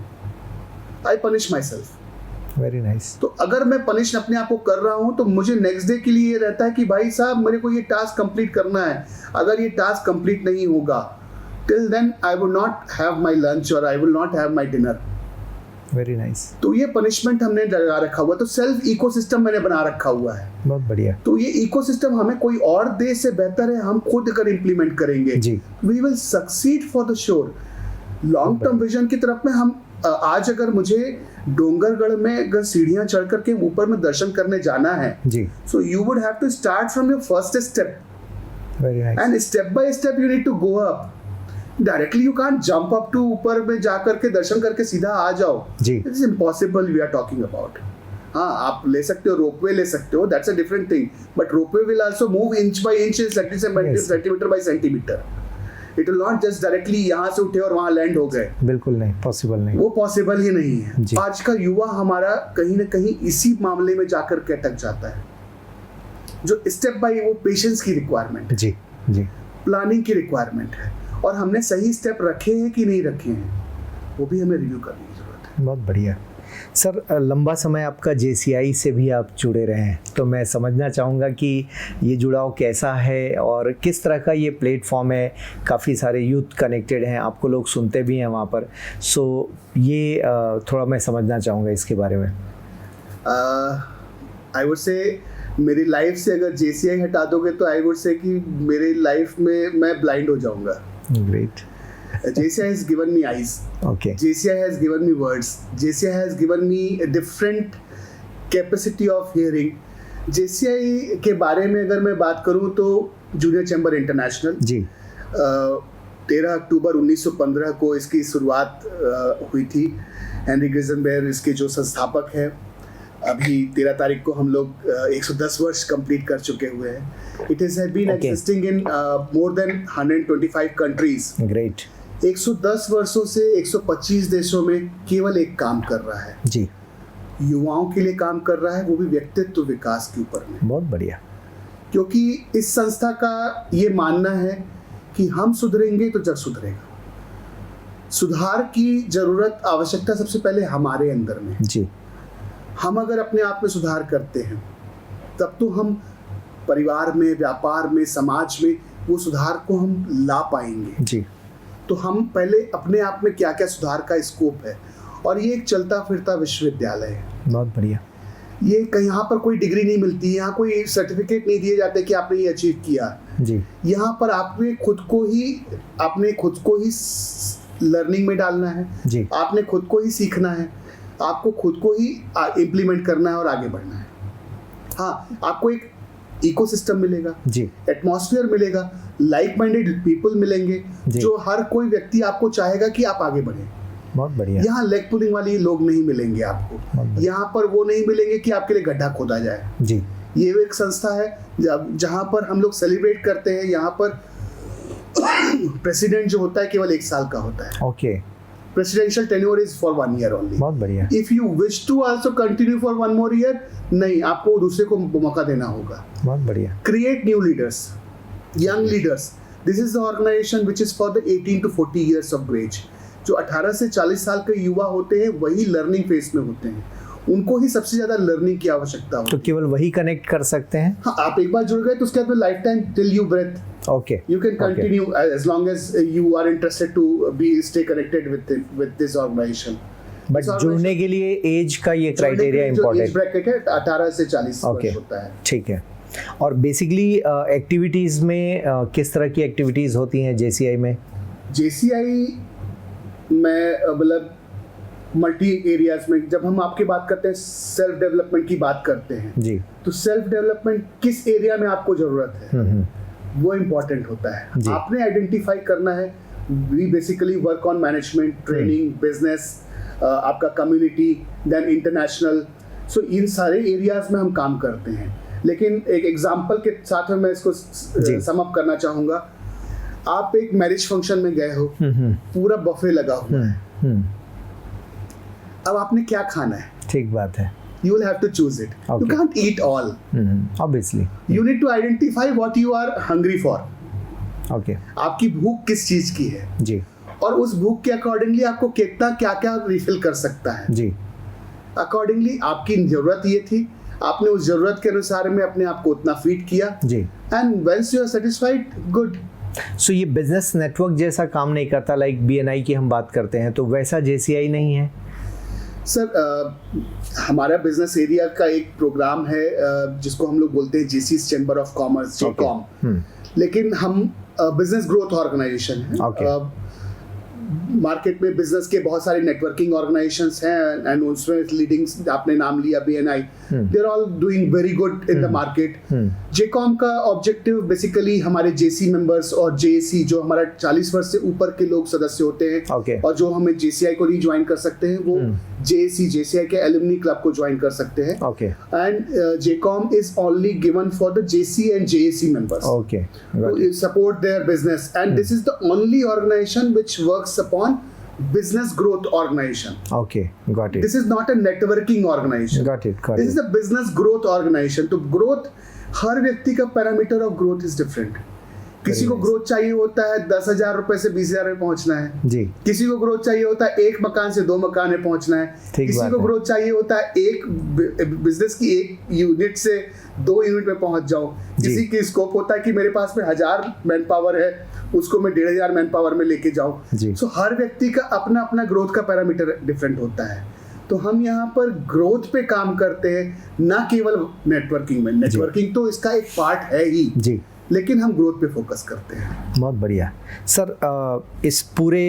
I punish myself very nice तो अगर मैं पनिश अपने आप को कर रहा हूँ तो मुझे नेक्स्ट डे के लिए ये रहता है कि भाई साहब मेरे को ये टास्क कंप्लीट करना है अगर ये टास्क कंप्लीट नहीं होगा till then I would not have my lunch or I will not have my dinner. Very nice. तो ये पनिशमेंट हमने लगा रखा हुआ, तो सेल्फ इकोसिस्टम मैंने बना रखा हुआ है। बहुत बढ़िया। तो ये इकोसिस्टम हमें कोई और देश से बेहतर है, हम खुद अगर इम्प्लीमेंट करेंगे जी, we will succeed for the sure. Long term vision की तरफ में हम आज अगर मुझे डोंगरगढ़ में अगर सीढ़ियां चढ़ करके ऊपर में दर्शन करने जाना है जी, so you would have to start from your first step very nice. And step by step you need to go up. Directly you can't jump up to ऊपर में जा करके दर्शन करके सीधा आ जाओ जी, it is impossible we are talking about. हाँ, आप ले सकते हो, रोपवे ले सकते हो, that's a different thing, but ropeway will also move inch by inch, centimetre bye centimetre. It will not just directly यहाँ से उठे और वहाँ लैंड हो गए, बिल्कुल नहीं, पॉसिबल नहीं, वो पॉसिबल ही नहीं है। जी। आज का युवा हमारा कहीं ना कहीं इसी मामले में जाकर के अटक जाता है, जो स्टेप बाय वो पेशेंस की रिक्वायरमेंट है, जी जी, प्लानिंग की रिक्वायरमेंट है, और हमने सही स्टेप रखे हैं कि नहीं रखे हैं वो भी हमें रिव्यू करने की जरूरत है। बहुत बढ़िया। सर, लंबा समय आपका JCI से भी आप जुड़े रहे हैं, तो मैं समझना चाहूँगा कि ये जुड़ाव कैसा है और किस तरह का ये प्लेटफॉर्म है। काफ़ी सारे यूथ कनेक्टेड हैं, आपको लोग सुनते भी हैं वहाँ पर, सो ये थोड़ा मैं समझना चाहूँगा इसके बारे में। आई वुड से मेरी लाइफ से अगर JCI हटा दोगे तो आई वुड से कि मेरी लाइफ में मैं ब्लाइंड हो जाऊँगा। Great. JCI has given me eyes. Okay. JCI has given me words. JCI has given me a different capacity of hearing. JCI के बारे में अगर मैं बात करूं तो जूनियर चैम्बर इंटरनेशनल जी, 13 अक्टूबर 1915 को इसकी शुरुआत हुई थी। हेनरी ग्रिजनबेयर इसके जो संस्थापक हैं, अभी 13 तारीख को हम लोग 110 वर्ष कंप्लीट कर चुके हुए हैं। It has been existing in more than 125 countries. Great. 110 वर्षों से 125 देशों में केवल एक काम कर रहा है जी, युवाओं के लिए काम कर रहा है, वो भी व्यक्तित्व विकास के ऊपर में। बहुत बढ़िया। क्योंकि इस संस्था का ये मानना है कि हम सुधरेंगे तो जग सुधरेगा। सुधार की जरूरत, आवश्यकता सबसे पहले हमारे अंदर में जी। हम अगर अपने आप में सुधार करते हैं तब तो हम परिवार में, व्यापार में, समाज में वो सुधार को हम ला पाएंगे जी। तो हम पहले अपने आप में क्या क्या सुधार का स्कोप है, और ये एक चलता फिरता विश्वविद्यालय है। बहुत बढ़िया। ये कहीं यहाँ पर कोई डिग्री नहीं मिलती, यहाँ कोई सर्टिफिकेट नहीं दिए जाते कि आपने ये अचीव किया जी। यहाँ पर आपने खुद को ही लर्निंग में डालना है जी। आपने खुद को ही सीखना है, आपको खुद को ही इम्प्लीमेंट करना है और आगे बढ़ना है। हाँ, आपको एक इकोसिस्टम मिलेगा जी, एटमॉस्फेयर मिलेगा, लाइक माइंडेड पीपल मिलेंगे जो हर कोई व्यक्ति आपको चाहेगा कि आप आगे बढ़े। बहुत बढ़िया। यहाँ लेग पुलिंग वाली लोग नहीं मिलेंगे आपको, यहाँ पर वो नहीं मिलेंगे कि आपके लिए गड्ढा खोदा जाए जी। ये एक संस्था है जहाँ पर हम लोग सेलिब्रेट करते हैं। यहाँ पर प्रेसिडेंट जो होता है केवल 1 साल का होता है। Okay. Presidential tenure is for 1 year only. बहुत बढ़िया। If you wish to also continue for 1 more year, नहीं, आपको दूसरे को मौका देना होगा। बहुत बढ़िया। Create new leaders, young leaders. This is the organization which is for the 18 to 40 years of age. जो 18 से 40 साल के युवा होते हैं वही लर्निंग फेज में होते हैं, उनको ही सबसे ज्यादा लर्निंग की आवश्यकता होती है। तो केवल वही कनेक्ट कर सकते हैं? हाँ, आप एक बार जुड़ गए तो उसके बाद में life time till you breath Okay. you can continue as long as you are interested to stay connected with this organization. But जुड़ने के लिए एज का ये क्राइटेरिया इम्पोर्टेंट ब्रैकेट है 18 से 40 वर्ष होता है। ठीक है। और बेसिकली एक्टिविटीज़ में किस तरह की एक्टिविटीज़ होती हैं JCI में? JCI में मतलब मल्टी एरियाज में, जब हम आपकी बात करते हैं सेल्फ डेवलपमेंट की बात करते हैं जी, तो सेल्फ डेवलपमेंट किस एरिया में आपको जरूरत है वो इम्पोर्टेंट होता है। आपने आइडेंटिफाई करना है। We basically work on management, training, business, आपका कम्युनिटी, देन इंटरनेशनल। सो इन सारे एरियाज में हम काम करते हैं। लेकिन एक एग्जांपल के साथ में मैं इसको सम अप करना चाहूँगा। आप एक मैरिज फंक्शन में गए हो, पूरा बफे लगा हुआ है, अब आपने क्या खाना है? ठीक बात है। You will have to choose it. Okay. You can't eat all. Obviously. You need to identify what you are hungry for. Okay. आपकी भूख किस चीज की है जी, और उस भूख के अकॉर्डिंगली आपको कितना क्या क्या रिफिल कर सकता है जी। अकॉर्डिंगली आपकी जरूरत ये थी, आपने उस जरूरत के अनुसार में अपने आप को उतना फीड किया जी, and once you are satisfied, good, so ये बिजनेस नेटवर्क जैसा काम नहीं करता, लाइक BNI की हम बात करते हैं तो वैसा JCI नहीं है? सर हमारा बिजनेस एरिया का एक प्रोग्राम है जिसको हम लोग बोलते हैं JC's chamber of commerce, JCOM, लेकिन हम बिजनेस ग्रोथ ऑर्गेनाइजेशन है। मार्केट में बिजनेस के बहुत सारे नेटवर्किंग ऑर्गेनाइजेशंस हैं एंड उसमें लीडिंग आपने नाम लिया BNI, they are all doing very good in the market. JCOM का ऑब्जेक्टिव बेसिकली हमारे JC मेंबर्स और JAC जो हमारा 40 वर्ष से ऊपर के लोग सदस्य होते हैं और जो हमें JCI को रीज्वाइन कर सकते हैं वो JCI के एलुमनी क्लब को ज्वाइन कर सकते हैं। And JCOM is only given for the JC and JAC members to support their business and this is the only organization which works upon business growth organization. Got it. This is not a networking organization. Got it. This is a business growth organization. तो growth, हर व्यक्ति का parameter of growth is different. किसी को ग्रोथ चाहिए होता है 10,000 रुपए से 20,000 में पहुंचना है जी। किसी को ग्रोथ चाहिए होता है 1 मकान से 2 मकान में पहुंचना है। किसी को ग्रोथ चाहिए होता है एक बिजनेस की 1 यूनिट से 2 यूनिट में पहुंच जाओ। किसी की स्कोप होता है कि मेरे पास में 1000 मैन पावर है, उसको मैं 1,500 मैन पावर में लेके जाऊं। सो हर व्यक्ति का अपना अपना ग्रोथ का पैरामीटर डिफरेंट होता है। तो हम यहाँ पर ग्रोथ पे काम करते हैं, ना केवल नेटवर्किंग में। नेटवर्किंग तो इसका एक पार्ट है ही जी, लेकिन हम ग्रोथ पे फोकस करते हैं। बहुत बढ़िया सर। इस पूरे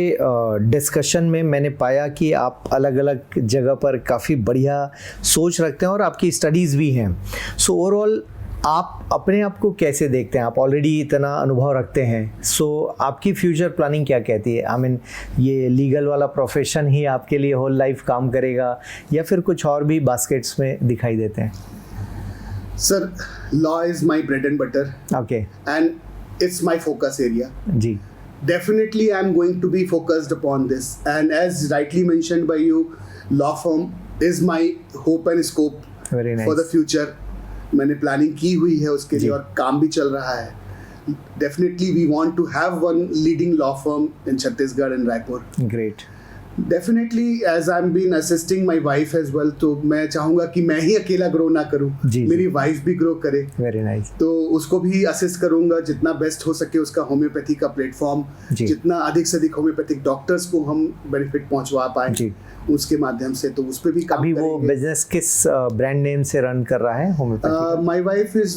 डिस्कशन में मैंने पाया कि आप अलग अलग जगह पर काफ़ी बढ़िया सोच रखते हैं और आपकी स्टडीज़ भी हैं। सो ओवरऑल आप अपने आप को कैसे देखते हैं? आप ऑलरेडी इतना अनुभव रखते हैं, सो आपकी फ्यूचर प्लानिंग क्या कहती है? आई मीन ये लीगल वाला प्रोफेशन ही आपके लिए होल लाइफ काम करेगा या फिर कुछ और भी बास्केट्स में दिखाई देते हैं? Sir, law is my bread and butter. Okay. And it's my focus area. जी. Definitely I'm going to be focused upon this. And as rightly mentioned by you, law firm is my hope and scope Very nice. for the future. मैंने प्लानिंग की हुई है उसके लिए और काम भी चल रहा है। Definitely we want to have one leading law firm in Chhattisgarh and Raipur. Great. Definitely, as I'm been assisting my wife as well, तो मैं चाहूँगा कि मैं ही अकेला ग्रो ना करूँ, मेरी वाइफ भी ग्रो करे। Very nice. तो उसको भी असिस्ट करूँगा जितना बेस्ट हो सके। उसका होम्योपैथी का प्लेटफॉर्म, जितना अधिक से अधिक होम्योपैथिक डॉक्टर्स को हम बेनिफिट पहुँचवा पाए उसके माध्यम से, तो उस पर भी काम करेंगे। अभी वो बिजनेस किस ब्रांड नेम से रन कर रहा है homeopathy? My wife is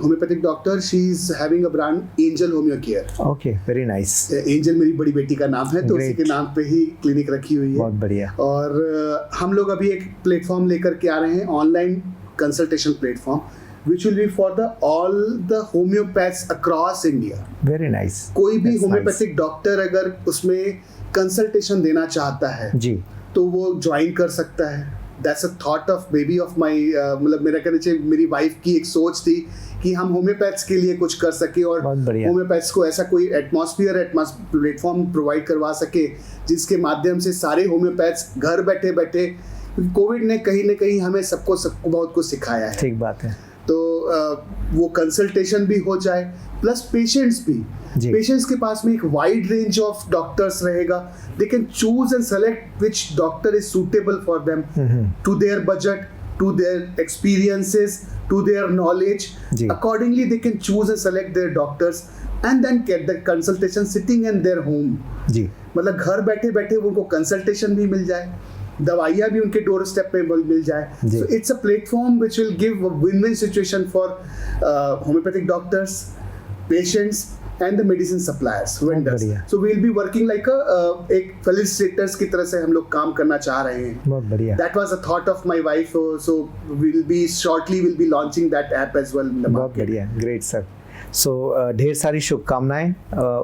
homeopathic doctor, she is having a brand angel homeo care. Okay, very nice. Angel मेरी बड़ी बेटी का नाम है, तो उसी के नाम पे ही क्लिनिक रखी हुई है। बहुत बढ़िया। और हम लोग अभी एक प्लेटफॉर्म लेकर के आ रहे हैं, online consultation platform, which will be for all the homeopaths across India. Very nice. कोई भी होम्योपैथिक डॉक्टर अगर उसमें कंसल्टेशन देना चाहता है जी, तो वो ज्वाइन कर सकता है। That's a thought of maybe of my मतलब मेरा कहना चाहिए मेरी वाइफ की एक सोच थी कि हम होम्योपैथ्स के लिए कुछ कर सके और होम्योपैथ्स को ऐसा कोई प्लेटफॉर्म प्रोवाइड करवा सके जिसके माध्यम से सारे होम्योपैथ्स घर बैठे बैठे, कोविड ने कहीं ना कहीं हमें सबको बहुत कुछ सिखाया है। ठीक बात है। तो वो कंसल्टेशन भी हो जाए, प्लस पेशेंट्स भी, पेशेंट्स के पास में एक वाइड रेंज ऑफ डॉक्टर्स रहेगा। They can choose and select which doctor is suitable for them, to their budget, to their experiences, to their knowledge. Accordingly they can choose and select their doctors and then get the consultation sitting in their home. जी, मतलब घर बैठे बैठे उनको कंसल्टेशन भी मिल जाए, दवाइयाँ भी उनके डोर स्टेप पे मिल जाए। So it's a platform which will give a win-win situation for homeopathic doctors, patients and the medicine suppliers, vendors. So we'll be working like एक facilitators की तरह से हम लोग काम करना चाह रहे हैं। बहुत बढ़िया। That was a thought of my wife, so we'll be launching that app as well in the market. बहुत बढ़िया, great sir. So ढेर सारी शुभकामनाएं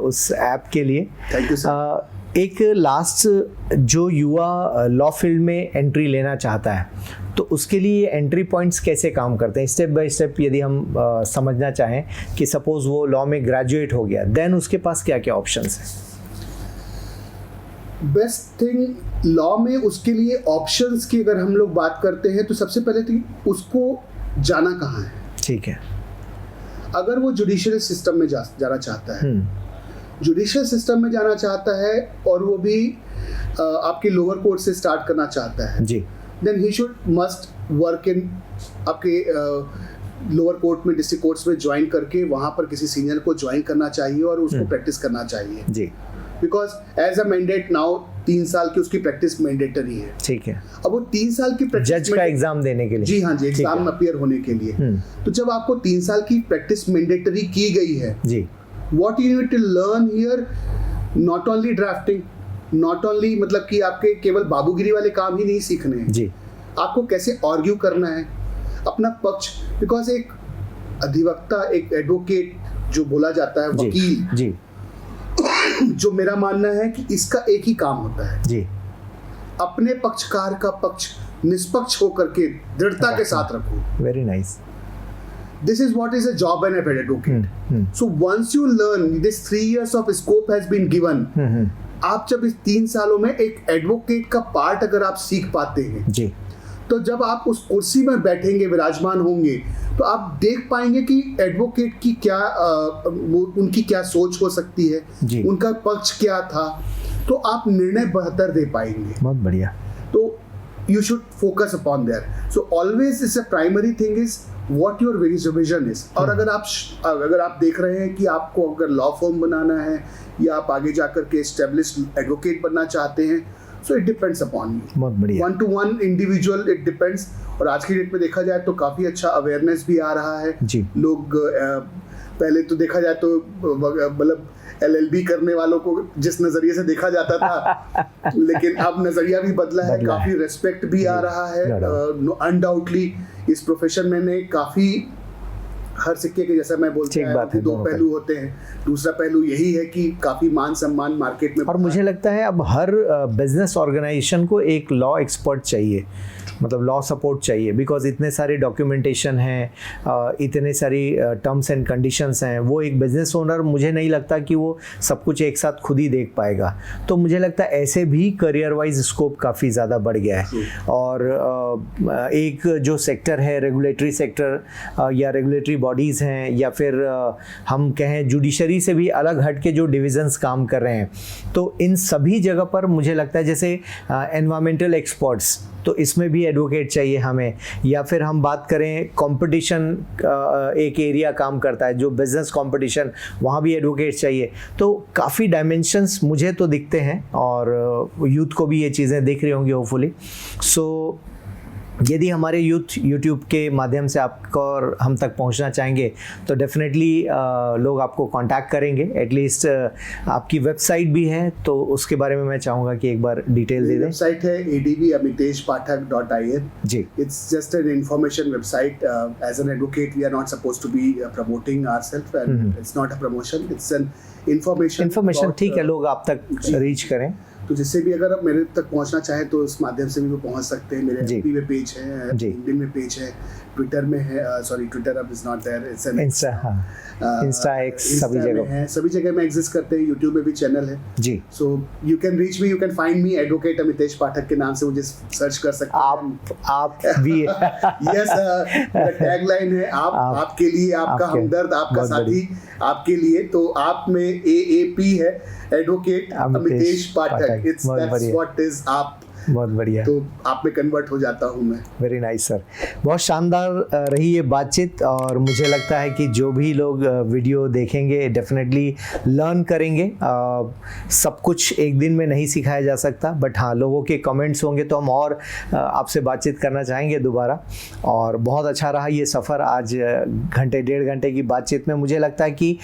उस ऐप के लिए। Thank you sir. एक लास्ट, जो युवा लॉ फील्ड में एंट्री लेना चाहता है तो उसके लिए एंट्री पॉइंट्स कैसे काम करते हैं? स्टेप बाय स्टेप यदि हम समझना चाहें कि सपोज वो लॉ में ग्रेजुएट हो गया, देन उसके पास क्या क्या ऑप्शंस हैं? बेस्ट थिंग लॉ में उसके लिए ऑप्शंस की अगर हम लोग बात करते हैं तो सबसे पहले तो उसको जाना कहाँ है। ठीक है, अगर वो जुडिशियल सिस्टम में जाना चाहता है, जुडिशियल सिस्टम में जाना चाहता है और वो भी आपके लोअर कोर्ट से स्टार्ट करना चाहता है जी, then he should must work in आपके लोअर कोर्ट में, डिस्ट्रिक्ट कोर्ट्स में ज्वाइन करके वहाँ पर किसी सीनियर को ज्वाइन करना चाहिए और उसको प्रैक्टिस करना चाहिए जी। Because as a mandate now 3 साल की उसकी प्रैक्टिस मैंडेटरी है। ठीक है। अब वो 3 साल की प्रैक्टिस जज का एग्जाम देने के लिए। जी हाँ जी, एग्जाम अपीयर होने के लिए। तो जब आपको 3 साल की प्रैक्टिस मैंडेटरी की गई है जी, what you need to learn here, not only drafting, not only मतलब कि आपके केवल बाबूगिरी वाले काम ही नहीं सीखने हैं जी, आपको कैसे आर्ग्यू करना है अपना पक्ष। बिकॉज एक अधिवक्ता, एक एडवोकेट जो बोला जाता है, जी, वकील जी, जो मेरा मानना है कि इसका एक ही काम होता है, जी, अपने पक्षकार का पक्ष निष्पक्ष होकर के दृढ़ता के साथ रखो। Very nice. This is what is a job and an advocate. So once you learn, this 3 years of scope has been given. आप जब इस 3 सालों में एक एडवोकेट का पार्ट अगर आप सीख पाते हैं जी, तो जब आप उस कुर्सी में बैठेंगे, विराजमान होंगे, तो आप देख पाएंगे कि एडवोकेट की क्या उनकी क्या सोच हो सकती है, उनका पक्ष क्या था, तो आप निर्णय बेहतर दे पाएंगे। बहुत बढ़िया। तो you should focus upon there. So always is a primary thing is what your vision is. और अगर आप देख रहे हैं कि आपको अगर लॉ फर्म बनाना है या आप आगे जाकर के एस्टेब्लिश्ड एडवोकेट बनना चाहते हैं, so it depends upon you. बहुत बढ़िया। 1 to 1 individual it depends. और आज की डेट में देखा जाए तो काफी अच्छा अवेयरनेस भी आ रहा है जी। लोग पहले तो देखा जाए तो मतलब LLB करने वालों को जिस नजरिए से देखा जाता था लेकिन अब नजरिया भी बदला है, काफी रेस्पेक्ट भी आ रहा है। अनडाउटली इस प्रोफेशन में ने काफी, हर सिक्के के जैसा मैं बोलता हूं कि 2 पहलू होते हैं। दूसरा पहलू यही है कि काफी मान सम्मान मार्केट में, और मुझे लगता है अब हर बिजनेस ऑर्गेनाइजेशन को एक लॉ एक्सपर्ट चाहिए, मतलब लॉ सपोर्ट चाहिए, बिकॉज इतने सारे डॉक्यूमेंटेशन हैं, इतने सारी टर्म्स एंड कंडीशंस हैं। वो एक बिजनेस ओनर, मुझे नहीं लगता कि वो सब कुछ एक साथ खुद ही देख पाएगा। तो मुझे लगता है ऐसे भी करियर वाइज स्कोप काफ़ी ज़्यादा बढ़ गया है। और एक जो सेक्टर है रेगुलेटरी सेक्टर या रेगुलेटरी बॉडीज़ हैं या फिर हम कहें जुडिशरी से भी अलग हट के जो डिविजन्स काम कर रहे हैं, तो इन सभी जगह पर मुझे लगता है जैसे एनवायरमेंटल एक्सपर्ट्स, तो इसमें भी एडवोकेट चाहिए हमें। या फिर हम बात करें कंपटीशन, एक एरिया काम करता है जो बिजनेस कंपटीशन, वहाँ भी एडवोकेट चाहिए। तो काफ़ी डायमेंशंस मुझे तो दिखते हैं और यूथ को भी ये चीज़ें दिख रही होंगी होपफुली। सो यदि हमारे यूथ यूट्यूब के माध्यम से आपको और हम तक पहुंचना चाहेंगे तो डेफिनेटली लोग आपको कांटेक्ट करेंगे। एटलीस्ट आपकी वेबसाइट भी है तो उसके बारे में मैं चाहूँगा कि एक बार डिटेल दे दें। वेबसाइट है adbamiteshpathak.in ji. It's just an information website. As an advocate, we are not supposed to be promoting ourselves, and it's not a promotion. It's an information. ठीक है, लोग आप तक रीच करें। तो जिससे भी अगर आप मेरे तक पहुंचना चाहें तो उस माध्यम से भी वो पहुंच सकते हैं। मेरे FB में पेज है, LinkedIn में पेज है, ट्विटर में है, सॉरी ट्विटर अब is not there, it's insta X सभी जगह है, सभी जगह में एग्जिस्ट करते हैं। यूट्यूब में भी चैनल है जी। So you can reach me, you can find me advocate Amitesh Pathak के नाम से मुझे सर्च कर सकते हैं। आप भी यस, मेरा टैगलाइन है आप आपके लिए, आपका हमदर्द, आपका साथी आपके लिए। तो आप में AAP है, advocate Amitesh Pathak. It's that's what is आप। बहुत बढ़िया, तो आप में कन्वर्ट हो जाता हूँ मैं। वेरी नाइस सर, बहुत शानदार रही ये बातचीत। और मुझे लगता है कि जो भी लोग वीडियो देखेंगे डेफिनेटली लर्न करेंगे। सब कुछ एक दिन में नहीं सिखाया जा सकता, बट हाँ लोगों के कमेंट्स होंगे तो हम और आपसे बातचीत करना चाहेंगे दोबारा। और बहुत अच्छा रहा ये सफ़र, आज घंटे 1.5 घंटे की बातचीत में मुझे लगता है कि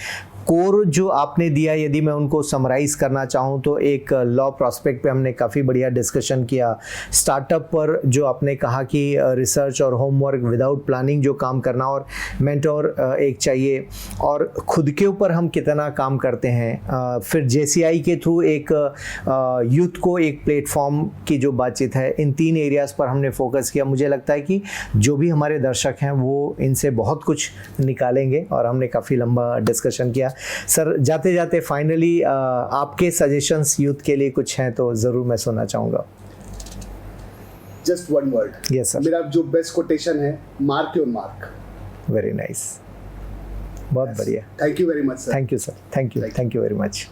कोर जो आपने दिया, यदि मैं उनको समराइज़ करना चाहूँ तो एक लॉ प्रॉस्पेक्ट पे हमने काफ़ी बढ़िया डिस्कशन किया। स्टार्टअप पर जो आपने कहा कि रिसर्च और होमवर्क विदाउट प्लानिंग जो काम करना, और मेंटोर एक चाहिए, और खुद के ऊपर हम कितना काम करते हैं। फिर JCI के थ्रू एक यूथ को एक प्लेटफॉर्म की जो बातचीत है, इन 3 एरियाज़ पर हमने फोकस किया। मुझे लगता है कि जो भी हमारे दर्शक हैं वो इनसे बहुत कुछ निकालेंगे और हमने काफ़ी लंबा डिस्कशन किया। सर जाते जाते फाइनली आपके सजेशंस यूथ के लिए कुछ हैं तो ज़रूर मैं सुनना चाहूँगा। Just one word. Yes sir. मेरा जो बेस्ट कोटेशन है, mark your mark. Very nice, बहुत बढ़िया। Thank you very much sir. Thank you sir, thank you very much.